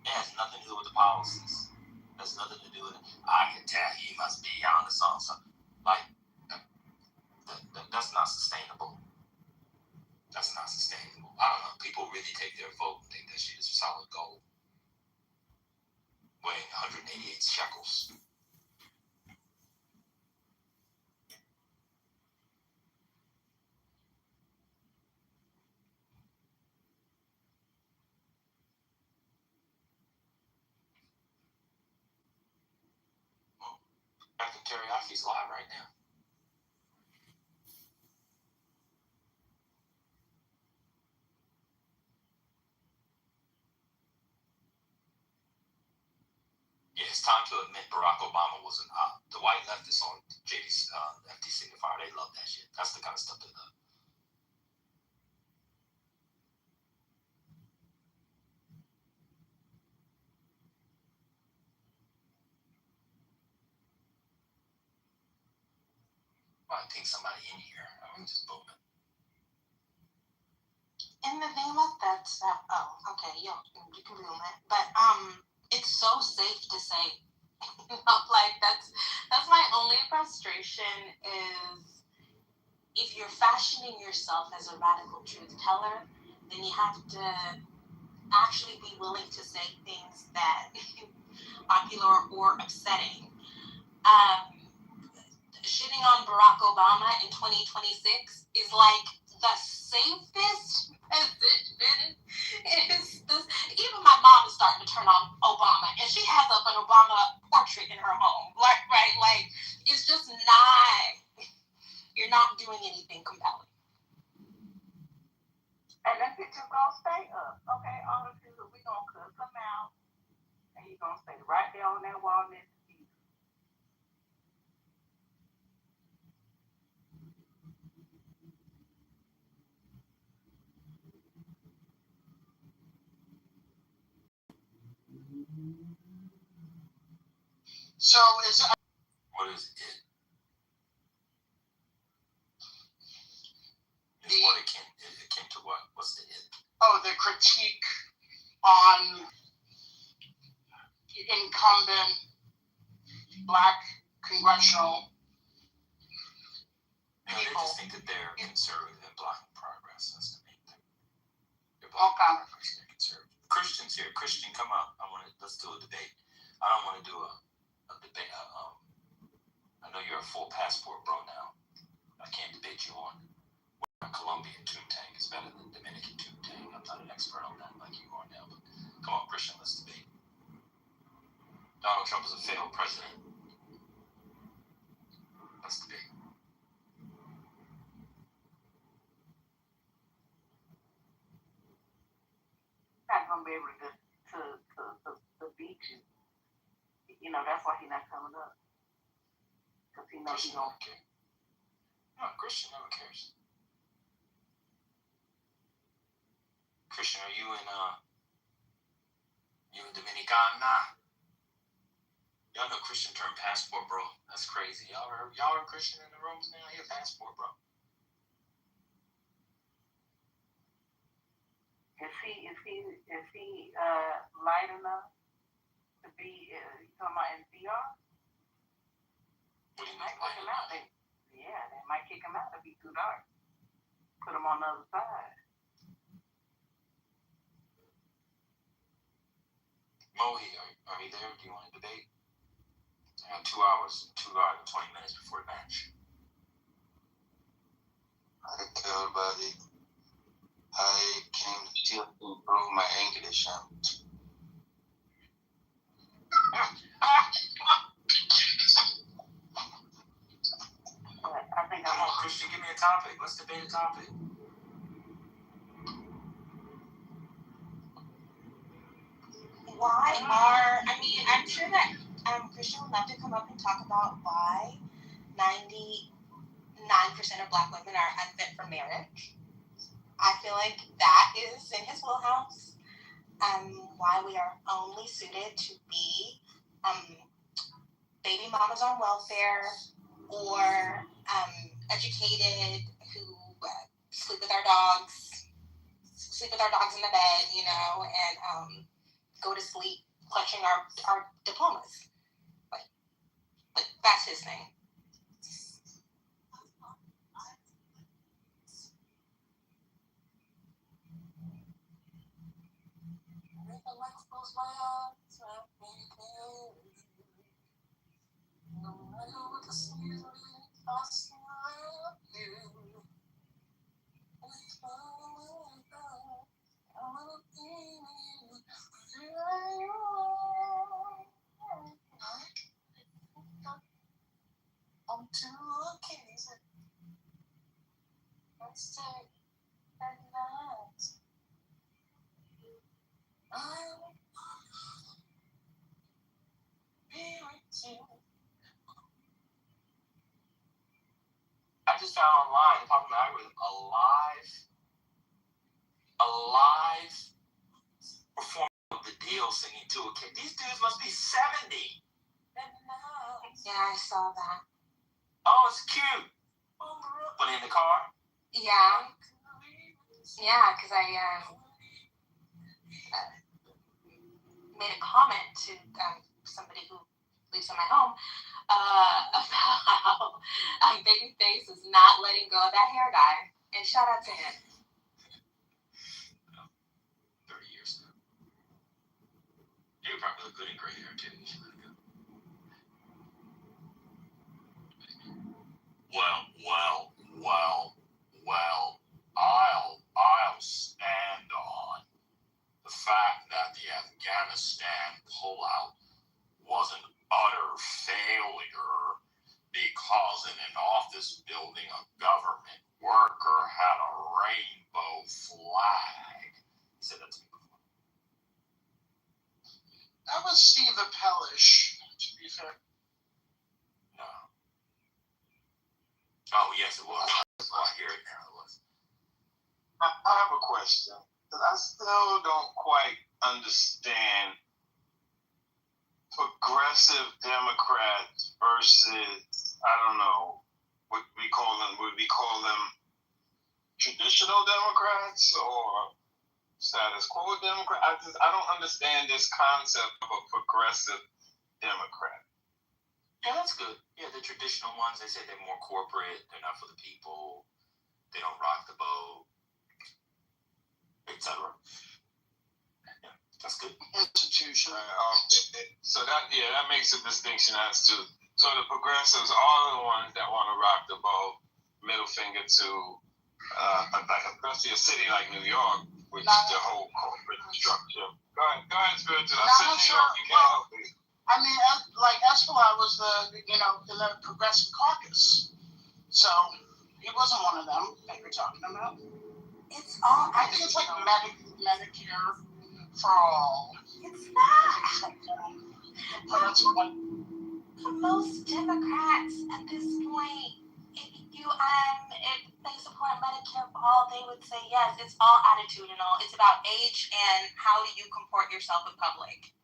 Speaker 15: It has nothing to do with the policies. It has nothing to do with it. I can tell he must be on the song. Like, that's not sustainable. That's not sustainable. I don't know. People really take their vote and think that shit is solid gold. Weighing 188 shekels. I think Teriyaki live right now. Yeah, it's time to admit Barack Obama was an op. The white leftists on JD's FT Signifier, they love that shit. That's the kind of stuff they love. I think somebody in here. I'm just booming.
Speaker 14: in the name of that stuff, okay, you can ruin it. But it's so safe to say. Like that's my only frustration is if you're fashioning yourself as a radical truth teller, then you have to actually be willing to say things that popular or upsetting. Shitting on Barack Obama in 2026 is like the safest position. Even my mom is starting to turn on Obama, and she has up an Obama portrait in her home. Like it's just not. You're not doing anything compelling.
Speaker 15: And that picture's gonna stay up. Okay, all the people, we gonna cut them out, and you're gonna stay right there on that wall next to you.
Speaker 2: So
Speaker 16: what is it?
Speaker 2: The,
Speaker 16: what akin to what? What's the it?
Speaker 2: Oh, the critique on incumbent black congressional
Speaker 16: people. They just think that they're conservative and blocking progress. That's the main thing. They're
Speaker 2: blocking
Speaker 16: progress. They're conservative. Christians here. Christian, come out. Let's do a debate. I don't want to do a debate. I know you're a full passport bro now. I can't debate you on Colombian Toontang is better than Dominican Toontang. I'm not an expert on that like you are now, but come on, Christian, let's debate. Donald Trump is a failed president. Let's debate.
Speaker 15: Not gonna be able to beat you. You know, that's why he's not coming up. Because he knows he don't
Speaker 16: care. No, Christian never cares. Christian, are you in Dominicana? Y'all know Christian turned passport, bro. That's crazy. Y'all are Christian in the rooms now? He a passport, bro.
Speaker 15: Is he light enough to be you talking about in VR?
Speaker 16: What do you
Speaker 15: might
Speaker 16: mean,
Speaker 15: kick him out. They might kick him out if he's too dark. Put him on the other side.
Speaker 16: Mohi, are you there? Do you want to debate? I got 2 hours and 20 minutes before the match.
Speaker 17: Hi, everybody. I came to improve my English.
Speaker 15: I think
Speaker 16: Come on, Christian, give me a topic. Let's debate a topic.
Speaker 14: I'm sure that Christian would love to come up and talk about why 99% of black women are unfit for marriage. I feel like that is in his wheelhouse. Why we are only suited to be baby mamas on welfare or educated who sleep with our dogs in the bed, you know, and go to sleep clutching our diplomas. Like that's his thing.
Speaker 15: I'm too kids. Let's take that night. I'll be with you.
Speaker 16: I just found online talking about algorithm a live performance of the deal singing to a kid. These dudes must be 70.
Speaker 14: Yeah, I saw that.
Speaker 16: Oh, it's cute. But in the car?
Speaker 14: Yeah.
Speaker 16: this.
Speaker 14: Yeah, because I made a comment to somebody who lives in my home about Babyface is not letting go of that hair dye. And shout out to him.
Speaker 16: 30 years ago. You probably look good in gray hair too. You should let it go. Well, I'll stand on the fact that the Afghanistan pullout was an utter failure because in an office building a government worker had a rainbow flag. He said that to me before.
Speaker 6: That was Steve Appelish, to be fair.
Speaker 16: No. Oh, yes, it was. I hear it now. It was.
Speaker 17: I have a question. I still don't quite understand progressive Democrats versus, I don't know, what we call them. Would we call them traditional Democrats or status quo Democrats? I don't understand this concept of a progressive Democrat.
Speaker 16: Yeah, that's good. Yeah, the traditional ones, they say they're more corporate, they're not for the people, they don't rock the boat, etc. Yeah, that's good.
Speaker 6: Institution.
Speaker 17: So that makes a distinction as to, so the progressives are the ones that want to rock the boat, middle finger to, especially a city like New York, which the whole corporate structure. Go ahead, Spiritual. I said New York, you can't help it.
Speaker 6: I mean, like Escalade was in the Progressive Caucus, so he wasn't one of them that you're talking about.
Speaker 14: It's all.
Speaker 6: I think it's like Medicare for all.
Speaker 14: It's not.
Speaker 6: But that's what.
Speaker 14: For most Democrats at this point, if they support Medicare for all, they would say yes. It's all attitudinal. It's about age and how do you comport yourself in public.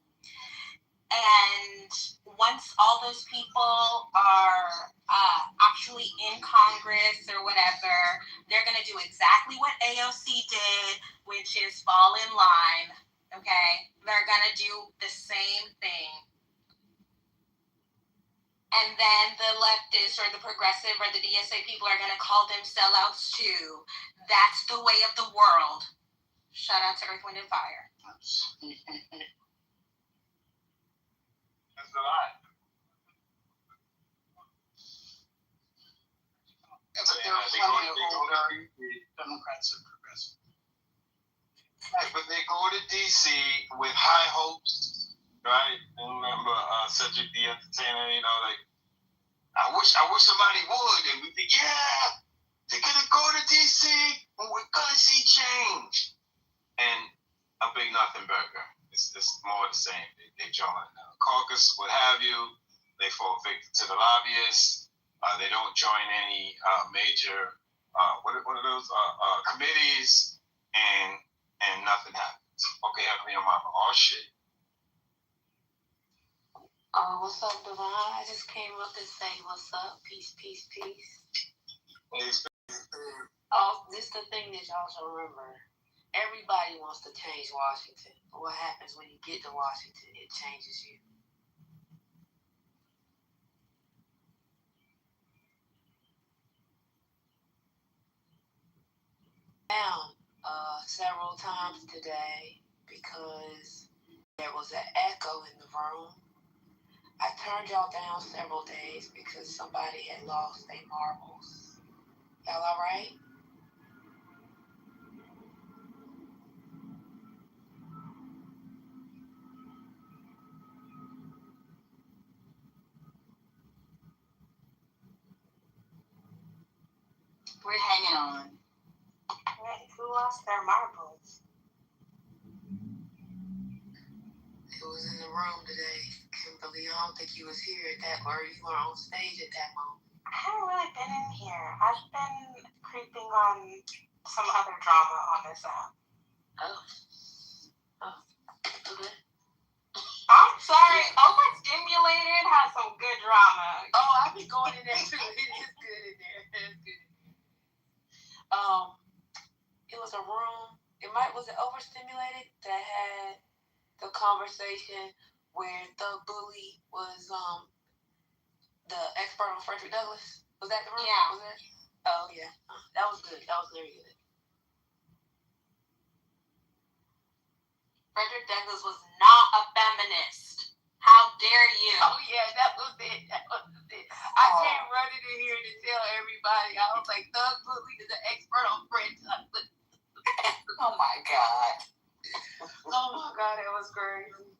Speaker 14: And once all those people are actually in Congress or whatever, they're going to do exactly what AOC did, which is fall in line, okay? They're going to do the same thing. And then the leftists or the progressive or the DSA people are going to call them sellouts too. That's the way of the world. Shout out to Earth, Wind, and Fire.
Speaker 17: That's a lot.
Speaker 6: Yeah, but there are plenty of older Democrats and progressive.
Speaker 17: Right, but they go to DC with high hopes, right? And remember Cedric the Entertainer, like, I wish somebody would, and we'd be, yeah, they're gonna go to DC and we're gonna see change. And a big nothing burger. It's more the same. They join caucus, what have you. They fall victim to the lobbyists. They don't join any major what are those committees, and nothing happens. Okay, have me on my oh shit.
Speaker 14: What's up, Devon? I just came up to say what's up. Peace, peace, peace. This is the thing that y'all should remember. Everybody wants to change Washington. But what happens when you get to Washington? It changes you. Down several times today because there was an echo in the room. I turned y'all down several days because somebody had lost their marbles. Y'all all right?
Speaker 13: We're hanging on.
Speaker 14: Wait, who lost their marbles? It was in the room today. Kimberly, I don't think you was here at that, or you were on stage at that moment. I haven't really been in here. I've been creeping on some other drama on this app. Oh. Okay. I'm sorry. Overstimulated has some good drama. Oh, I be going in there too. It is good in there. It's good. It was a room. Was it Overstimulated that had the conversation where the bully was the expert on Frederick Douglass? Was that the room?
Speaker 13: Yeah.
Speaker 14: Was that? Oh yeah, that was good. That was very good.
Speaker 13: Frederick Douglass was not a feminist. How dare you?
Speaker 14: Oh yeah, that was it. That was it. I came running in here to tell everybody. I was like, Thug Bully is an expert on Frederick Douglass.
Speaker 13: Oh my God.
Speaker 14: Oh my God, it was crazy.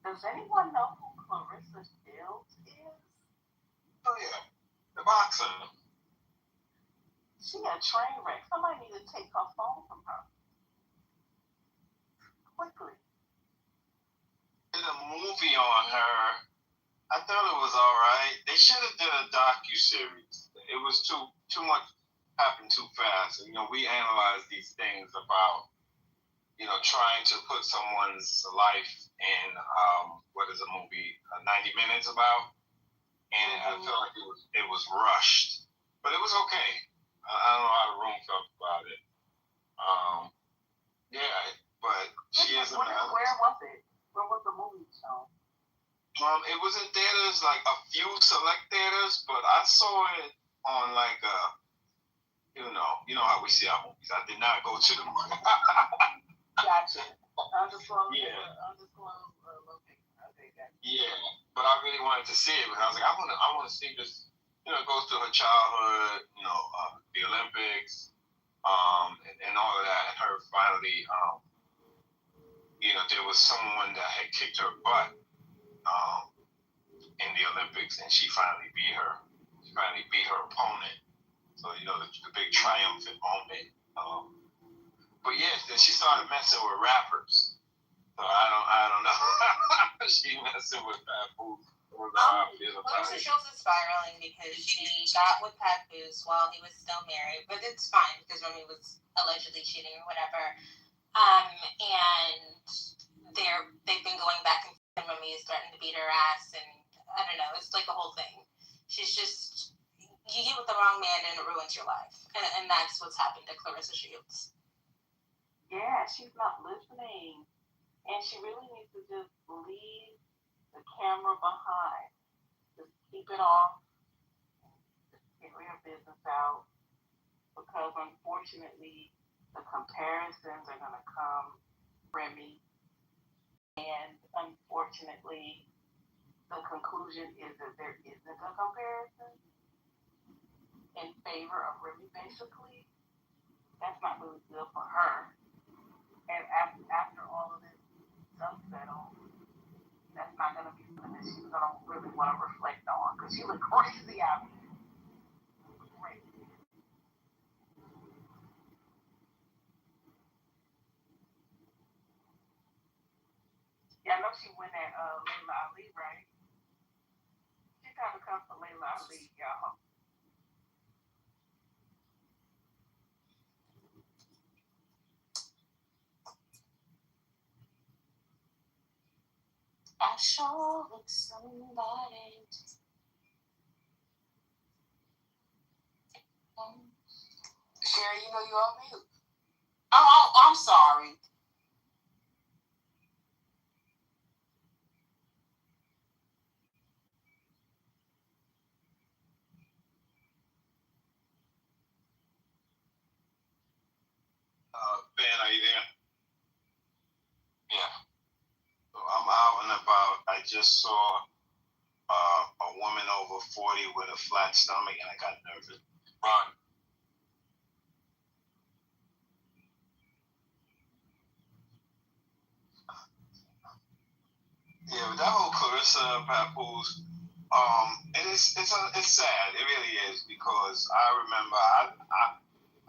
Speaker 14: Does anyone know who Clarissa Shields is?
Speaker 17: Oh yeah, the boxer.
Speaker 14: She a train wreck. Somebody need to take her phone from her quickly.
Speaker 17: Did a movie on her. I thought it was all right. They should have did a docu-series. It was too much happened too fast. You know, we analyze these things about, you know, trying to put someone's life in what is a movie 90 minutes about, and I felt like it was rushed, but it was okay. I don't know how the room felt about it. Yeah, but she is.
Speaker 14: Where was it? Where was the movie shown?
Speaker 17: It was in theaters, like a few select theaters, but I saw it on like you know how we see our movies. I did not go to the movie.
Speaker 14: Gotcha. Undisclosed.
Speaker 17: Yeah.
Speaker 14: Undisclosed location. Okay, gotcha.
Speaker 17: Yeah, but I really wanted to see it because I was like, I want to see this. You know, it goes through her childhood. You know, the Olympics, and all of that, and her finally, you know, there was someone that had kicked her butt. In the Olympics, and she finally beat her. She finally beat her opponent. So you know the big triumphant moment. But yeah, then she started messing with rappers. So I don't know. She messing with Papoose.
Speaker 14: Clarissa Shields is spiraling because she got with Papoose while he was still married, but it's fine because Remy was allegedly cheating or whatever. And they've been going back and forth, and Remy is threatening to beat her ass, and I don't know, it's like a whole thing. She's just, you get with the wrong man and it ruins your life. And that's what's happened to Clarissa Shields. Yeah, she's not listening. And she really needs to just leave the camera behind. Just keep it off. Just get your business out. Because unfortunately, the comparisons are going to come, Remy. And unfortunately, the conclusion is that there isn't a comparison in favor of Remy, basically. That's not really good for her. And after all of this stuff settled, that's not going to be something that she's going to really want to reflect on because she looked crazy out here. Crazy. Yeah, I know she went at Layla Ali, right? She kind of comes from Layla Ali, y'all. I sure look somebody. Sherry, you know you're on mute. Oh, I'm sorry.
Speaker 17: Ben, are you there?
Speaker 2: Yeah.
Speaker 17: So I'm out and about. I just saw a woman over 40 with a flat stomach, and I got nervous.
Speaker 2: Run.
Speaker 17: Yeah, but that whole Clarissa Papoose, it's sad. It really is because I remember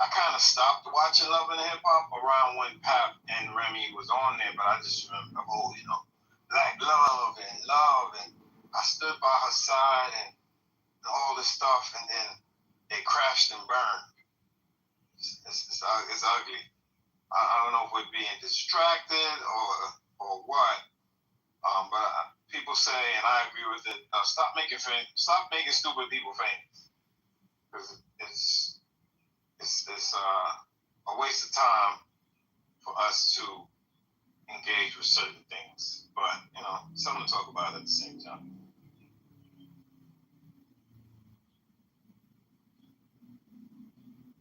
Speaker 17: I kind of stopped watching Love and Hip Hop around when Pap and Remy was on there, but I just remember the whole, you know, black love, and I stood by her side and all this stuff, and then they crashed and burned. It's ugly. I don't know if we're being distracted or what. But people say, and I agree with it. Stop making stupid people famous, because it's a waste of time for us to engage with certain things. But something to talk about at the same time.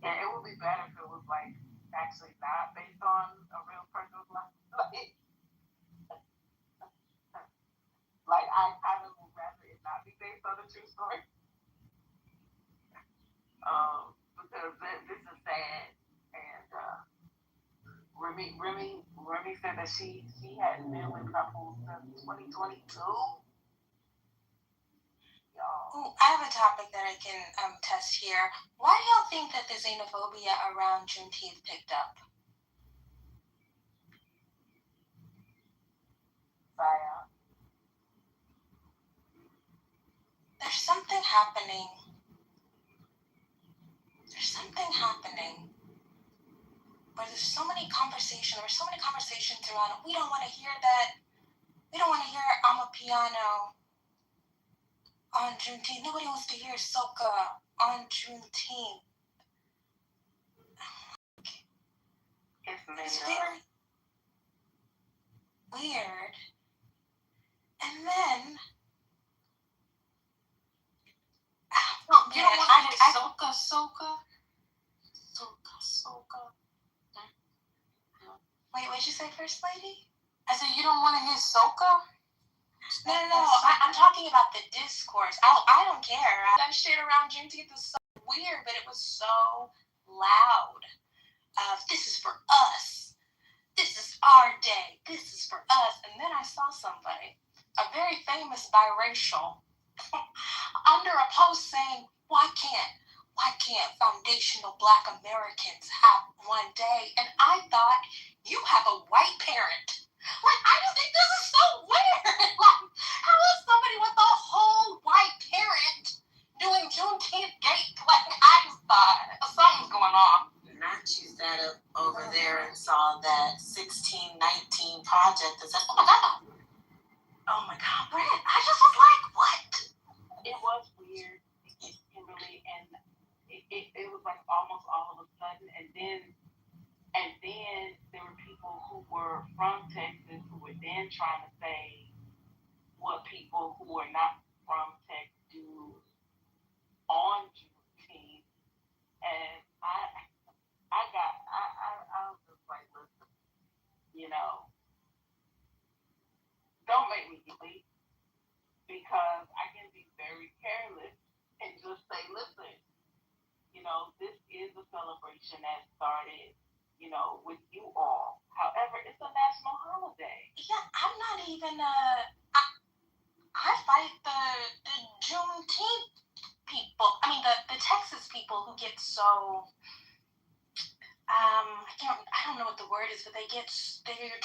Speaker 14: Yeah, it would be better if it was like actually not based on a real person's life. Like I would rather it not be based on a true story. Because this is sad. And Remy said that she hadn't been with couples since 2022.
Speaker 18: Ooh, I have a topic that I can test here. Why do y'all think that the xenophobia around Juneteenth picked up? There's something happening. Where there's so many conversations around it. We don't want to hear that. We don't want to hear Amapiano on Juneteenth. Nobody wants to hear soca on Juneteenth. It's very weird. And then
Speaker 14: you don't want to hear soca.
Speaker 18: Wait, what did you say, First Lady?
Speaker 14: I said you don't want to hear soca?
Speaker 18: No. I'm talking about the discourse. I don't care. That shit around Juneteenth was so weird, but it was so loud. This is for us. This is our day. This is for us. And then I saw somebody, a very famous biracial, under a post saying, why can't foundational Black Americans have one day? And I thought, you have a white parent. Like, I just think this is so weird. Like, how is somebody with a whole white parent doing Juneteenth gate? Like, I just thought something's going on.
Speaker 14: Nachi sat up over there and saw that 1619 project and said, oh my God, Brett, I just was like, what? It was weird, Kimberly, and it was like almost all of a sudden, and then there were people who were from Texas who were then trying to say what people who are not from Texas do on Juneteenth, and I was just like, listen, don't make me delete, because I can be very careless and just say, listen, this is a celebration that started, with you all. However, it's a national holiday.
Speaker 18: Yeah, I'm not even I fight the Juneteenth people. I mean the Texas people who get so I don't know what the word is, but they're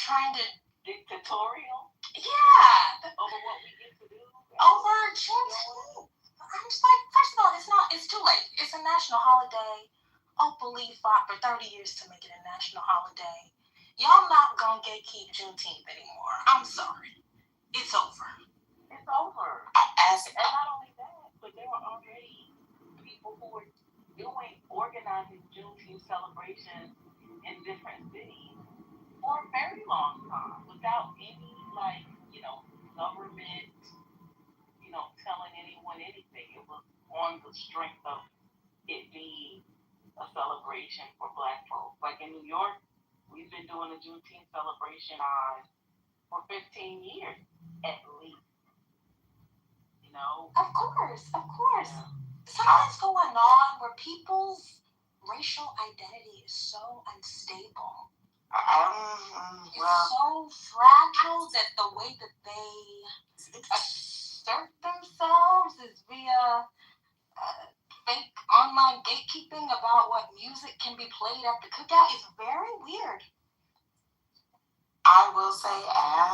Speaker 18: trying to
Speaker 14: dictatorial.
Speaker 18: Yeah.
Speaker 14: Over what we get to do.
Speaker 18: Over Juneteenth. I'm just like, first of all, it's too late. It's a national holiday. Hopefully fought for 30 years to make it a national holiday. Y'all not gonna gatekeep Juneteenth anymore. I'm sorry. It's over.
Speaker 14: It's over. And not only that, but there were already people who were organizing Juneteenth celebrations in different cities for a very long time without any, government, telling anyone anything. It was on the strength of it being a celebration for Black folks. Like in New York, we've been doing a Juneteenth celebration for 15 years at least.
Speaker 18: Of course. Yeah. Something's going on where people's racial identity is so unstable. It's so fragile that the way that they assert themselves is via fake online gatekeeping about what music can be played at the cookout. Is very weird.
Speaker 14: I will say,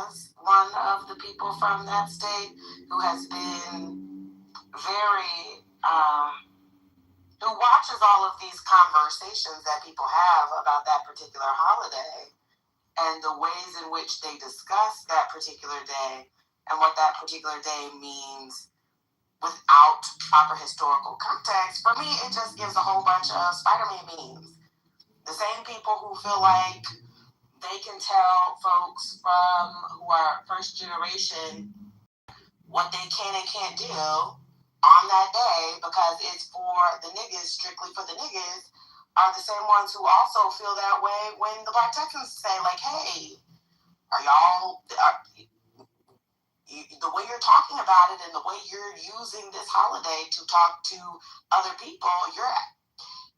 Speaker 14: as one of the people from that state who has been very who watches all of these conversations that people have about that particular holiday and the ways in which they discuss that particular day and what that particular day means without proper historical context, for me, it just gives a whole bunch of Spider-Man memes. The same people who feel like they can tell folks who are first generation what they can and can't do on that day because it's for the niggas, strictly for the niggas, are the same ones who also feel that way when the Black Texans say, like, hey, the way you're talking about it and the way you're using this holiday to talk to other people,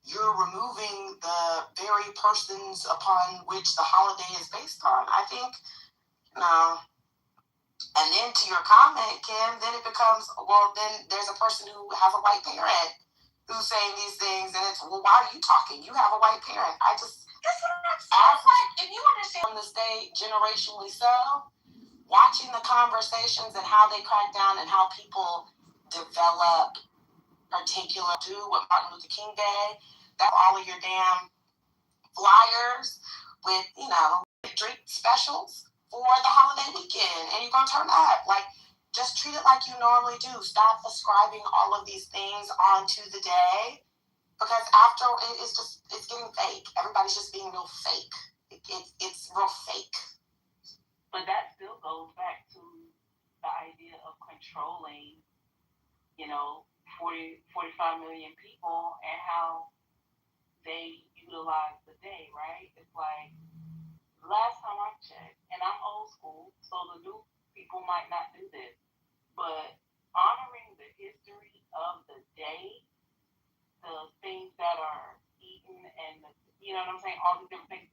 Speaker 14: you're removing the very persons upon which the holiday is based on. I think, and then to your comment, Kim, then it becomes, well, then there's a person who has a white parent who's saying these things, and it's, well, why are you talking? You have a white parent. That's what I'm like, if you understand from the state, generationally so, watching the conversations and how they crack down and how people develop do what Martin Luther King did, that's all of your damn flyers with, drink specials for the holiday weekend, and you're going to turn up. Like, just treat it like you normally do. Stop ascribing all of these things onto the day, because after it's getting fake. Everybody's just being real fake. It's real fake.
Speaker 19: But that still goes back to the idea of controlling, 45 million people and how they utilize the day, right? It's like, last time I checked, and I'm old school, so the new people might not do this, but honoring the history of the day, the things that are eaten and, you know what I'm saying, all these different things,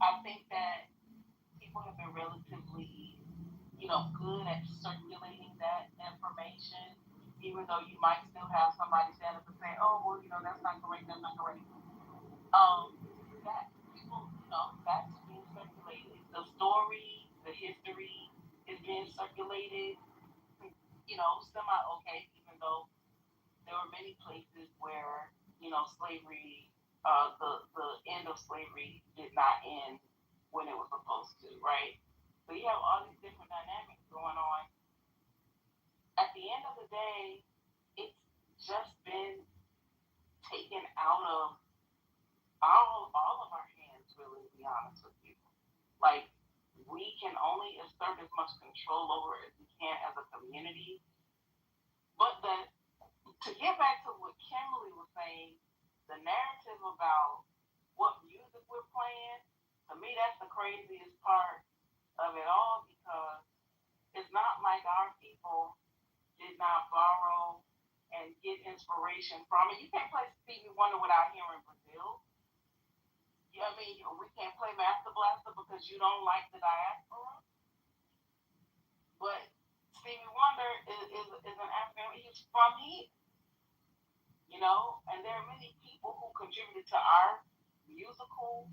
Speaker 19: I think that people have been relatively, good at circulating that information, even though you might still have somebody stand up and say, oh, well, that's not correct, that's not correct. That people, that's being circulated. The story, the history is being circulated, semi-okay, even though there were many places where, slavery, the end of slavery did not end when it was supposed to, right? So you have all these different dynamics going on. At the end of the day, it's just been taken out of all of our hands, really, to be honest with you. Like, we can only assert as much control over it as we can as a community. But to get back to what Kimberly was saying, the narrative about what music we're playing, to me, that's the craziest part of it all, because it's not like our people did not borrow and get inspiration from it. You can't play Stevie Wonder without hearing Brazil. You know what I mean? We can't play Master Blaster because you don't like the diaspora. But Stevie Wonder is an African, he's from here. And there are many people who contributed to our musical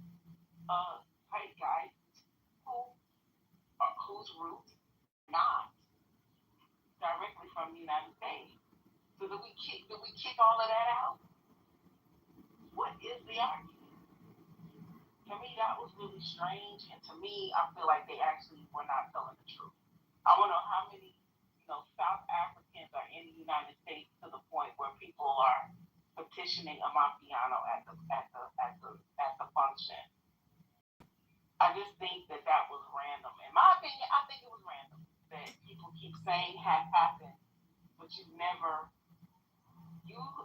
Speaker 19: zeitgeist whose roots are not directly from the United States. So do we kick all of that out? What is the argument? To me, that was really strange, and to me, I feel like they actually were not telling the truth. I want to know how many, South Africans are in the United States to the point where people are petitioning a Amapiano at the function. I just think that was random. In my opinion, I think it was random that people keep saying has happened, but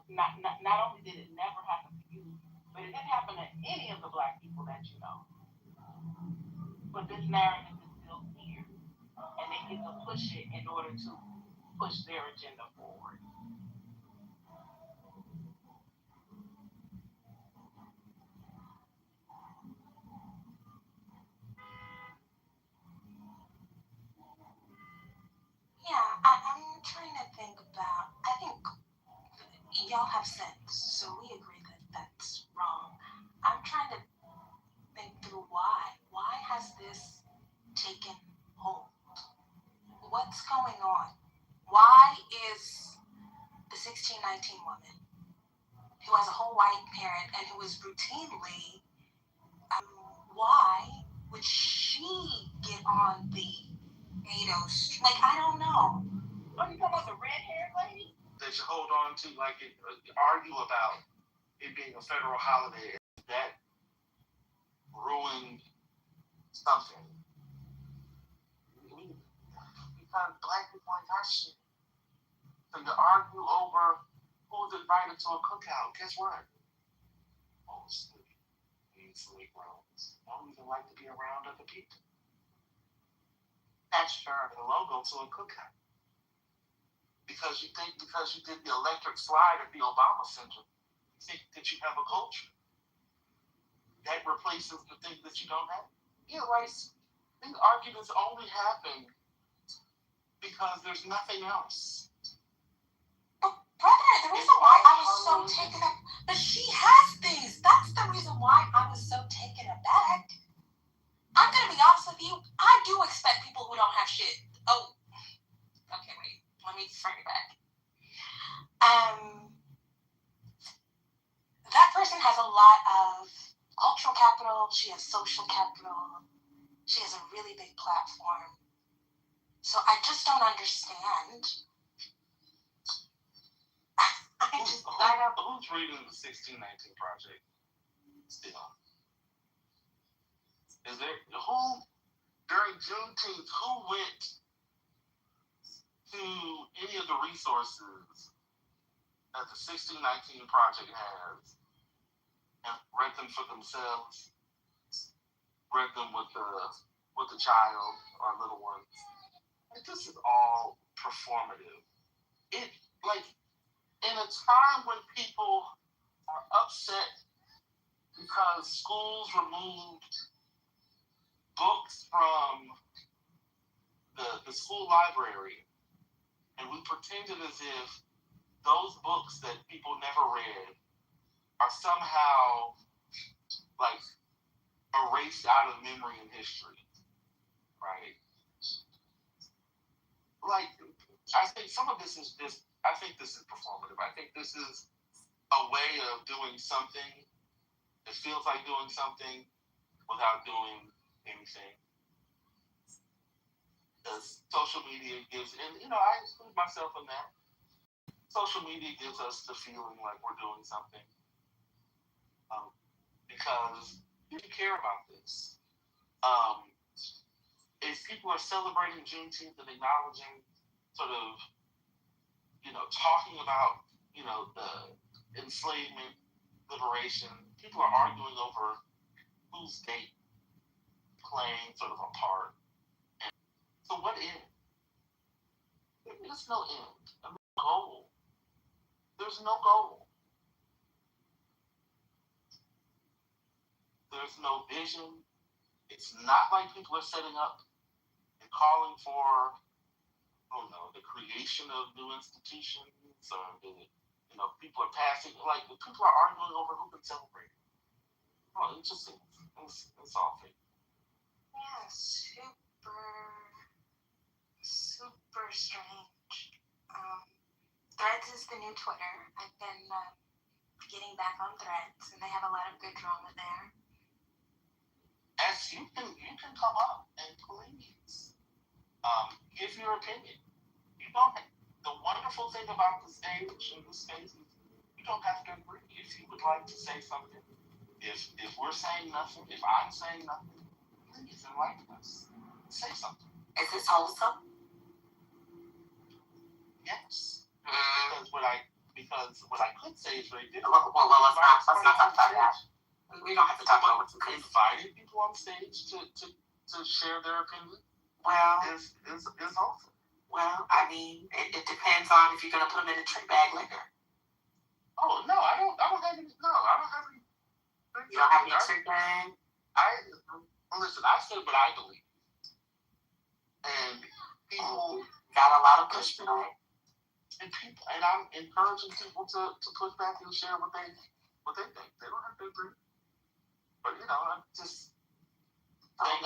Speaker 19: not only did it never happen to you, but it didn't happen to any of the Black people that you know. But this narrative is still here, and they get to push it in order to push their agenda forward.
Speaker 18: Yeah, I'm trying to think about, I think y'all have sense, so we agree that that's wrong. I'm trying to think through why. Why has this taken hold? What's going on? Why is the 1619 woman who has a whole white parent and who is routinely, why would she get on the 803? Like, I don't know.
Speaker 19: Are you talking about the red-haired lady?
Speaker 6: They should hold on to, like, argue about it being a federal holiday. That ruined something. Because black people ain't got shit. So you argue over who's invited to a cookout. Guess what? Mostly these Negroes don't even like to be around other people. That's sure the logo to a cookout. Because you did the electric slide at the Obama Center, you think that you have a culture. That replaces the things that you don't have. Yeah, right. These arguments only happen because there's nothing else.
Speaker 18: But brother, the reason why I was so taken aback, but she has things. That's the reason why I was so taken aback. I'm gonna be honest with you. I do expect people who don't have shit. Oh, okay, wait. Let me bring it back. That person has a lot of cultural capital. She has social capital. She has a really big platform. So I just don't understand. Who's reading the 1619 Project still? Is there who during Juneteenth who went to any of the resources that the 1619 Project has and read them for themselves? Read them with the child or little ones. Like, this is all performative. It like in a time when people are upset because schools removed books from the school library, and we pretended as if those books that people never read are somehow like erased out of memory and history, right? Like, I think some of this is just, I think this is performative. I think this is a way of doing something. It feels like doing something without doing anything. Because social media gives, and I include myself in that. Social media gives us the feeling like we're doing something. Because you care about this. If people are celebrating Juneteenth and acknowledging sort of, talking about, the enslavement, liberation, people are arguing over whose date playing sort of a part. And so what end? There's no end. I mean, goal. There's no goal. There's no vision. It's not like people are setting up and calling for, the creation of new institutions or people are passing, like people are arguing over who can celebrate. Oh, it's just, it's all fake. Yeah, super strange. Threads is the new Twitter. I've been getting back on Threads, and they have a lot of good drama there.
Speaker 6: As you can come up and please give your opinion. You don't. The wonderful thing about the stage and the space is you don't have to agree. If you would like to say something, if we're saying nothing, if I'm saying nothing, please enlighten us. Say something.
Speaker 14: Is this wholesome?
Speaker 6: Yes. Because what I could say is very different.
Speaker 14: Well, let's not talk about that. We don't have to talk about what you could.
Speaker 6: Inviting people on stage to share their opinion.
Speaker 14: Well,
Speaker 6: is awesome.
Speaker 14: Well, I mean, it depends on if you're gonna put them in a trick bag liquor.
Speaker 6: Oh no, I don't have any. No, I don't have any.
Speaker 14: You don't have any trick bag.
Speaker 6: Listen. I said what I believe, and people
Speaker 14: got a lot of pushback on it.
Speaker 6: And I'm encouraging people to push back and share what they think. They don't have to agree, but I'm just saying.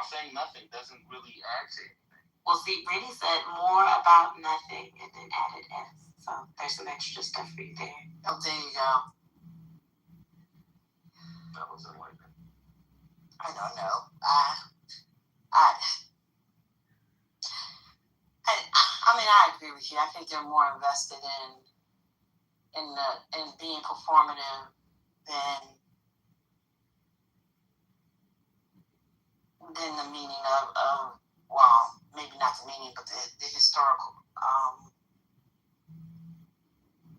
Speaker 6: Saying nothing doesn't really add to anything.
Speaker 14: Well, see, Brittany said more about nothing and then added S. So there's some extra stuff for you there.
Speaker 4: Oh, there you go.
Speaker 16: That was enlightening.
Speaker 4: I don't know. I mean, I agree with you. I think they're more invested in being performative than the meaning of well, maybe not the meaning, but the historical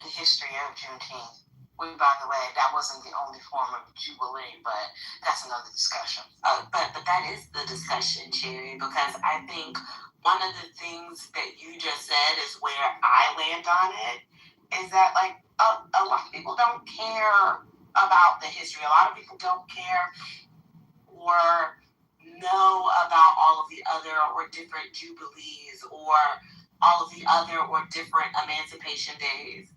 Speaker 4: the history of Juneteenth. By the way, that wasn't the only form of Jubilee, but that's another discussion.
Speaker 14: But that is the discussion, Cherry, because I think one of the things that you just said is where I land on it, is that like a lot of people don't care about the history. A lot of people don't care or know about all of the other or different Jubilees or all of the other or different Emancipation Days.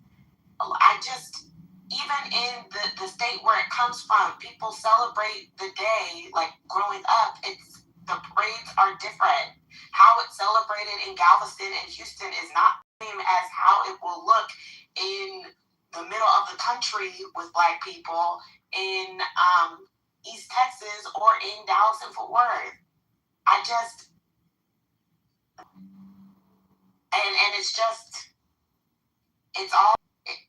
Speaker 14: I just, even in the state where it comes from, people celebrate the day, like growing up, the parades are different. How it's celebrated in Galveston and Houston is not the same as how it will look in the middle of the country with Black people in East Texas or in Dallas and Fort Worth. And it's just, it's all,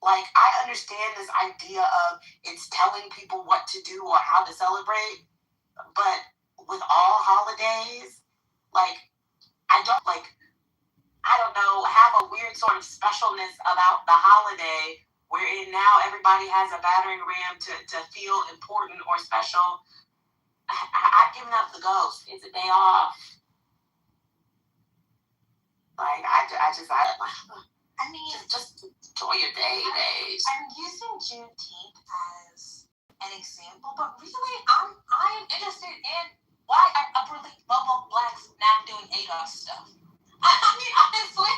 Speaker 14: like, I understand this idea of it's telling people what to do or how to celebrate, but with all holidays, like, I don't know, have a weird sort of specialness about the holiday wherein now everybody has a battering ram to feel important or special. I've given up the ghost. It's a day off. Like, I mean, just enjoy your days.
Speaker 18: I'm using Juneteenth as an example, but really, I am interested in why are upperly level Blacks now doing ADOS stuff. I mean, honestly,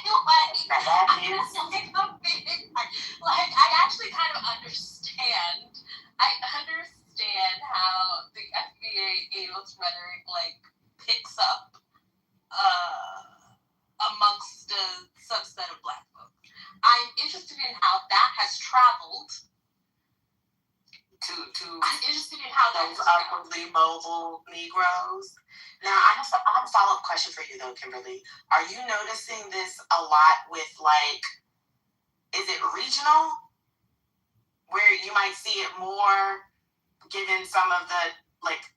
Speaker 18: I actually kind of understand. I understand how the FBA ADOS rhetoric picks up amongst a subset of Black folks. I'm interested in how that has traveled.
Speaker 14: I'm interested in how those upwardly mobile Negroes. Now, I have a follow-up question for you, though, Kimberly. Are you noticing this a lot with, is it regional, where you might see it more given some of the,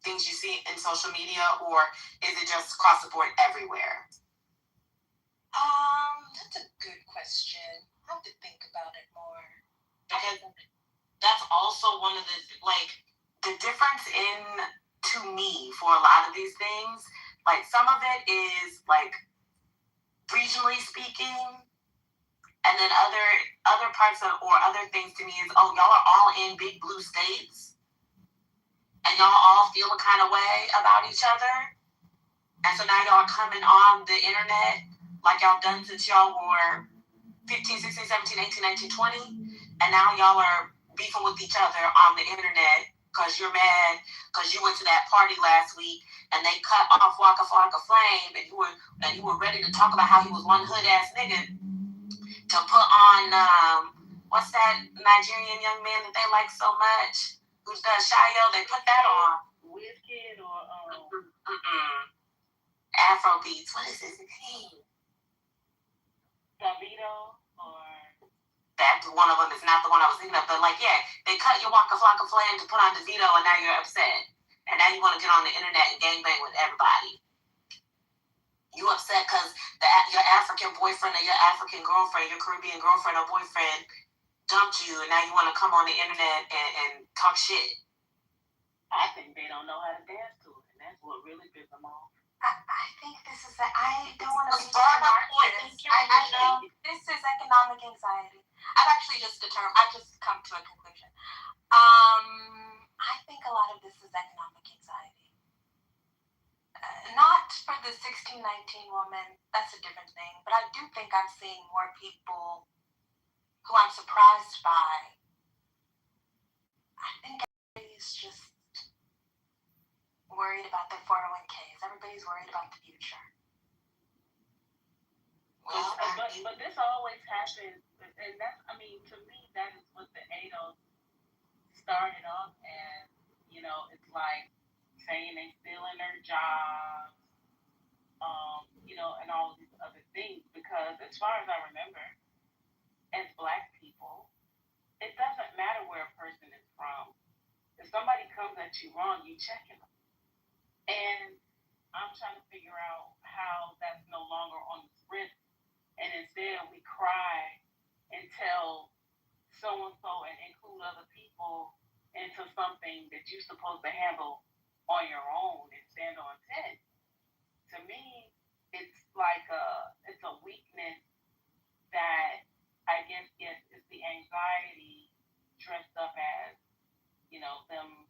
Speaker 14: things you see in social media, or is it just across the board everywhere?
Speaker 18: That's a good question. I have to think about it more.
Speaker 14: Because that's also one of the difference to me, for a lot of these things, some of it is, regionally speaking, and then other parts of, or other things to me is, y'all are all in big blue states, and y'all all feel a kind of way about each other, and so now y'all are coming on the internet like y'all done since y'all were 15, 16, 17, 18, 19, 20, and now y'all are beefing with each other on the internet because you're mad because you went to that party last week and they cut off Waka Flocka Flame and you were ready to talk about how he was one hood ass nigga to put on what's that Nigerian young man that they like so much who does Shayo? They put that on.
Speaker 19: Wizkid or
Speaker 14: Afrobeats. What is his name?
Speaker 19: Davido or.
Speaker 14: That one of them is not the one I was thinking of, but they cut your Waka Flocka Flame to put on DeVito, and now you're upset, and now you want to get on the internet and gangbang with everybody. You upset because your African boyfriend or your African girlfriend, your Caribbean girlfriend or boyfriend dumped you, and now you want to come on the internet and talk shit.
Speaker 19: I think they don't know how to dance to it, and that's what really pissed them off.
Speaker 18: I think this is I don't want to be narcissist. I know this is economic anxiety. I just come to a conclusion. I think a lot of this is economic anxiety. Not for the 1619 woman, that's a different thing. But I do think I'm seeing more people who I'm surprised by. I think everybody's just worried about their 401ks. Everybody's worried about the future.
Speaker 19: But this always happens, and that's, I mean, to me, that is what the ADOS started off as. It's like saying they still in their jobs, and all of these other things. Because as far as I remember, as Black people, it doesn't matter where a person is from. If somebody comes at you wrong, you check them. And I'm trying to figure out how that's no longer on the script, and instead we cry and tell so-and-so and include other people into something that you're supposed to handle on your own and stand on 10. To me, it's like it's a weakness that I guess is the anxiety dressed up as, them,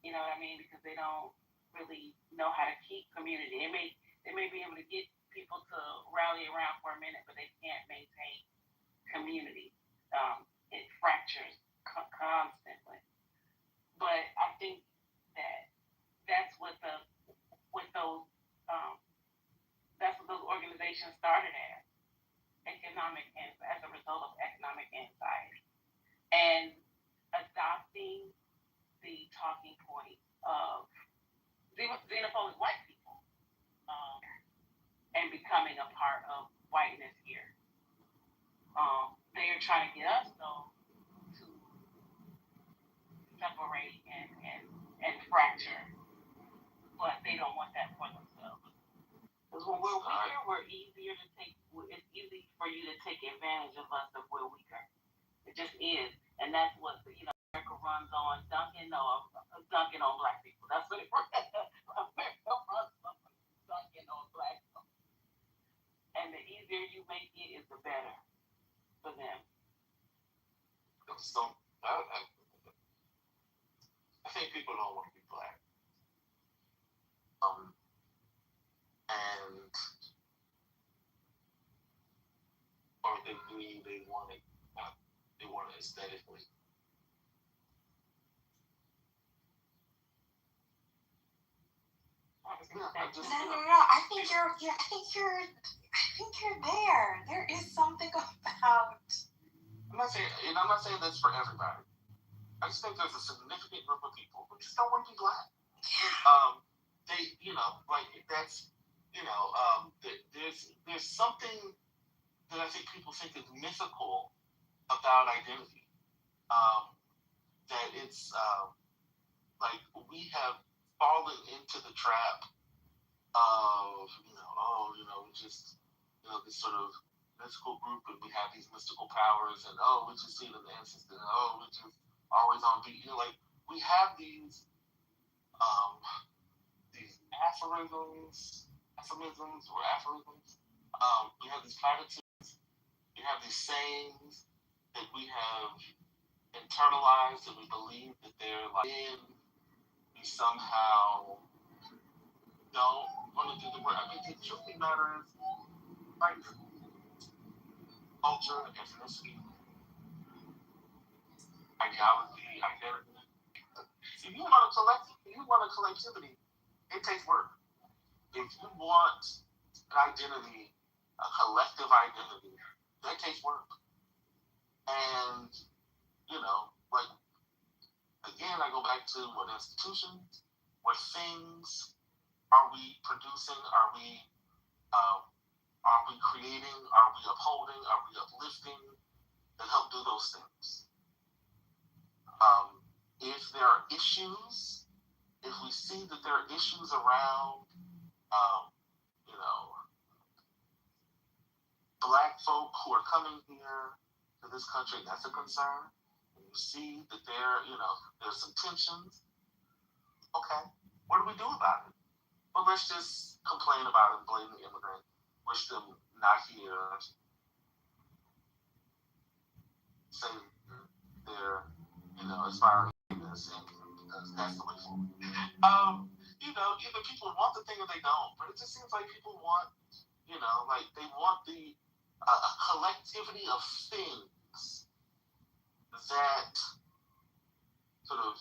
Speaker 19: what I mean? Because they don't really know how to keep community. They may be able to get people to rally around for a minute, but they can't maintain community. It fractures constantly. But I think that's what those organizations started as as a result of economic anxiety, and adopting the talking point of xenophobic white people, and becoming a part of whiteness here. They are trying to get us though to separate and fracture, but they don't want that for themselves. Because when we're weaker, it's easy for you to take advantage of us if we're weaker. It just is. And that's what America runs on, dunking on Black people. That's what it America runs on, dunking on Black people. And the easier you make it is the better for them.
Speaker 12: So I think people don't want to be Black. And or they believe they want it aesthetically.
Speaker 18: No. I think you're there. There is something about.
Speaker 12: I'm not saying that's for everybody. I just think there's a significant group of people who just don't want to be Black.
Speaker 18: Yeah.
Speaker 12: There's something that I think people think is mythical about identity. That it's like we have fallen into the trap of this sort of mystical group, and we have these mystical powers, and we just see the ancestors, and we're just always on beat. We have these aphorisms. We have these platitudes. We have these sayings that we have internalized, and we believe that they're we somehow don't want to do the work. I mean, the truth of the matter is, culture, ethnicity, ideology, identity. If you want a collectivity, it takes work. If you want an identity, a collective identity, that takes work. And again, I go back to what institutions, what things are we producing? Are we creating? Are we upholding? Are we uplifting that help do those things? If there are issues, if we see that there are issues around, Black folk who are coming here to this country, that's a concern. And you see that there's some tensions. Okay, what do we do about it? Well, let's just complain about it, blame the immigrant, wish them not here, say they're, aspiring this, and because that's the way forward. Either people want the thing or they don't, but it just seems like people want, they want the a collectivity of things that sort of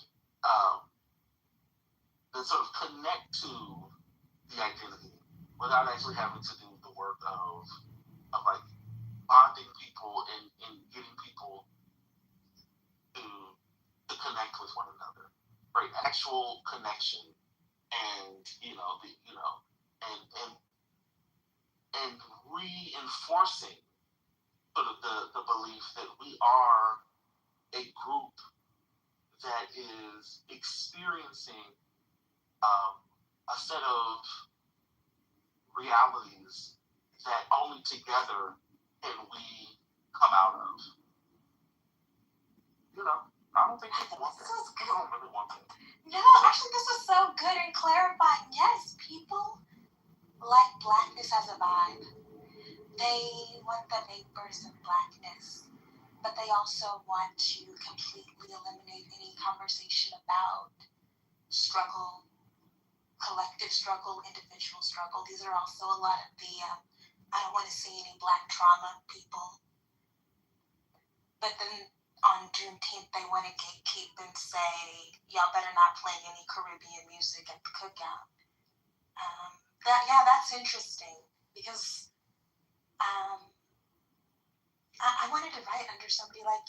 Speaker 12: connect to the identity without actually having to do the work of
Speaker 1: bonding people and getting people to connect with one another, right? Actual connection, and and reinforcing sort of the belief that we are a group that is experiencing a set of realities that only together can we come out of. I don't think people want that. People don't really want that.
Speaker 18: No, actually, this is so good and clarifying. Yes, people like blackness as a vibe. They want the vapors of blackness, but they also want to completely eliminate any conversation about struggle, collective struggle, individual struggle. These are also a lot of the, I don't want to see any black trauma people. But then on Juneteenth, they want to gatekeep and say, y'all better not play any Caribbean music at the cookout. That's interesting because I wanted to write under somebody like,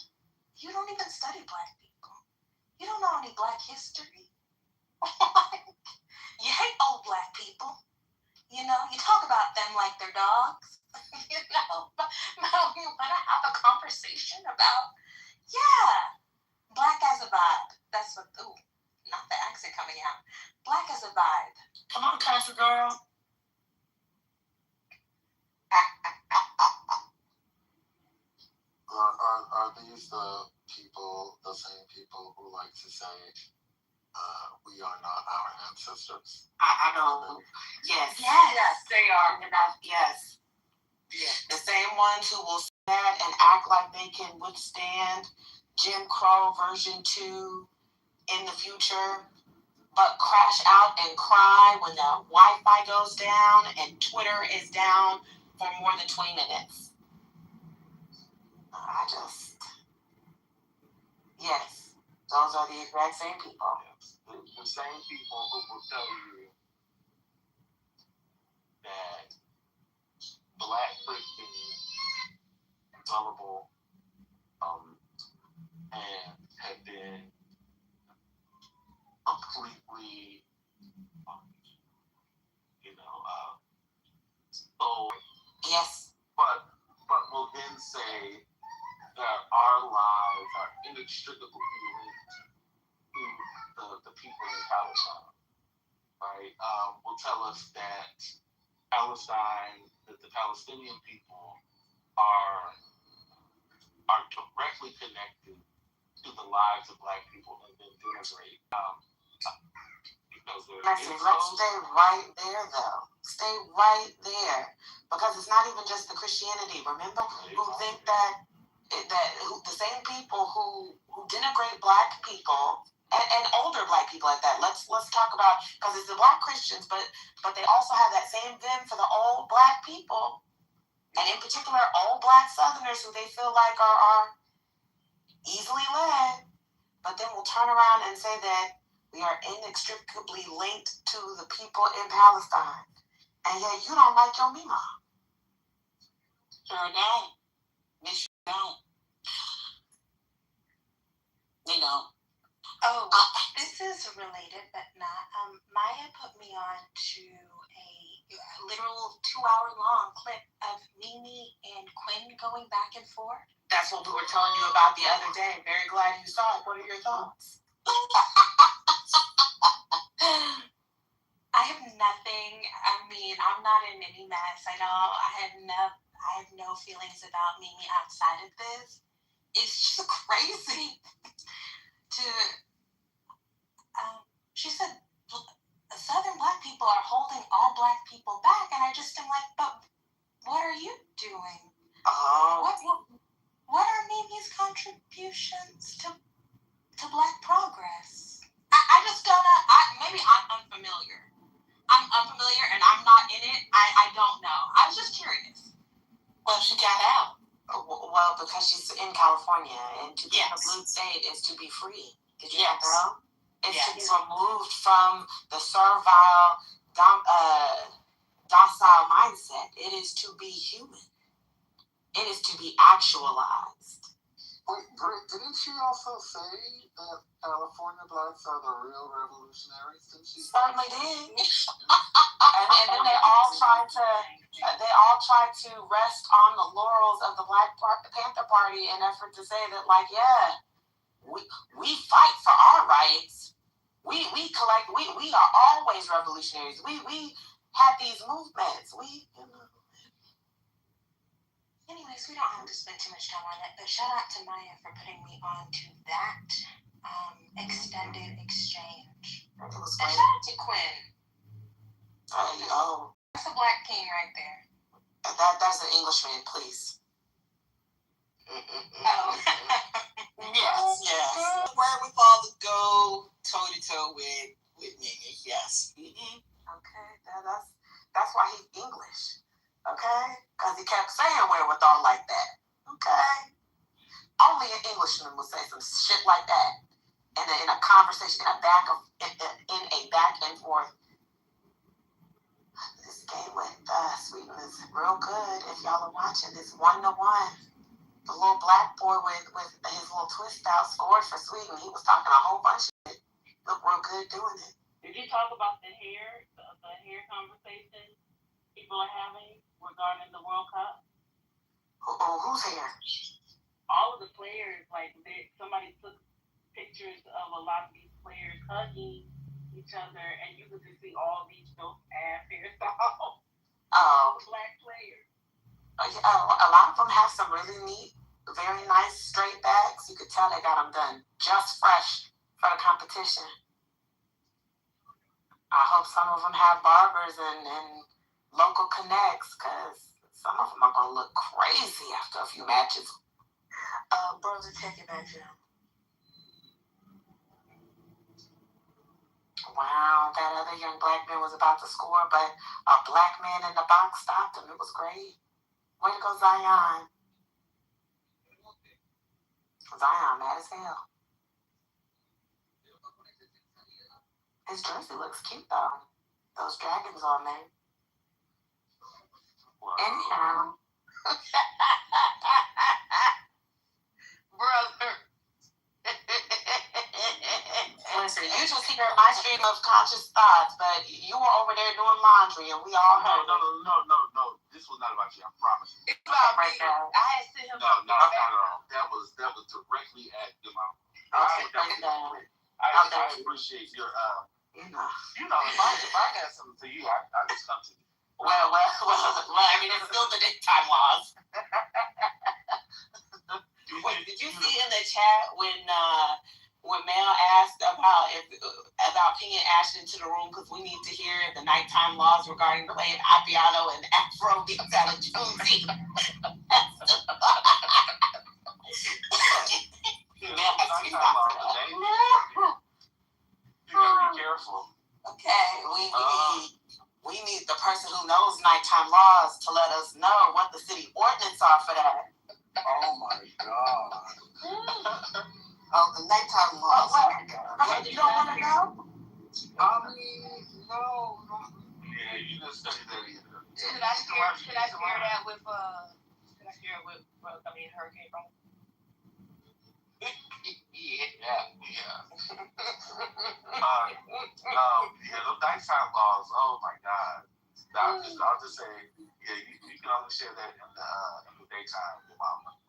Speaker 18: you don't even study black people. You don't know any black history. You hate old black people. You talk about them like they're dogs. You want to have a conversation about, black as a vibe. That's what, not the accent coming out. Black as a vibe.
Speaker 14: Come on, country girl.
Speaker 1: Are these the same people who like to say, we are not our ancestors?
Speaker 14: I know. Yes, they are. Yes. The same ones who will say that and act like they can withstand Jim Crow version 2 in the future, but crash out and cry when the Wi-Fi goes down and Twitter is down for more than 20 minutes. Yes, those are the exact same people.
Speaker 1: Yes. The same people who will tell you that black Christians are gullible and have been completely, so
Speaker 14: yes,
Speaker 1: but will then say that our lives are inextricably linked to the people in Palestine, right? Will tell us that Palestine, that the Palestinian people are directly connected to the lives of black people and then denigrate because
Speaker 14: let's stay right there, though. Stay right there, because it's not even just the Christianity. Remember, who think that the same people who denigrate black people and older black people like that. Let's talk about, because it's the black Christians, but they also have that same vim for the old black people, and in particular old black Southerners who they feel like are easily led, but then we'll turn around and say that we are inextricably linked to the people in Palestine. And yet you don't like your Mima. Sure don't. Yes, you don't. You know.
Speaker 18: Oh, this is related, but not. Maya put me on to a literal 2-hour-long clip of Mimi and Quinn going back and forth.
Speaker 14: That's what we were telling you about the other day. Very glad you saw it. What are your thoughts?
Speaker 18: I have nothing. I mean, I'm not in any mess. I have no feelings about Mimi outside of this. It's just crazy to. She said Southern black people are holding all black people back, and I just am like, but what are you doing? What are Mimi's contributions to black progress? I just don't know. Maybe I'm unfamiliar. I'm unfamiliar and I'm not in it. I don't know. I was just curious.
Speaker 14: Well, she got out. Well, because she's in California, and to be in a blue state is to be free. Did you know? It's to be removed from the servile, docile mindset. It is to be human. It is to be actualized.
Speaker 8: Wait, Britt, didn't she also say that California blacks are the real revolutionaries? Didn't she?
Speaker 14: Certainly did. and then they all tried to rest on the laurels of the Black Panther Party in effort to say that, like, yeah, we fight for our rights. We are always revolutionaries. We had these movements.
Speaker 18: Anyways, we don't have to spend too much time on it, but shout out to Maya for putting me on to that extended exchange.
Speaker 14: It was
Speaker 18: and
Speaker 14: great.
Speaker 18: shout out to Quinn.
Speaker 14: Oh,
Speaker 18: That's a black king right there.
Speaker 14: that's an Englishman, please.
Speaker 18: Oh.
Speaker 14: Yes. Wherewithal to go toe to toe with Nene. Yes. Okay, that's why he's English. Okay, because he kept saying wherewithal like that. Okay, only an Englishman would say some shit like that in a conversation, in a back and forth. This game with Sweden is real good. If y'all are watching, this 1-1. The little black boy with his little twist out scored for Sweden. He was talking a whole bunch of shit. Looked real good doing it.
Speaker 19: Did you talk about the hair conversation people are having regarding the World Cup?
Speaker 14: Whose hair?
Speaker 19: All of the players, like somebody took pictures of a lot of these players hugging each other, and you could just see all these dope ass hairstyles. Black players.
Speaker 14: A lot of them have some really neat, very nice straight backs. You could tell they got them done just fresh for the competition. I hope some of them have barbers and local connects, because some of them are going to look crazy after a few matches.
Speaker 18: Brother, take it back down.
Speaker 14: Wow, that other young black man was about to score, but a black man in the box stopped him. It was great. Way to go, Zion. Zion, mad as hell. His jersey looks cute, though. Those dragons on there. Anyhow. Brother. Listen, you just hear my stream of conscious thoughts, but you were over there doing laundry, and we all heard
Speaker 17: No. This was not about you. I promise you.
Speaker 14: It's about right now.
Speaker 18: I had sent him.
Speaker 17: No, not at all. That was directly at the mom. I appreciate your if I had something for you, I just come to you.
Speaker 14: Well, I mean, it's still the daytime laws. Wait, did you see in the chat when Mel asked about pinging Ashton to the room because we need to hear the nighttime laws regarding playing Appiano and Afro Italian Jonesy?
Speaker 17: You gotta be careful.
Speaker 14: Okay, we need the person who knows nighttime laws to let us know what the city ordinance are for that.
Speaker 8: Oh my God.
Speaker 14: The nighttime laws. You don't want to know?
Speaker 8: I mean, no.
Speaker 17: Yeah, you didn't study that either.
Speaker 18: Should I share that with Hurricane Rome?
Speaker 17: Yeah. Those nighttime laws. Oh my God. I'll just say, yeah, you can only share that in the daytime.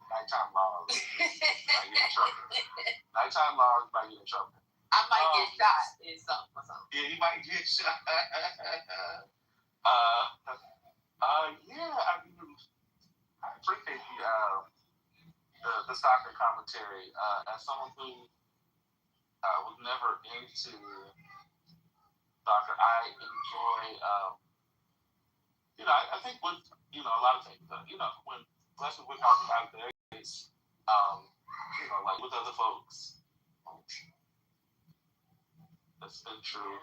Speaker 17: Nighttime laws. Might get in trouble. Nighttime laws might get in trouble.
Speaker 14: I might get shot in something.
Speaker 17: Yeah, you might get shot. I appreciate the soccer commentary. As someone who was never into soccer, I enjoy. I think with a lot of things. When especially we're talking about their case, like with other folks, that's been true.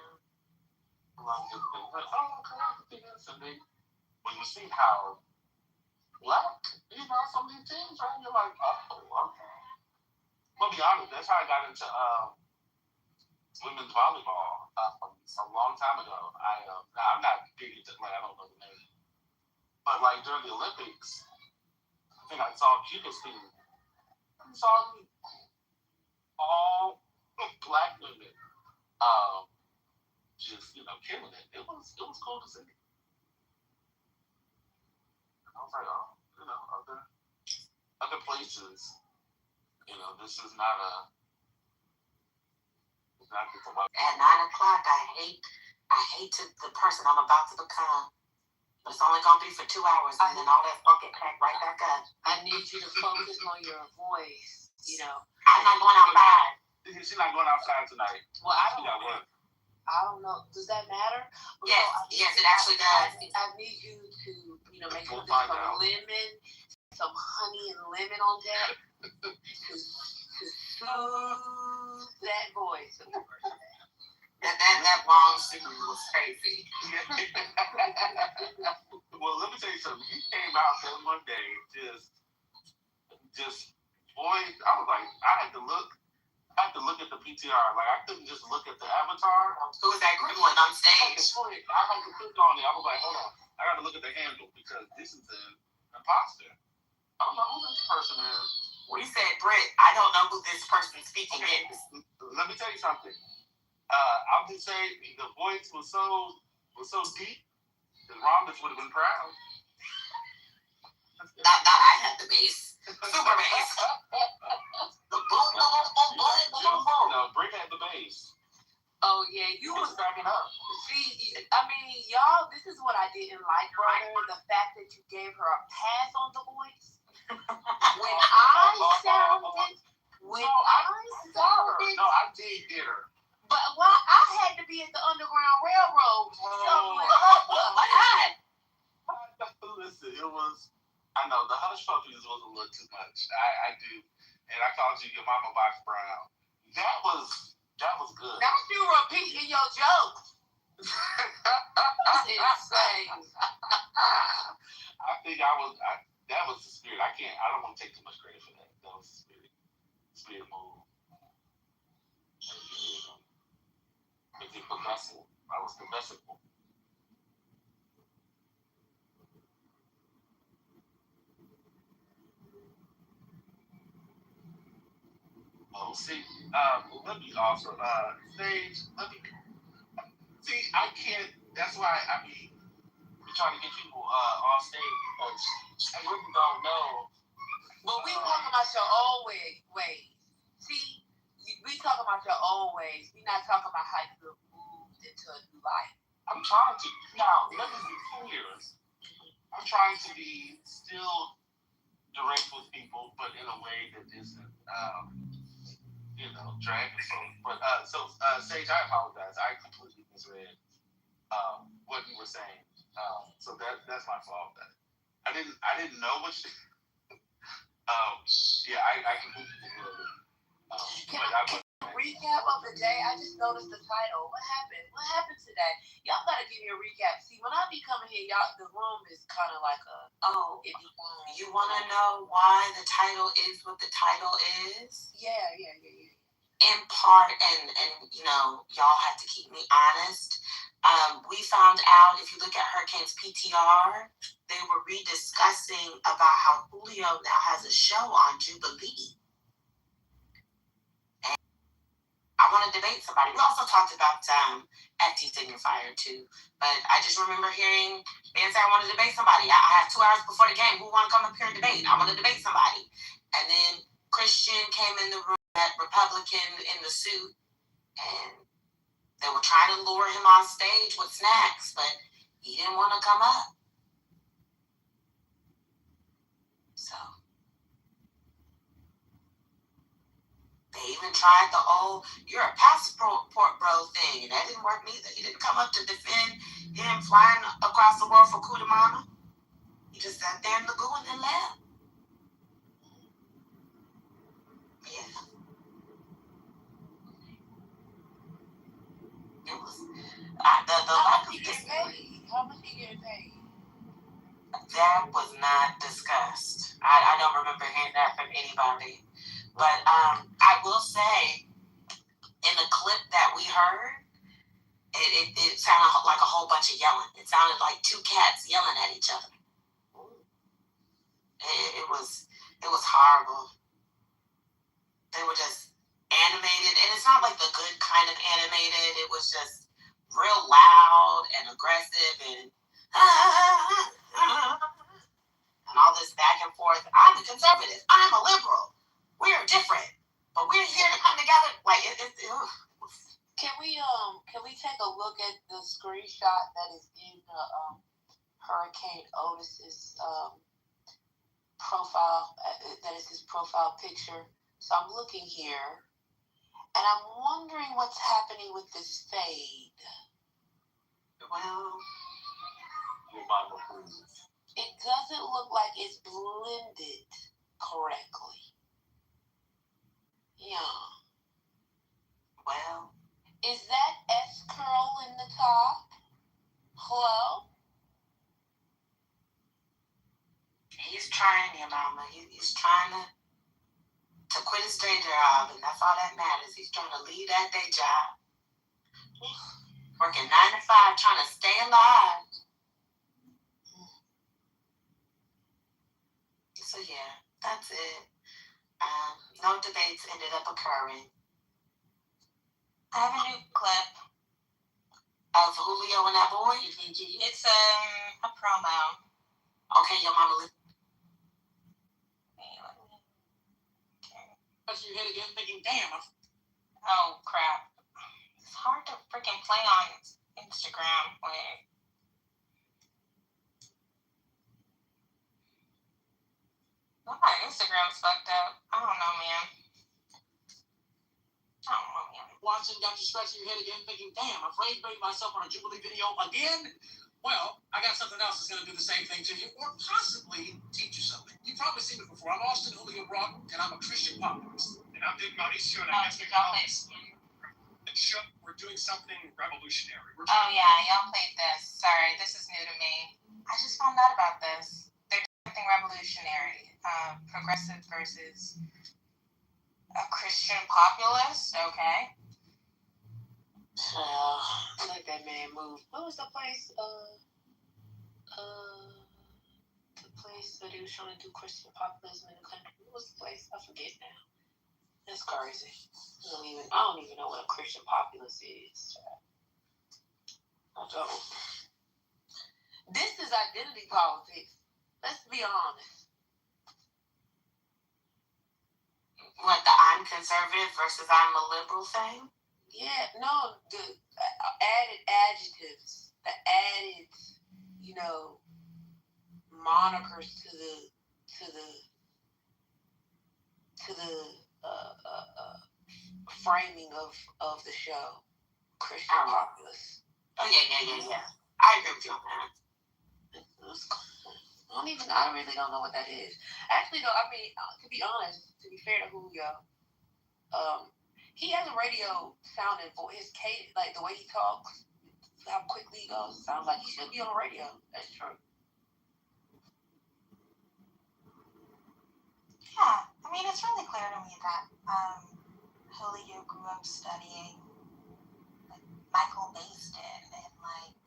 Speaker 17: A lot of good things. But when you see how black, some of these teams, right? You're like, oh, okay. I'll be honest, that's how I got into women's volleyball a long time ago. I'm not big into, I don't know the name. But like during the Olympics,
Speaker 11: and I saw Cuba's thing. I saw all black women, just killing it. It was cool to see. I was like, oh, other places, this is not it's not just about.
Speaker 14: At 9 o'clock, I hate the person I'm about to become. But it's only gonna be for 2 hours, and then all that fucking packed right back up.
Speaker 13: I need you to focus on your voice.
Speaker 14: I'm not going outside.
Speaker 11: She's not going outside tonight.
Speaker 13: Well, I don't know. Does that matter?
Speaker 14: Yes, it actually does.
Speaker 13: I need you to, make sure there's some lemon, some honey and lemon on deck to soothe that voice of yours.
Speaker 14: That long signal was crazy.
Speaker 11: Well, let me tell you something. You came out there one day, just boy, I was like, I had to look at the PTR. Like, I couldn't just look at the avatar.
Speaker 14: Who was that green one on stage?
Speaker 11: I had to click on it. I was like, hold on, I got to look at the handle because this is an imposter. I don't know who this person is.
Speaker 14: We said, Britt, I don't know who this person speaking is.
Speaker 11: Let me tell you something. I'll just say the voice was so deep that Rhombus would have been proud.
Speaker 14: Not I had the bass. Super bass. The boom, boom, boom, boom, boom, boom.
Speaker 11: No, Britt had the bass.
Speaker 13: Oh, yeah, you was
Speaker 11: backing up.
Speaker 13: See, I mean, y'all, this is what I didn't like, brother. The fact that you gave her a pass on the voice. When I sounded.
Speaker 11: No, I did get her.
Speaker 13: But why I had to be at the Underground Railroad.
Speaker 14: What happened?
Speaker 11: Listen, it was. I know the hush puppies was a little too much. I do, and I called you your mama box brown. That was good.
Speaker 13: Not you repeating your jokes. That's insane.
Speaker 11: I think that was the spirit. I don't want to take too much credit for that. That was the spirit. Spirit move. It's the vessel. I was the vessel. Oh, see, let me also, Sage, see, I can't, that's why, we're trying to get people on stage because I really don't know.
Speaker 13: But we talking about your old ways. See, we talking about your old ways. We not talking about how you moved into a new life.
Speaker 11: I'm trying to, now, let me be clear. I'm trying to be still direct with people, but in a way that isn't, drag and so. But Sage, I apologize. I completely misread what you were saying. So that's my fault. I didn't know what. I completely misread it.
Speaker 13: Can I recap of the day? I just noticed the title. What happened? What happened today? Y'all gotta give me a recap. See, when I be coming here, y'all, the room is kind of like a
Speaker 14: You want to know why the title is what the title is?
Speaker 13: Yeah.
Speaker 14: In part, and y'all have to keep me honest. We found out, if you look at Hurricane's PTR, they were rediscussing about how Julio now has a show on Jubilee. And I want to debate somebody. We also talked about FD Signifier too, but I just remember hearing Ben say I want to debate somebody. I have 2 hours before the game. Who want to come up here and debate? I want to debate somebody. And then Christian came in the room, that Republican in the suit, and they were trying to lure him on stage with snacks, but he didn't want to come up. So they even tried the old "you're a passport bro" thing, and that didn't work neither. He didn't come up to defend him flying across the world for Kudamana. He just sat there in the goo and then left. Yeah. It was
Speaker 13: How much he getting paid?
Speaker 14: That was not discussed. I don't remember hearing that from anybody. But I will say, in the clip that we heard, it sounded like a whole bunch of yelling. It sounded like two cats yelling at each other. It was kind of animated. It was just real loud and aggressive and all this back and forth. I'm a conservative. I'm a liberal. We're different, but we're here to come together. Like
Speaker 18: Can we take a look at the screenshot that is in Hurricane Otis's profile? That is his profile picture. So I'm looking here, and I'm wondering what's happening with this fade.
Speaker 14: Well,
Speaker 18: it doesn't look like it's blended correctly. Yeah.
Speaker 14: Well,
Speaker 18: is that S curl in the top? Hello?
Speaker 14: He's trying, your mama. He's trying to quit his day job, and that's all that matters. He's trying to leave that day job. Working 9 to 5, trying to stay alive. So yeah, that's it. No debates ended up occurring.
Speaker 18: I have a new clip
Speaker 14: of Julio and that boy.
Speaker 18: It's a promo.
Speaker 14: Okay, your mama.
Speaker 6: That's your head again, thinking, damn.
Speaker 18: Oh crap! It's hard to freaking play on Instagram. Wait. My Instagram's fucked up. I don't know, man.
Speaker 6: Watson got you scratching your head again, thinking, damn, I'm afraid to make myself on a Jubilee video again? Well, I got something else that's going to do the same thing to you, or possibly teach you something. You've probably seen it before. I'm Austin Julio Brock, and I'm a Christian populist. And I'm Dick Mauricio, and I'm we're doing something revolutionary.
Speaker 18: Oh, yeah, y'all played this. Sorry, this is new to me. I just found out about this. They're doing something revolutionary. Progressive versus a Christian populist, okay. Let that man move. What was the place? The place that he was trying to do Christian populism in the country. What was the place? I forget now. That's crazy. I don't even know what a Christian populist is. I don't. This is identity politics. Let's be honest.
Speaker 14: What, the I'm conservative versus I'm a liberal thing?
Speaker 18: Yeah, no, the added adjectives, the added, monikers to the framing of the show. Christian populace.
Speaker 14: Oh yeah. I agree with you on that.
Speaker 18: I really don't know what that is. Actually, though, I mean, to be honest, to be fair to Julio, he has a radio sounding voice. His cadence, like the way he talks, how quickly he goes, sounds like he should be on the radio. That's true.
Speaker 20: Yeah, I mean, it's really clear to me that Julio grew up studying Michael Baston and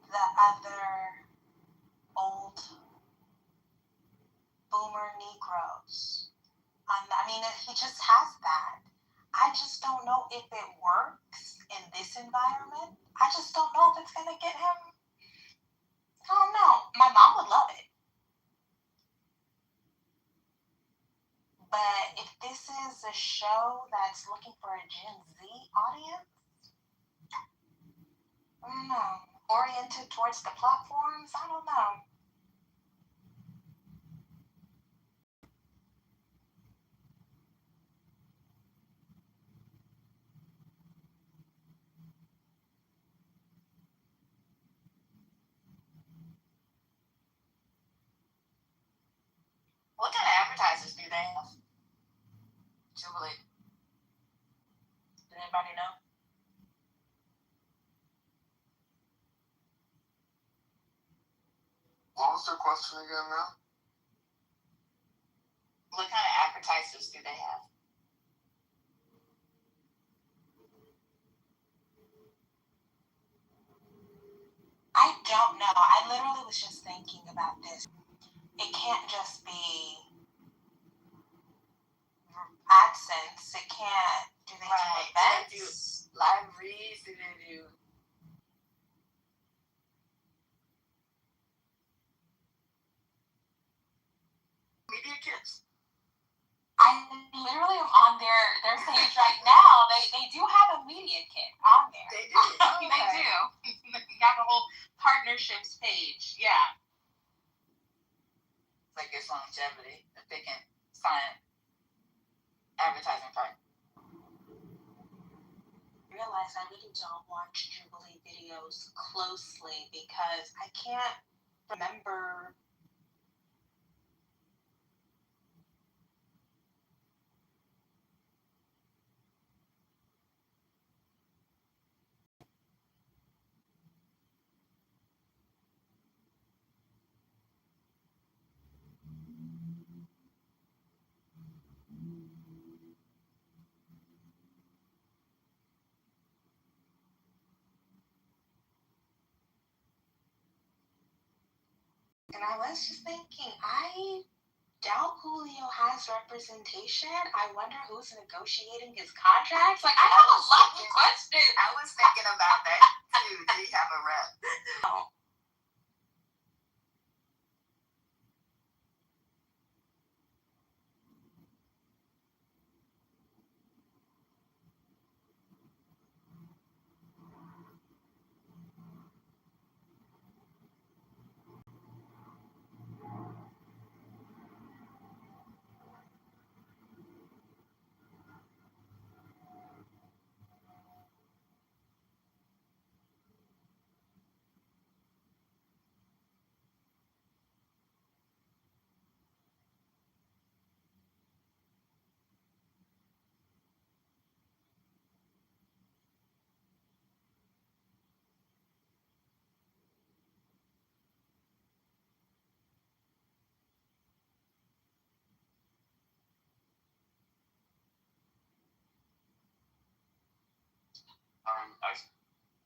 Speaker 20: the other old boomer Negroes. I mean, he just has that. I just don't know if it works in this environment. I just don't know if it's going to get him. I don't know. My mom would love it. But if this is a show that's looking for a Gen Z audience, I don't know. Oriented towards the platforms, I don't know.
Speaker 18: What kind of advertisers do they have? Jubilee. Does anybody know?
Speaker 2: What was the question again now?
Speaker 18: What kind of advertisers do they have?
Speaker 20: I don't know. I literally was just thinking about this. It can't just be AdSense. It can't. Do they
Speaker 14: Right.
Speaker 13: Events.
Speaker 14: Do live reads, do they do media kits?
Speaker 20: I literally am on their page right now. They do have a media kit on there.
Speaker 14: They do.
Speaker 20: They do. They got the whole partnerships page. Yeah.
Speaker 14: Like it's longevity, if they can find advertising part.
Speaker 20: I realize I really don't watch Jubilee videos closely because I can't remember. And I was just thinking, I doubt Julio has representation. I wonder who's negotiating his contracts. Like, I have a lot of questions.
Speaker 14: I was thinking about that too. Do you have a rep?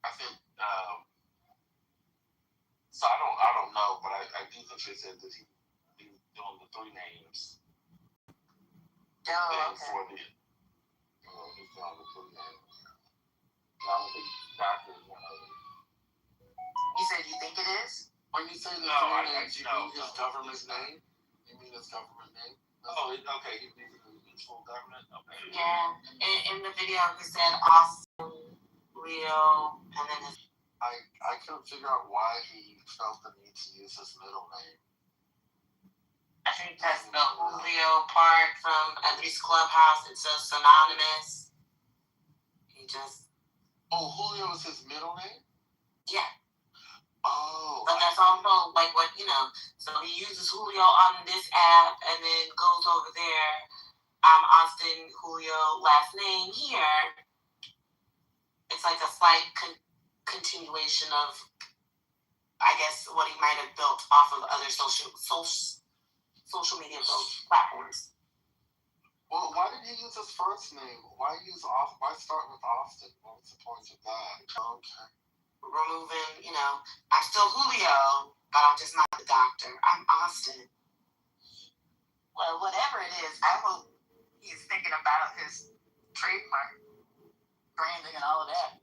Speaker 12: I think so. I don't know, but I do think they said that he was doing the three names
Speaker 14: Oh, okay.
Speaker 12: for the he's doing the three names. And I don't think Doctor is one of them.
Speaker 14: You said you think it is?
Speaker 12: When you say the three names, you mean his government name? You mean his government name? Okay. He means his full government. Okay.
Speaker 14: Yeah. In the video, he said Austin, Leo, and then his.
Speaker 12: I couldn't figure out why he felt the need to use his middle name.
Speaker 14: I think that's the Julio part from at least Clubhouse. It says synonymous. He just.
Speaker 12: Oh, Julio is his middle name?
Speaker 14: Yeah.
Speaker 12: Oh.
Speaker 14: But that's also like what, so he uses Julio on this app and then goes over there. Austin, Julio, last name here. It's like a slight continuation of, I guess, what he might have built off of other social media platforms.
Speaker 12: Well, why did he use his first name? Why start with Austin? What was the point of that? Okay.
Speaker 14: Removing, I'm still Julio, but I'm just not the doctor. I'm Austin. Well, whatever it is, I hope he's thinking about his trademark branding and all of that.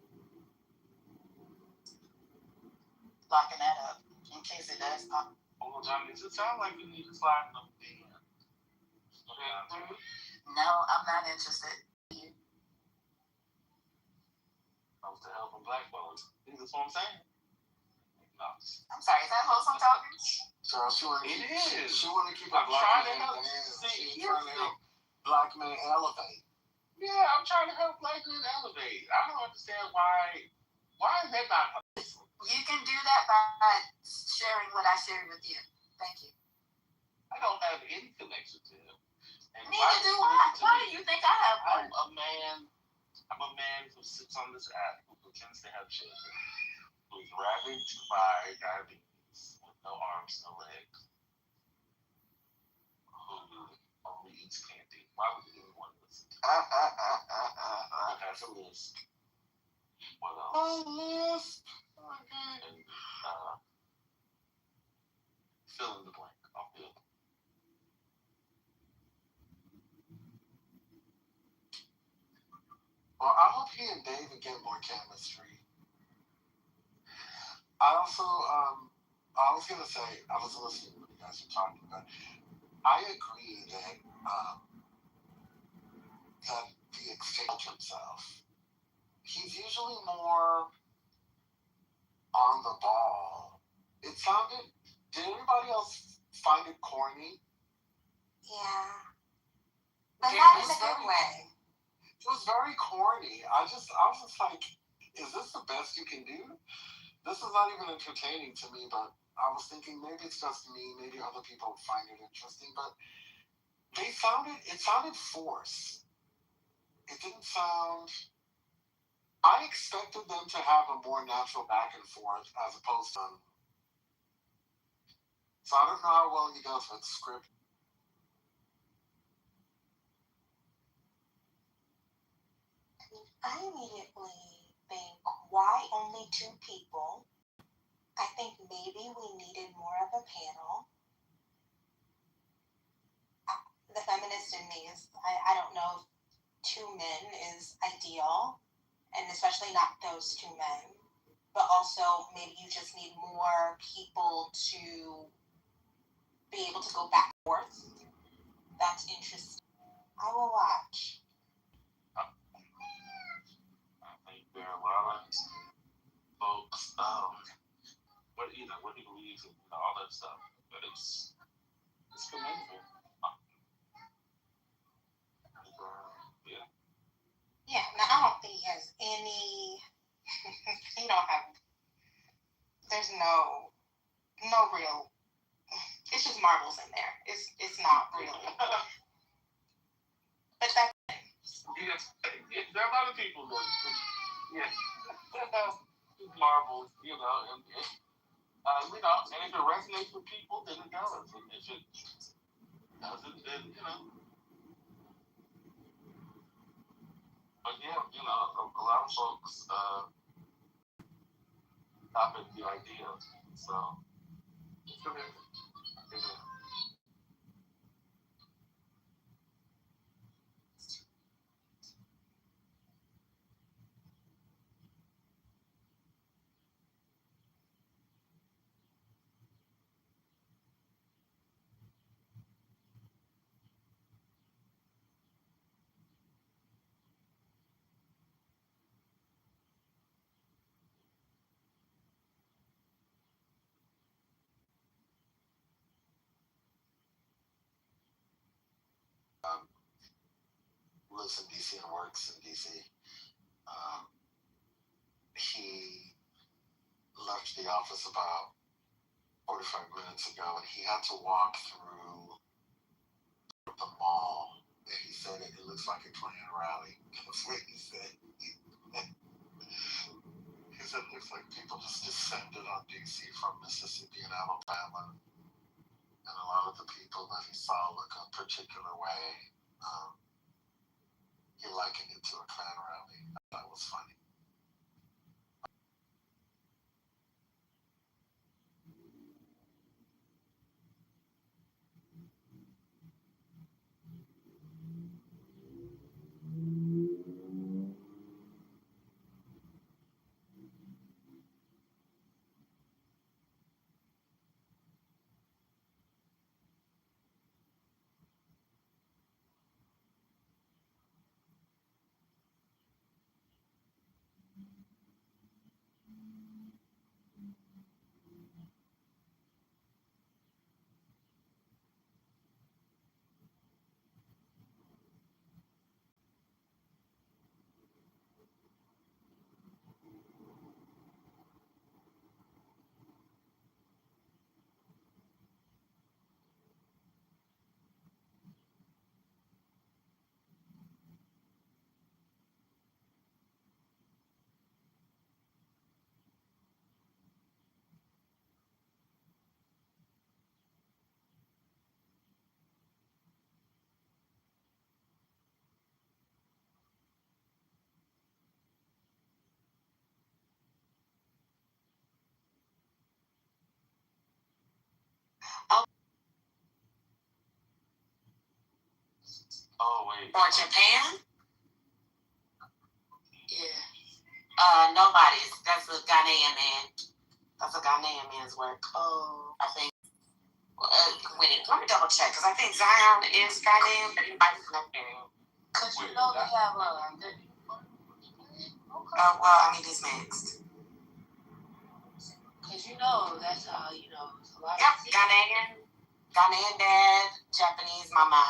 Speaker 14: Locking that up in case it does pop.
Speaker 12: Well, Johnny, does it sound like you need to slide in the bin?
Speaker 14: No, I'm not interested.
Speaker 12: Comes to helping black folks. That's what I'm saying. No.
Speaker 14: I'm sorry, is that wholesome talking?
Speaker 12: So she want to keep a
Speaker 17: I'm
Speaker 12: black
Speaker 17: trying to
Speaker 12: man
Speaker 17: help.
Speaker 12: down.
Speaker 17: See,
Speaker 12: She's trying to help black men elevate.
Speaker 17: Yeah, I'm trying to help black men elevate. I don't understand why is that not?
Speaker 14: You can do that by sharing what I shared with you. Thank you.
Speaker 17: I don't have any connection to him. And
Speaker 14: neither do I. Why do you think I have one?
Speaker 12: I'm a man who sits on this app who pretends to have children, who's ravaged by diabetes with no arms, no legs, who only eats candy. Why would anyone listen to that? That's a list. What else? A list. Okay. And fill in the blank. I'll fill.
Speaker 21: Maybe in Dave we get more chemistry. I also, I was gonna say, I was listening to what you guys were talking about. I agree that that the exchange himself, he's usually more on the ball. It sounded. Did anybody else find it corny?
Speaker 20: Yeah. But not in a good way.
Speaker 21: It was very corny. I was just like, is this the best you can do? This is not even entertaining to me, but I was thinking maybe it's just me, maybe other people find it interesting, but it sounded forced. It didn't sound, I expected them to have a more natural back and forth as opposed to, so I don't know how well he does with script.
Speaker 20: I immediately think, why only 2 people? I think maybe we needed more of a panel. The feminist in me is, I don't know if 2 men is ideal, and especially not those 2 men. But also, maybe you just need more people to be able to go back and forth. That's interesting. I will watch.
Speaker 12: I think there are a lot of folks, what do you believe in, all that stuff, but it's commendable. Yeah.
Speaker 20: Yeah, now I don't think he has any, he don't have, there's no real, it's just marbles in there. It's not really. But that's
Speaker 12: Yes, there are a lot of people that, marbles, and if it resonates with people, then it does. And if it doesn't, then, But yeah, a lot of folks hop at the idea, so it's good.
Speaker 21: Lives in DC and works in DC. He left the office about 45 minutes ago, and he had to walk through the mall. And he said it looks like a Klan rally. That's what he said. He said it looks like people just descended on DC from Mississippi and Alabama. And a lot of the people that he saw look a particular way. He likened it to a Klan rally. That was funny.
Speaker 12: Oh, wait.
Speaker 14: Or Japan? Yeah. Nobody's. That's a Ghanaian man. That's a Ghanaian man's work. Oh, I think. Wait, let me double check because I think Zion is Ghanaian, but he might be Nigerian.
Speaker 13: Because you know they have
Speaker 14: well, I mean, he's mixed.
Speaker 13: Because you know that's how it's a lot.
Speaker 14: Yep, Ghanaian dad, Japanese mama.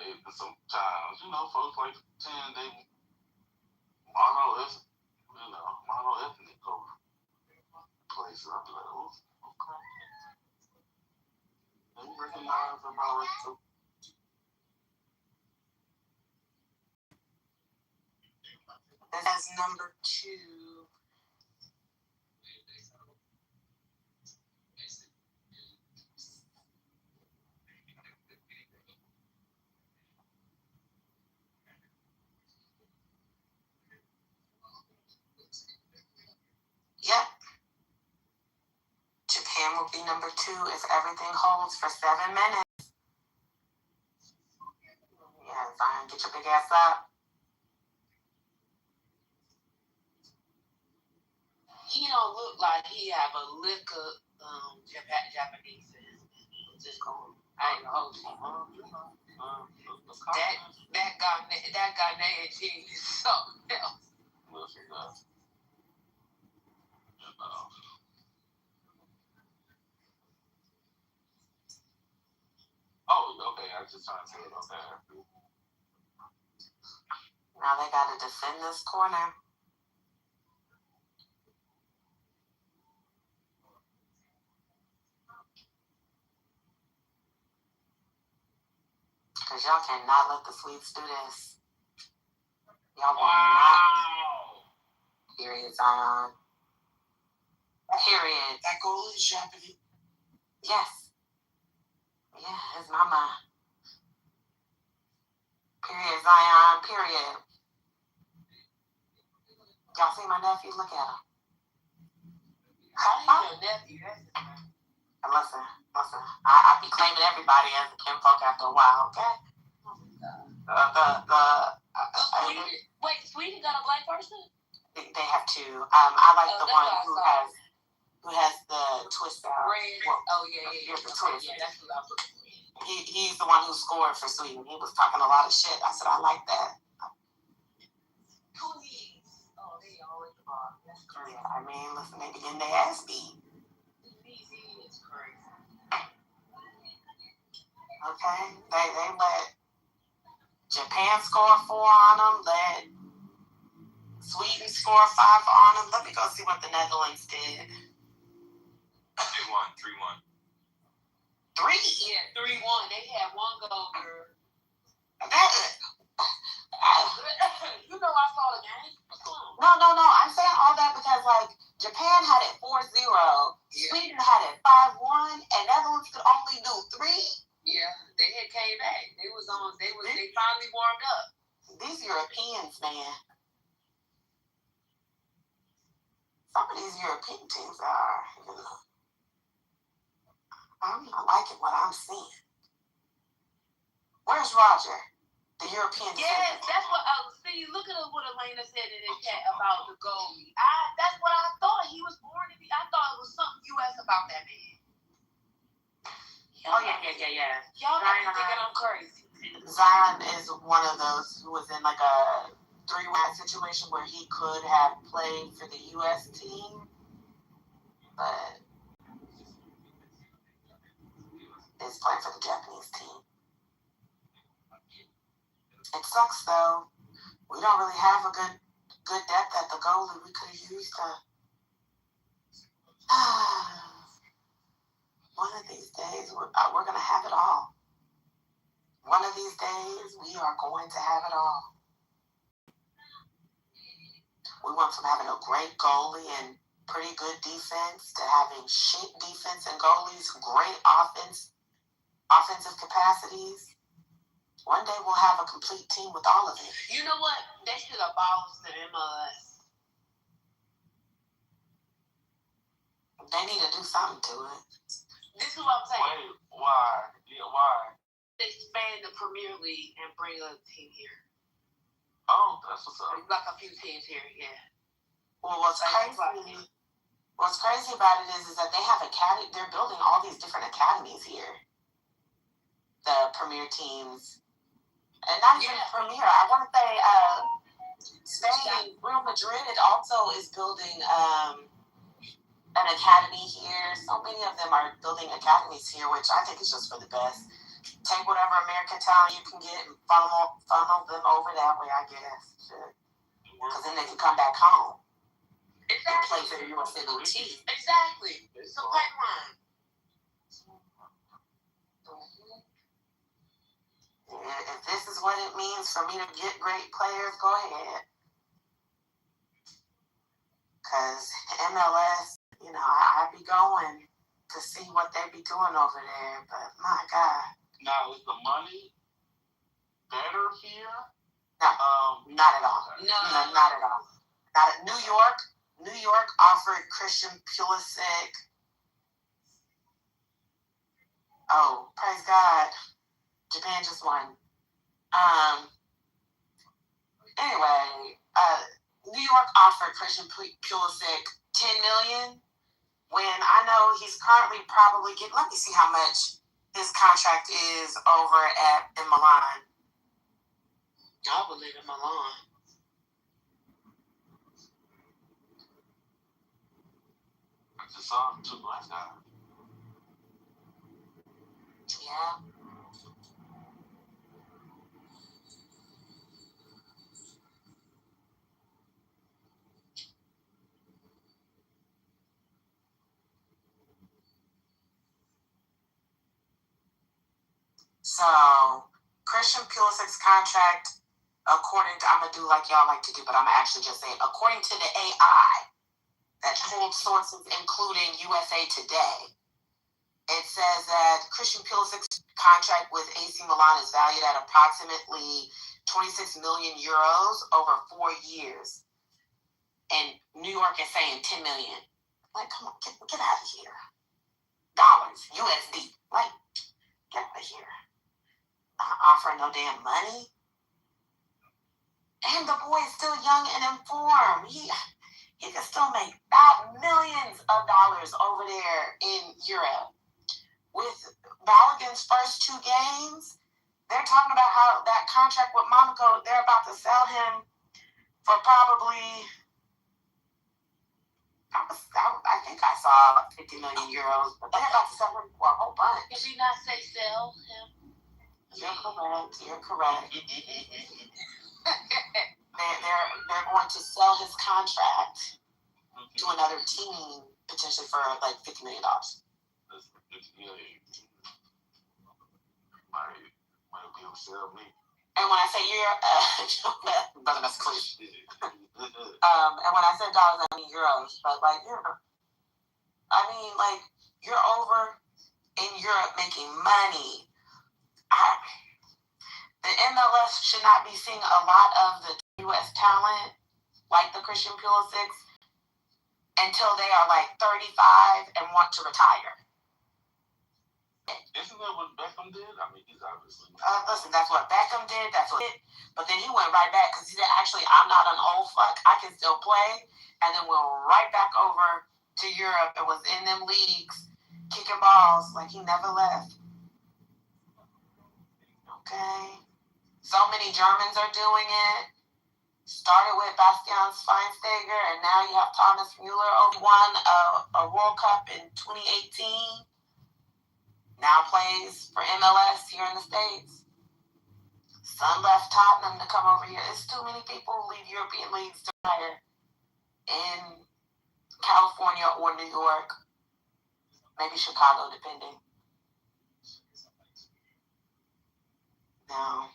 Speaker 12: They sometimes, folks like to pretend they mono-ethnic over places. I'll be like, oh, okay. They recognize about racial.
Speaker 14: That's number 2. Yep. Japan will be number 2 if everything holds for 7 minutes. Yeah, Zion, get your big ass up.
Speaker 13: He don't look like he have a lick of Japanese in him. Just going. I ain't gonna hold you. That Ghanaian team is something else.
Speaker 12: Listen, oh, okay. I was just trying to say it. Okay.
Speaker 14: Now they got to defend this corner. Because y'all cannot let the Swedes do this. Y'all will not. Period, Zion. Period.
Speaker 6: That goal is Japanese.
Speaker 14: Yes. Yeah, his mama. Period, Zion. Period. Y'all see my nephew? Look at him.
Speaker 13: How do you your nephew?
Speaker 14: Listen. I be claiming everybody as a kinfolk after a while, okay?
Speaker 13: Sweden got a black person?
Speaker 14: They have 2. I like the one who has the twist out.
Speaker 13: Red. Yeah.
Speaker 14: The twist.
Speaker 13: Yeah, that's what I was looking for.
Speaker 14: He's the one who scored for Sweden. He was talking a lot of shit. I said, I like that.
Speaker 13: Please. Oh, they always are. That's crazy.
Speaker 14: Yeah, I mean, listen, they be getting their ass beat.
Speaker 13: It's crazy.
Speaker 14: Okay? They let Japan score 4 on them, let Sweden score 5 on them. Let me go see what the Netherlands did.
Speaker 16: 3-1.
Speaker 14: 3?
Speaker 13: Yeah, 3-1. They had 1 goal, girl. You know I saw the game.
Speaker 14: No. I'm saying all that because, Japan had it 4-0. Yeah. Sweden had it 5-1, and Netherlands could only do 3.
Speaker 13: Yeah, they had came back. They finally warmed up.
Speaker 14: These Europeans, man. Some of these European teams are, I'm not liking what I'm seeing. Where's Roger? The European.
Speaker 13: Yes, that's what. See, look at what Elena said in the chat about the goalie. That's what I thought. He was born to be. I thought it was something U.S. about that man.
Speaker 14: Oh yeah.
Speaker 13: Y'all got me thinking I'm crazy.
Speaker 14: Zion is one of those who was in a 3-way situation where he could have played for the U.S. team, but is playing for the Japanese team. It sucks though. We don't really have a good depth at the goalie. We could have used one of these days we're gonna have it all. One of these days we are going to have it all. We went from having a great goalie and pretty good defense to having shit defense and goalies, great offensive capacities. One day we'll have a complete team with all of it.
Speaker 13: You know what? They should abolish the MLS.
Speaker 14: They need to do something to it.
Speaker 13: This is what I'm saying.
Speaker 12: Wait, why? Yeah, why?
Speaker 13: They expand the Premier League and bring a team here.
Speaker 11: Oh, that's what's up.
Speaker 13: Like a few teams here, yeah.
Speaker 14: Well, what's crazy about it is that they have they're building all these different academies here. The premier teams, and not even premier. I want to say Spain, Real Madrid also is building an academy here. So many of them are building academies here, which I think is just for the best. Take whatever American talent you can get and funnel them over that way, I guess. Because then they can come back home.
Speaker 13: Exactly.
Speaker 14: Play for the USA team.
Speaker 13: Exactly. It's a pipeline.
Speaker 14: If this is what it means for me to get great players, go ahead. Because MLS, I be going to see what they be doing over there. But my God.
Speaker 11: Now, is the money better here?
Speaker 14: No, not at all. No, not at all. Not at New York offered Christian Pulisic. Oh, praise God. Japan just won. Anyway, New York offered Christian Pulisic $10 million when I know he's currently probably getting, let me see how much his contract is over in Milan.
Speaker 13: I believe in Milan.
Speaker 11: I just saw him 2 months ago.
Speaker 14: Yeah. So, Christian Pulisic's contract, according to, I'm going to do like y'all like to do, but I'm going to actually just say it. According to the AI that pulled sources including USA Today, it says that Christian Pulisic's contract with AC Milan is valued at approximately 26 million euros over 4 years. And New York is saying 10 million. Like, come on, get out of here. Dollars, USD. Like, get out of here. Not offering no damn money. And the boy is still young and informed. He can still make millions of dollars over there in Europe. With Balogun's first 2 games, they're talking about how that contract with Monaco, they're about to sell him for probably, I think I saw 50 million euros, but they're about to sell him for a whole bunch.
Speaker 13: Did we not say sell him?
Speaker 14: You're correct. They're going to sell his contract to another team, potentially for like $50 million.
Speaker 11: That's $50 million. Might be able to sell me.
Speaker 14: And when I say brother, that's clear. And when I say dollars, I mean euros. But like you're over in Europe making money. The MLS should not be seeing a lot of the U.S. talent, like the Christian Pulisic, until they are like 35 and want to retire.
Speaker 11: Isn't that what Beckham did? I mean, he's obviously.
Speaker 14: Listen, that's what Beckham did. That's what. But then he went right back because he said, "Actually, I'm not an old fuck. I can still play." And then went right back over to Europe and was in them leagues, kicking balls like he never left. Okay. So many Germans are doing it. Started with Bastian Schweinsteiger, and now you have Thomas Müller, who won a World Cup in 2018. Now plays for MLS here in the States. Son left Tottenham to come over here. It's too many people who leave European leagues to retire in California or New York. Maybe Chicago, depending. Now,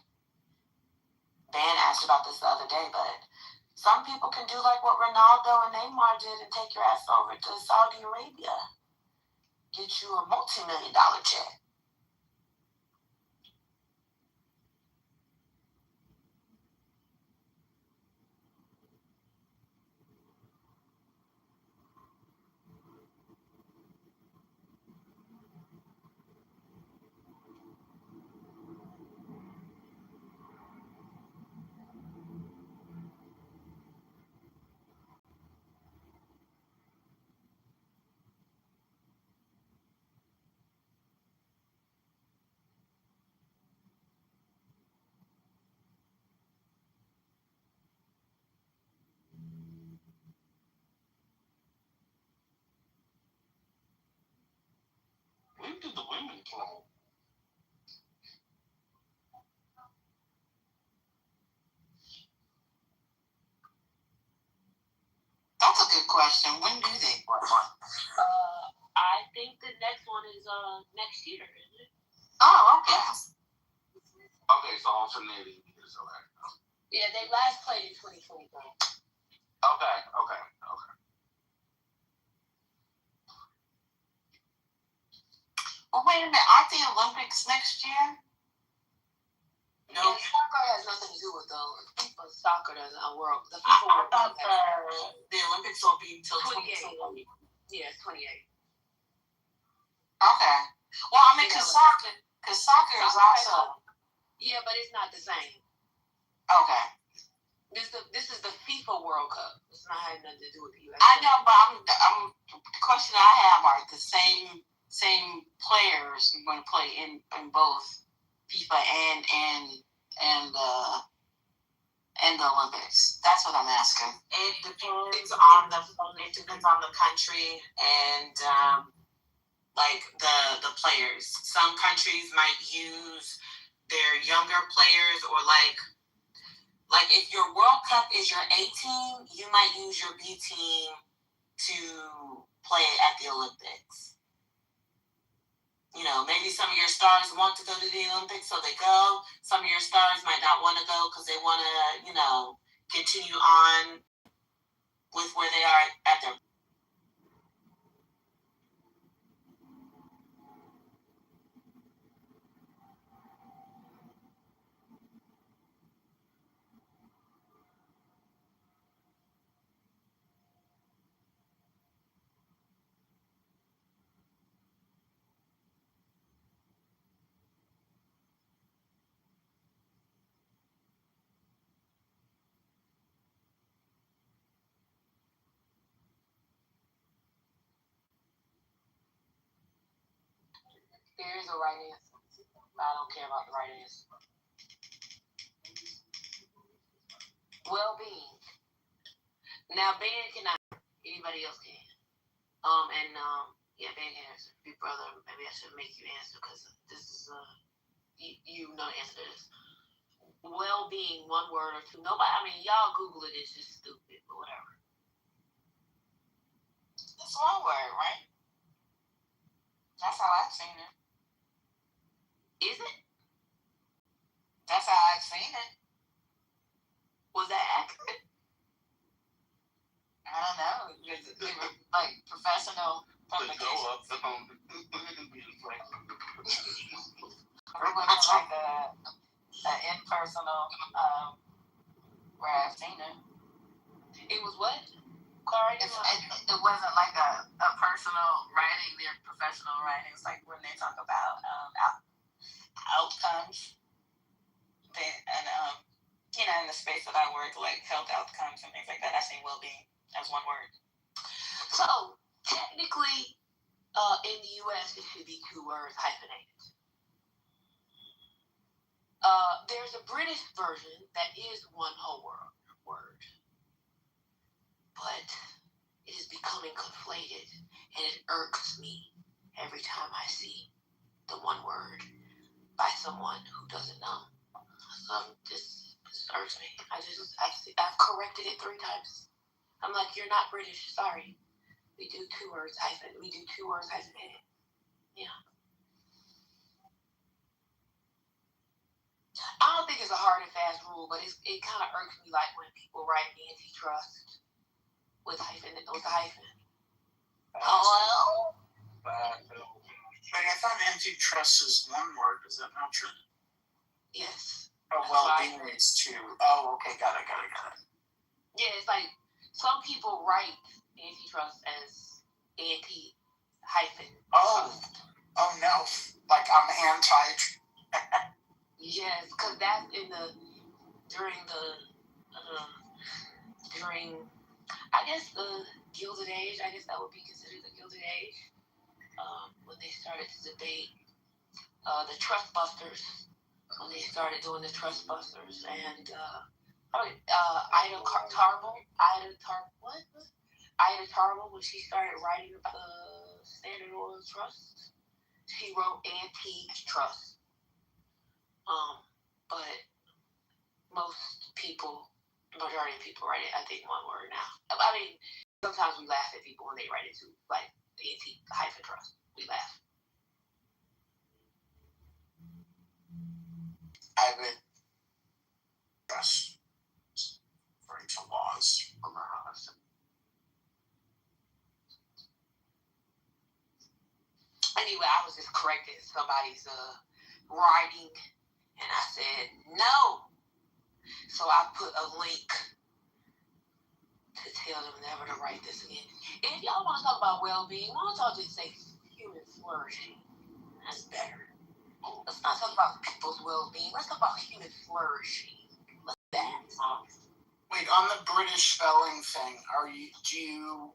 Speaker 14: Dan asked about this the other day, but some people can do like what Ronaldo and Neymar did and take your ass over to Saudi Arabia. Get you a multi-million-dollar check. question. When do they?
Speaker 19: I think the next one is next year, isn't it?
Speaker 14: Oh, okay.
Speaker 17: Okay, so alternating years, okay.
Speaker 19: Yeah, they last played in 2023.
Speaker 17: Okay.
Speaker 14: Well, wait a minute. Aren't the Olympics next year?
Speaker 19: No, soccer has nothing to do with the soccer. Doesn't world. The FIFA
Speaker 14: I
Speaker 19: World
Speaker 14: thought
Speaker 19: Cup.
Speaker 14: the Olympics will be until
Speaker 19: 28. Yeah, it's 28.
Speaker 14: Okay. Well, I mean, because soccer is also.
Speaker 19: Yeah, but it's not the same.
Speaker 14: Okay.
Speaker 19: This is the FIFA World Cup. It's not having nothing to do with the U.S.
Speaker 14: I know, but I'm the question I have are the same players who are going to play in both FIFA and the Olympics. That's what I'm asking. It depends on the country and like the players. Some countries might use their younger players, or like if your World Cup is your A team, you might use your B team to play at the Olympics. You know, maybe some of your stars want to go to the Olympics, so they go. Some of your stars might not want to go because they want to, continue on with where they are at their.
Speaker 19: There is a right answer. I don't care about the right answer. Well-being. Now, Ben cannot. Anybody else can. Ben can answer. Big brother, maybe I should make you answer because this is you know the answer to this. Well-being, one word or two. Nobody. I mean, y'all Google it. It's just stupid, but whatever.
Speaker 14: It's one word, right? That's how I've seen it.
Speaker 19: Is it?
Speaker 14: That's how I've seen it.
Speaker 19: Was that accurate?
Speaker 14: I don't know. They were like professional publications. Or was it like an impersonal where I've seen it?
Speaker 19: It was what? Corey?
Speaker 14: It wasn't like a personal writing, they're professional writing. It's like when they talk about outcomes. In the space that I work, like health outcomes and things like that, I say well-being as one word.
Speaker 19: So, technically, in the U.S., it should be two words hyphenated. There's a British version that is one whole word. But it is becoming conflated, and it irks me every time I see the one word by someone who doesn't know. This irks me. I've corrected it 3 times. I'm like, you're not British. Sorry. We do two words hyphenated. Yeah. I don't think it's a hard and fast rule, but it kind of irks me like when people write antitrust with a hyphen.
Speaker 14: Hello?
Speaker 7: But I thought antitrust is one word. Is that not true?
Speaker 19: Yes.
Speaker 7: Oh, well-being is two. Oh, okay. Got it.
Speaker 19: Yeah, it's like some people write antitrust as anti-hyphen.
Speaker 7: Oh no. Like I'm anti.
Speaker 19: Yes, because that's during I guess the Gilded Age. I guess that would be considered the Gilded Age. When they started to debate the Trust Busters. When they started doing the Trust Busters and Ida Tarbell, when she started writing about the Standard Oil Trust, she wrote anti-trust. But majority of people write it, I think, one word now. I mean,
Speaker 18: Sometimes we laugh at people when they write it too, like the anti-trust. We laugh.
Speaker 4: I would trust according to laws from our house.
Speaker 18: Anyway, I was just correcting somebody's writing, and I said no. So I put a link to tell them never to write this again. And if y'all want to talk about well-being, why don't y'all just say human flourishing? That's better. Let's not talk about people's well-being. Let's talk about human flourishing. Let's do that.
Speaker 4: Wait, on the British spelling thing, do you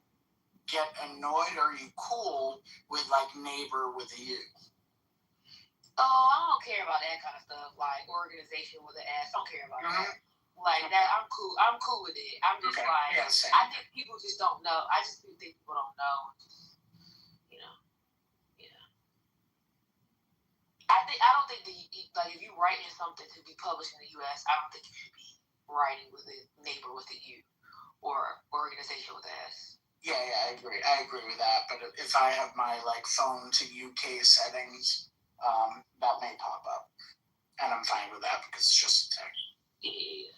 Speaker 4: get annoyed, or are you cool with like neighbor with a U?
Speaker 18: Oh, I don't care about that kind of stuff. Like organization with an S, I don't care about that. Like that, I'm cool. I'm cool with it. I'm just like,
Speaker 4: yeah, same.
Speaker 18: I think people just don't know. I just think people don't know. You know. I don't think like if you writing something to be published in the U.S., I don't think you should be writing with a neighbor with a U or organization with an S.
Speaker 4: Yeah, I agree. I agree with that. But if I have my like phone to UK settings, that may pop up, and I'm fine with that because it's just a text.
Speaker 18: Yeah.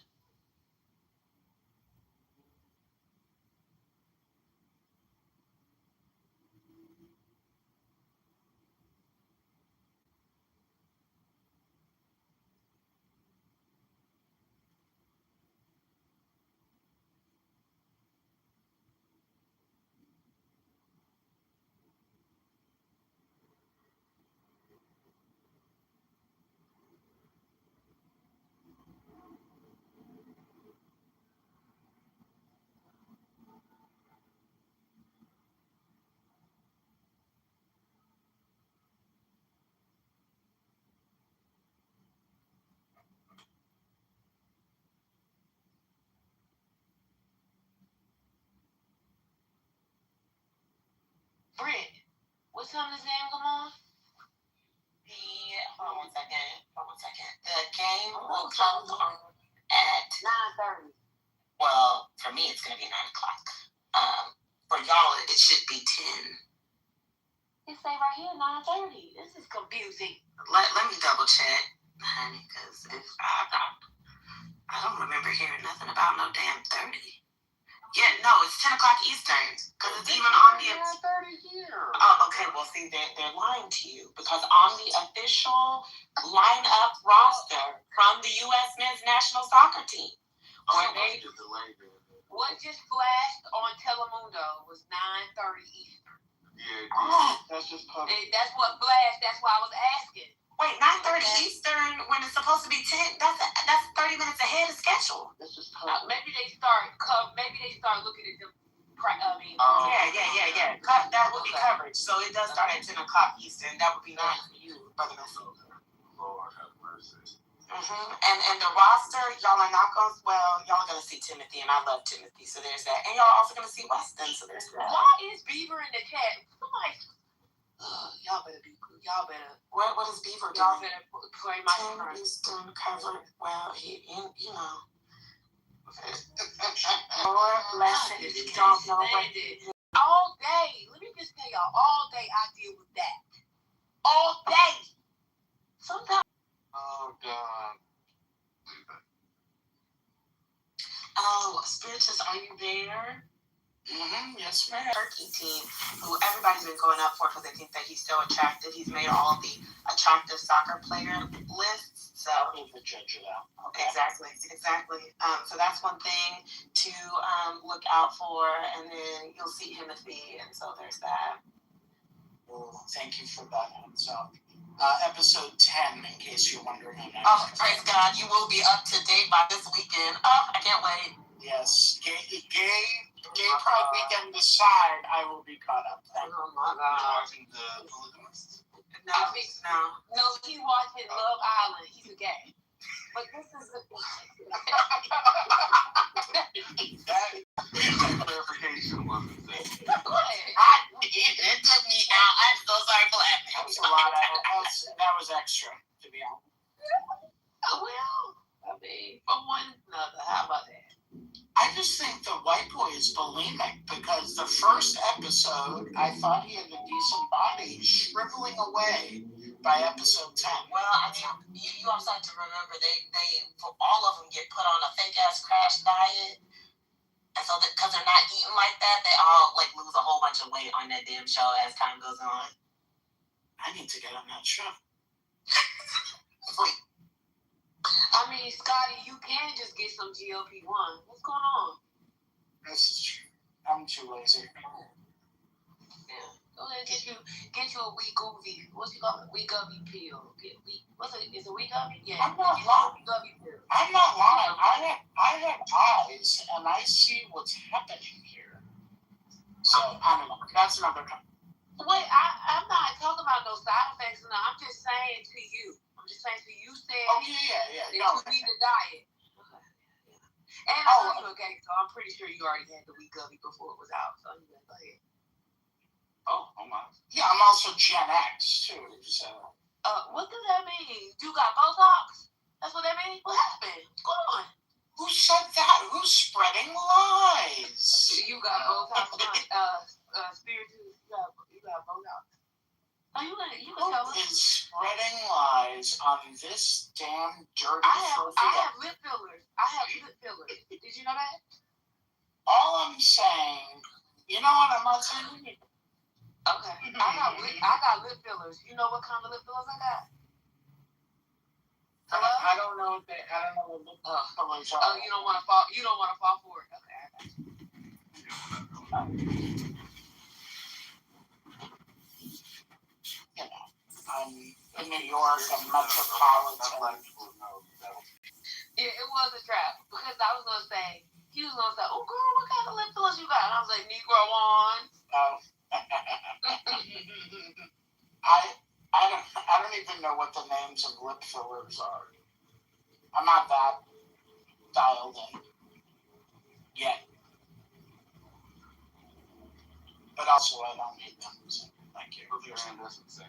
Speaker 18: Britt, what time does the game come on?
Speaker 14: Hold on one second. The game will come on at
Speaker 18: 9:30.
Speaker 14: Well, for me, it's going to be 9 o'clock. For y'all, it should be 10.
Speaker 18: It say right here 9:30. This is confusing.
Speaker 14: Let me double check, honey, because if I don't remember hearing nothing about no damn 30. Yeah, no, it's 10 o'clock Eastern, because it's even on the...
Speaker 4: 9:30 here.
Speaker 14: Oh, okay, well, see, they're lying to you, because on the official lineup roster from the U.S. men's national soccer team,
Speaker 18: what just flashed on Telemundo was 9:30 Eastern.
Speaker 17: Yeah, that's just public.
Speaker 18: That's what flashed. That's why I was asking.
Speaker 14: Wait, 9:30 Eastern when it's supposed to be 10? That's 30 minutes ahead of schedule.
Speaker 4: That's just
Speaker 18: Maybe they start looking at them.
Speaker 14: Yeah. That would be coverage. So it does start at 10 o'clock Eastern. That would be nice for you, Brother Minnesota.
Speaker 17: Lord have mercy.
Speaker 14: And the roster, y'all are not going to, y'all are going to see Timothy, and I love Timothy, so there's that. And y'all are also going to see Weston, so there's that.
Speaker 18: Why is Beaver in the chat? Somebody, y'all better be cool. Y'all better.
Speaker 14: What is Beaver doing?
Speaker 18: Y'all better play my turn.
Speaker 14: Eastern covered. Well, you know. Lord bless it. You don't know what it is.
Speaker 18: All day. Let me just tell y'all, all day I deal with that. All day. Sometimes.
Speaker 17: Oh, God.
Speaker 14: Oh, Spiritus, are you there? Yes, ma'am. Turkey team, who everybody's been going up for because they think that he's so attractive. He's made all the attractive soccer player lists. So
Speaker 4: he's the judge of that. Okay.
Speaker 14: Exactly. So that's one thing to look out for, and then you'll see Timothy, and so there's that.
Speaker 4: Well, thank you for that heads up. Episode 10, in case you're wondering.
Speaker 14: Oh, praise God! You will be up to date by this weekend. Oh, I can't wait.
Speaker 4: Yes, Gay Pride Weekend aside, I will be caught up.
Speaker 18: Oh my God!
Speaker 17: Watching the Polygamists?
Speaker 18: No, he's watching Love Island. He's a gay. But this is the
Speaker 17: clarification wasn't there.
Speaker 14: It took me out. I'm so sorry for that.
Speaker 4: That was a lot. That was extra, to be honest.
Speaker 18: Well, I mean, from one to another. How about that?
Speaker 4: I just think the white boy is bulimic because the first episode, I thought he had a decent body, shriveling away by episode 10.
Speaker 14: Well, I mean, you also have to remember they for all of them get put on a fake ass crash diet, and so because they're not eating like that, they all like lose a whole bunch of weight on that damn show as time goes on.
Speaker 4: I need to get on that show.
Speaker 13: I mean, Scotty, you can just get some GLP-1. What's going on?
Speaker 4: This is true. I'm too lazy.
Speaker 13: Yeah. Go ahead, get you a Wegovy. What's it called? Wegovy pill. What's it? Is it Wegovy? Yeah.
Speaker 4: I'm not lying. I'm not lying. I have eyes, and I see what's happening here. So I don't know. That's another.
Speaker 13: Wait, I'm not talking about no side effects. No, I'm just saying to you. You said
Speaker 4: yeah.
Speaker 13: that you need the diet. Okay. Yeah. And I know you okay, so I'm pretty sure you already had the Wegovy before it was out. So you better go ahead.
Speaker 4: Oh my. Yeah, I'm also Gen X too. So.
Speaker 13: What does that mean? You got Botox? That's what that means? What happened? What's going on?
Speaker 4: Who said that? Who's spreading lies?
Speaker 13: You got Botox. Spiritual. You got Botox. Oh, you can tell us.
Speaker 4: Who is spreading lies on this damn dirty
Speaker 13: I have lip fillers. Did you know that?
Speaker 4: All I'm saying, you know what? I'm not saying anything.
Speaker 13: Okay. I got lip fillers. You know what kind of lip fillers I got? Hello?
Speaker 4: I don't know what lip fillers are.
Speaker 13: Oh, you don't want to fall for it. Okay, I got you.
Speaker 4: You know, I'm in New York, I'm metropolitan.
Speaker 13: Yeah, it was a trap because I was gonna say, he was gonna say, "Oh, girl, what kind of lip fillers you got?" And I was like, "Negro ones."
Speaker 4: I don't even know what the names of lip fillers are. I'm not that dialed in yet. But also, I don't need them. So thank you.
Speaker 17: Doesn't say.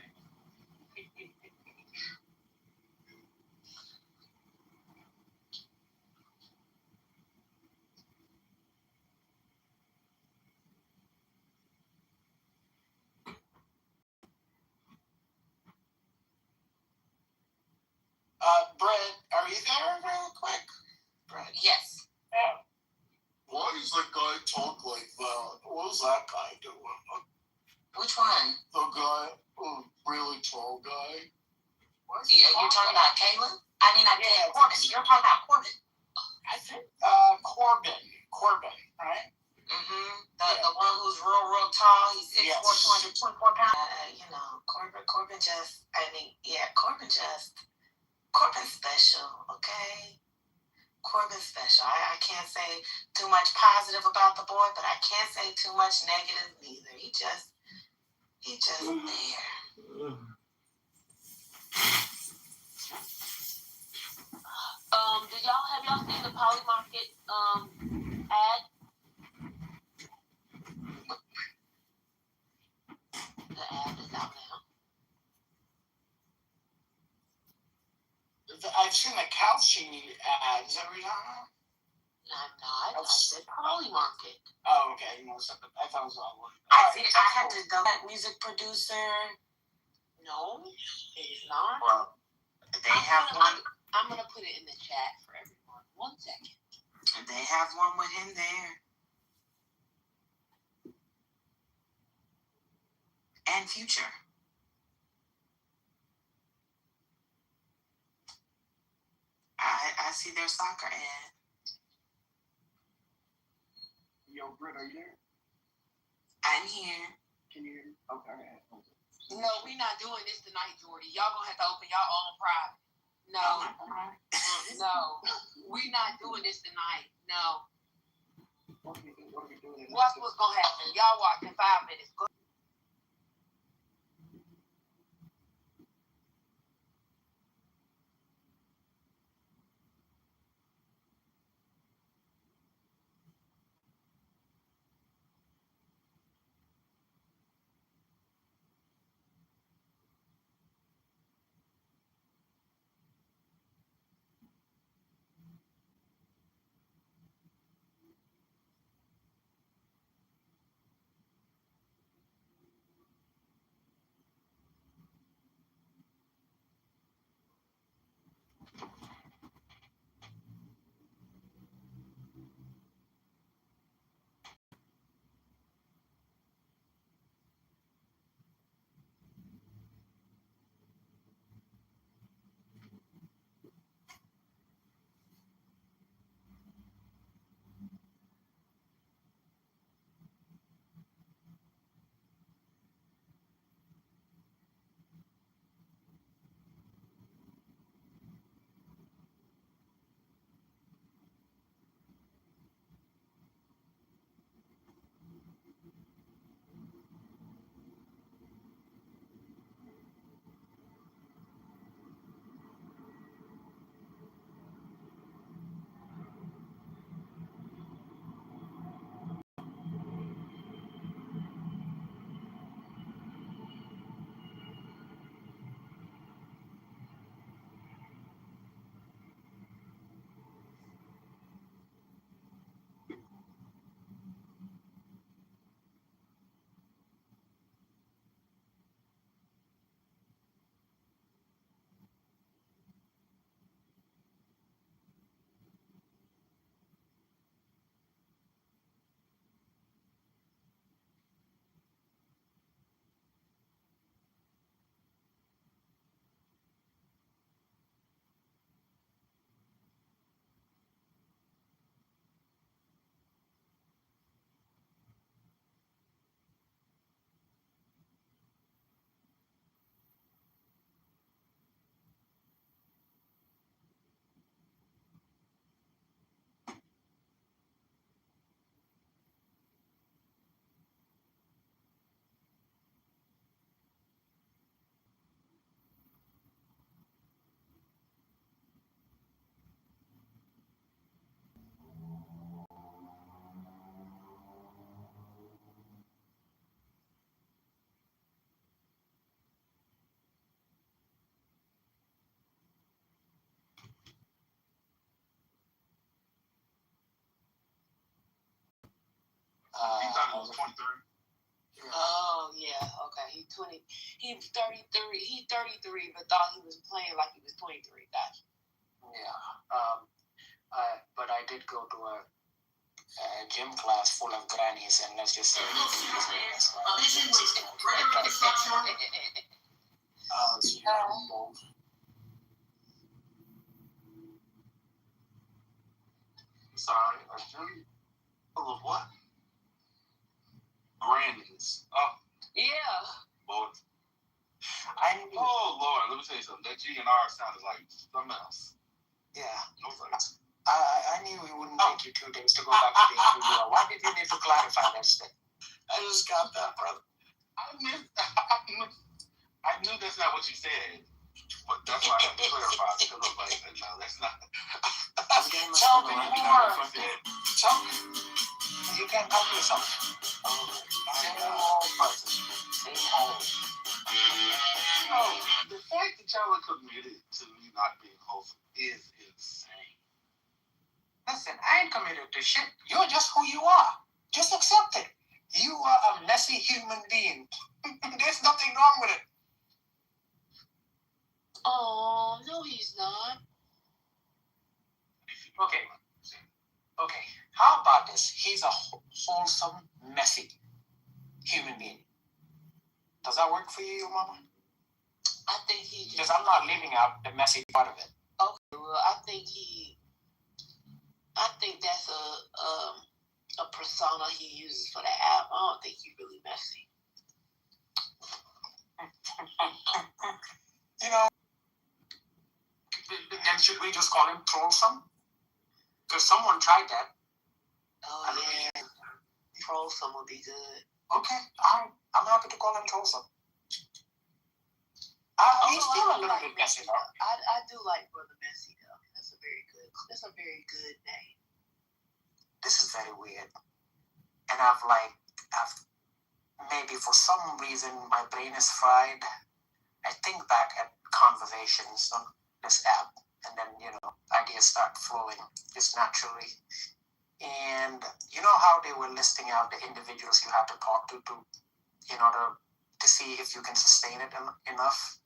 Speaker 4: Brett, are you there real quick? Brett?
Speaker 14: Yes.
Speaker 4: Yeah. Why does the guy talk like that? What was that guy doing?
Speaker 14: Which one?
Speaker 4: The guy, really tall guy.
Speaker 14: You're talking about Caleb? I mean, Corbin. You're talking about Corbin.
Speaker 4: I think Corbin, right?
Speaker 14: Mm-hmm. The one who's real tall. He's 6'4", 224 pounds. Corbin's special, okay? Corbin's special. I can't say too much positive about the boy, but I can't say too much negative neither. He just there.
Speaker 13: Have y'all seen the Poly Market ad? The ad is out now.
Speaker 4: I've seen the Calci ads every time.
Speaker 13: I'm not. I said Poly Market.
Speaker 4: Oh, okay. I thought it was all one.
Speaker 14: I had to go. That music producer.
Speaker 13: No, it is not.
Speaker 14: Well, they have one.
Speaker 13: I'm gonna put it in the chat for everyone. 1 second.
Speaker 14: They have one with him there. And Future. I see their soccer ad.
Speaker 21: Yo, Britt, are you there?
Speaker 14: I'm here.
Speaker 21: Can you hear me? Okay.
Speaker 13: No, we're not doing this tonight, Jordy. Y'all gonna have to open y'all own private. No. No. We're not doing this tonight. No.
Speaker 21: What are we doing?
Speaker 13: Watch what's gonna happen. Y'all watch in 5 minutes. Go.
Speaker 9: was 23.
Speaker 19: Oh yeah, okay. He's 33. He's 33, but thought he was playing like he was 23. Gotcha.
Speaker 4: Yeah. But I did go to a gym class full of grannies, and let's just say
Speaker 21: Sorry, a gym full of what? Grannies. Oh,
Speaker 19: Yeah.
Speaker 21: boy. Oh Lord, let me tell you something. That G&R sounded like something else.
Speaker 4: Yeah.
Speaker 21: I was like,
Speaker 4: I knew it wouldn't take you 2 days to go back to the interview. Why did you need to clarify that thing?
Speaker 21: I just got that, brother. I knew that's not what you said. But that's why I had to clarify, because I was like, no, that's not.
Speaker 4: Tell me more. Tell me. You can't help yourself. Same old person. Same old.
Speaker 21: You know, the fact that y'all are committed to me not being wholesome is insane.
Speaker 4: Listen, I ain't committed to shit. You're just who you are. Just accept it. You are a messy human being. There's nothing wrong with it.
Speaker 19: Oh, no, he's not.
Speaker 4: Okay. How about this? He's a wholesome, messy human being. Does that work for you, Mama?
Speaker 19: I think he.
Speaker 4: Because I'm not leaving out the messy part of it.
Speaker 19: Okay, well, I think that's a persona he uses for the app. I don't think he's really messy.
Speaker 4: You know, then should we just call him Trollsome? Because someone tried that.
Speaker 19: Oh, yeah. Trollsome would be good.
Speaker 4: Okay, I'm happy to call him Trollsome. He's still a little bit messy, though.
Speaker 19: I do like Brother Messy, though. That's a very good name.
Speaker 4: This is very weird. And I've maybe for some reason my brain is fried. I think back at conversations on this app, and then, ideas start flowing just naturally. And you know how they were listing out the individuals you have to talk to in order to see if you can sustain it enough,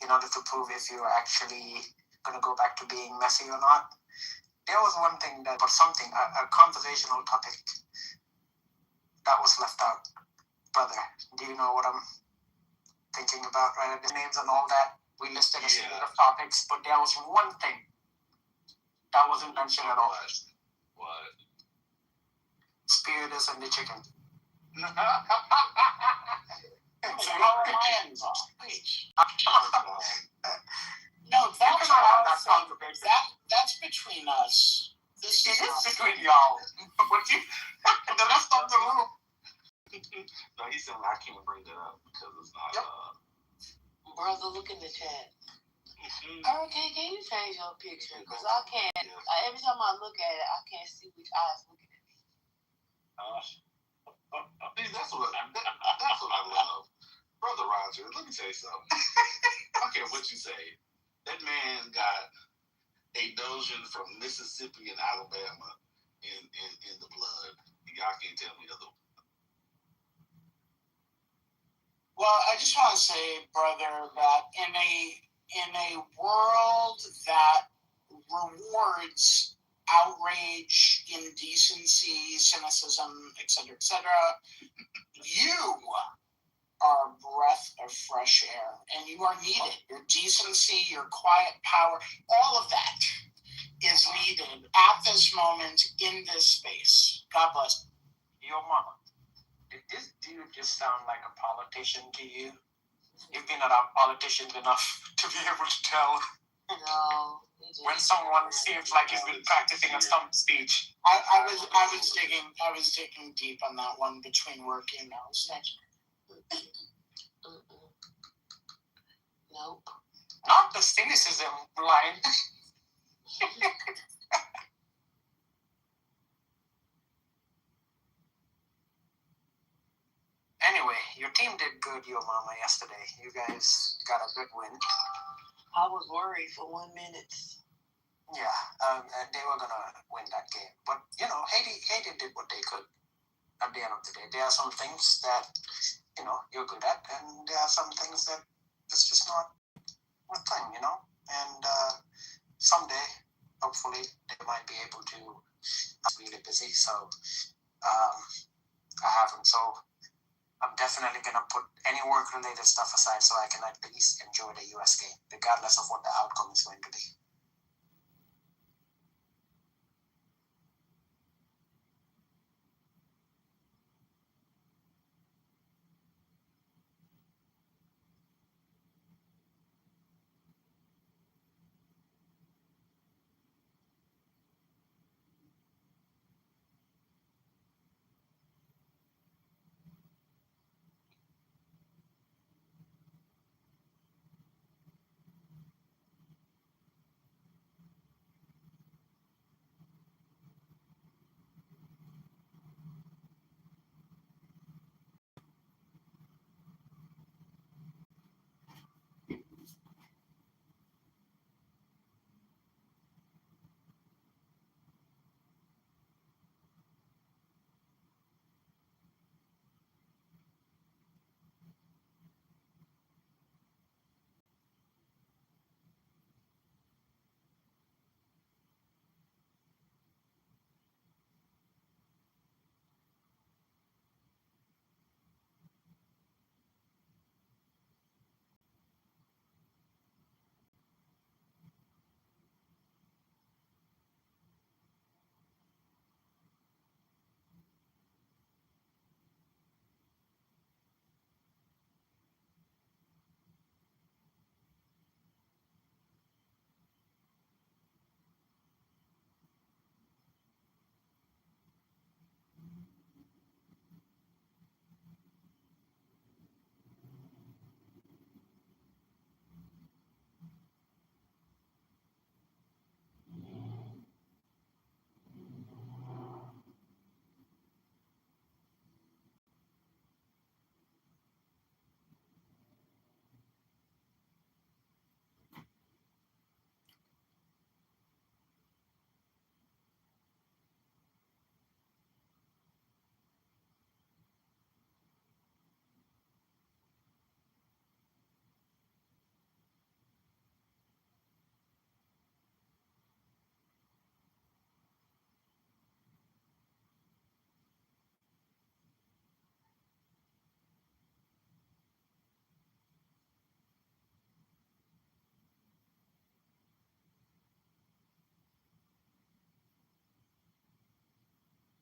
Speaker 4: in order to prove if you're actually going to go back to being messy or not. There was one thing a conversational topic that was left out. Brother, do you know what I'm thinking about, right? The names and all that. We listed a series of topics, but there was one thing that wasn't mentioned at all.
Speaker 21: What?
Speaker 4: Spiritus and the chicken.
Speaker 21: No,
Speaker 4: that's between us. It is between y'all. The rest of the room.
Speaker 21: No, he said I can't bring that up because it's not.
Speaker 19: Brother, look in the chat. Hurricane, can you change your picture? Because I can't. Every time I look at it, I can't see which eye's looking at me.
Speaker 21: That's what I love. Brother Roger, let me tell you something. I don't care what you say. That man got a Dojan from Mississippi and Alabama in the blood. Y'all can't tell me other.
Speaker 4: Well, I just want to say, brother, that in a world that rewards outrage, indecency, cynicism, etc., you are a breath of fresh air, and you are needed. Your decency, your quiet power, all of that is needed at this moment in this space. God bless. Your mama. Did this dude just sound like a politician to you? You've been around politicians enough to be able to tell.
Speaker 19: No.
Speaker 4: When someone seems like he's been practicing a stump speech. I was digging deep on that one between work emails.
Speaker 19: Nope.
Speaker 4: Not the cynicism line. Anyway, your team did good, Yo Mama, yesterday. You guys got a good win.
Speaker 19: I was worried for 1 minute.
Speaker 4: Yeah, and they were going to win that game. But, Haiti did what they could. at the end of the day. There are some things that, you know, you're good at, and there are some things that it's just not a thing, you know. And someday, hopefully, they might be able to. I'm really busy, so I haven't. So I'm definitely gonna put any work-related stuff aside so I can at least enjoy the US game, regardless of what the outcome is going to be.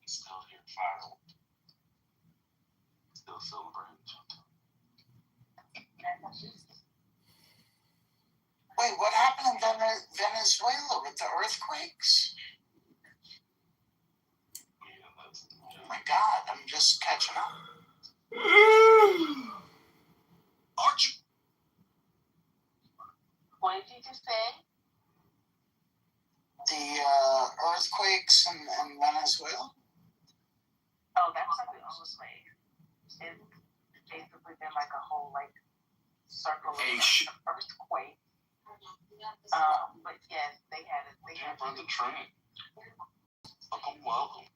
Speaker 16: Still here, fire. Still celebrating.
Speaker 7: Wait, what happened in Venezuela with the earthquakes? Oh my God, I'm just catching up.
Speaker 4: Archie.
Speaker 19: What did you just say?
Speaker 7: The earthquakes in Venezuela?
Speaker 19: Oh, that's something on the slave. It's basically been like a whole like circle of earthquake. But yes, they had it. They had
Speaker 16: the train. Welcome.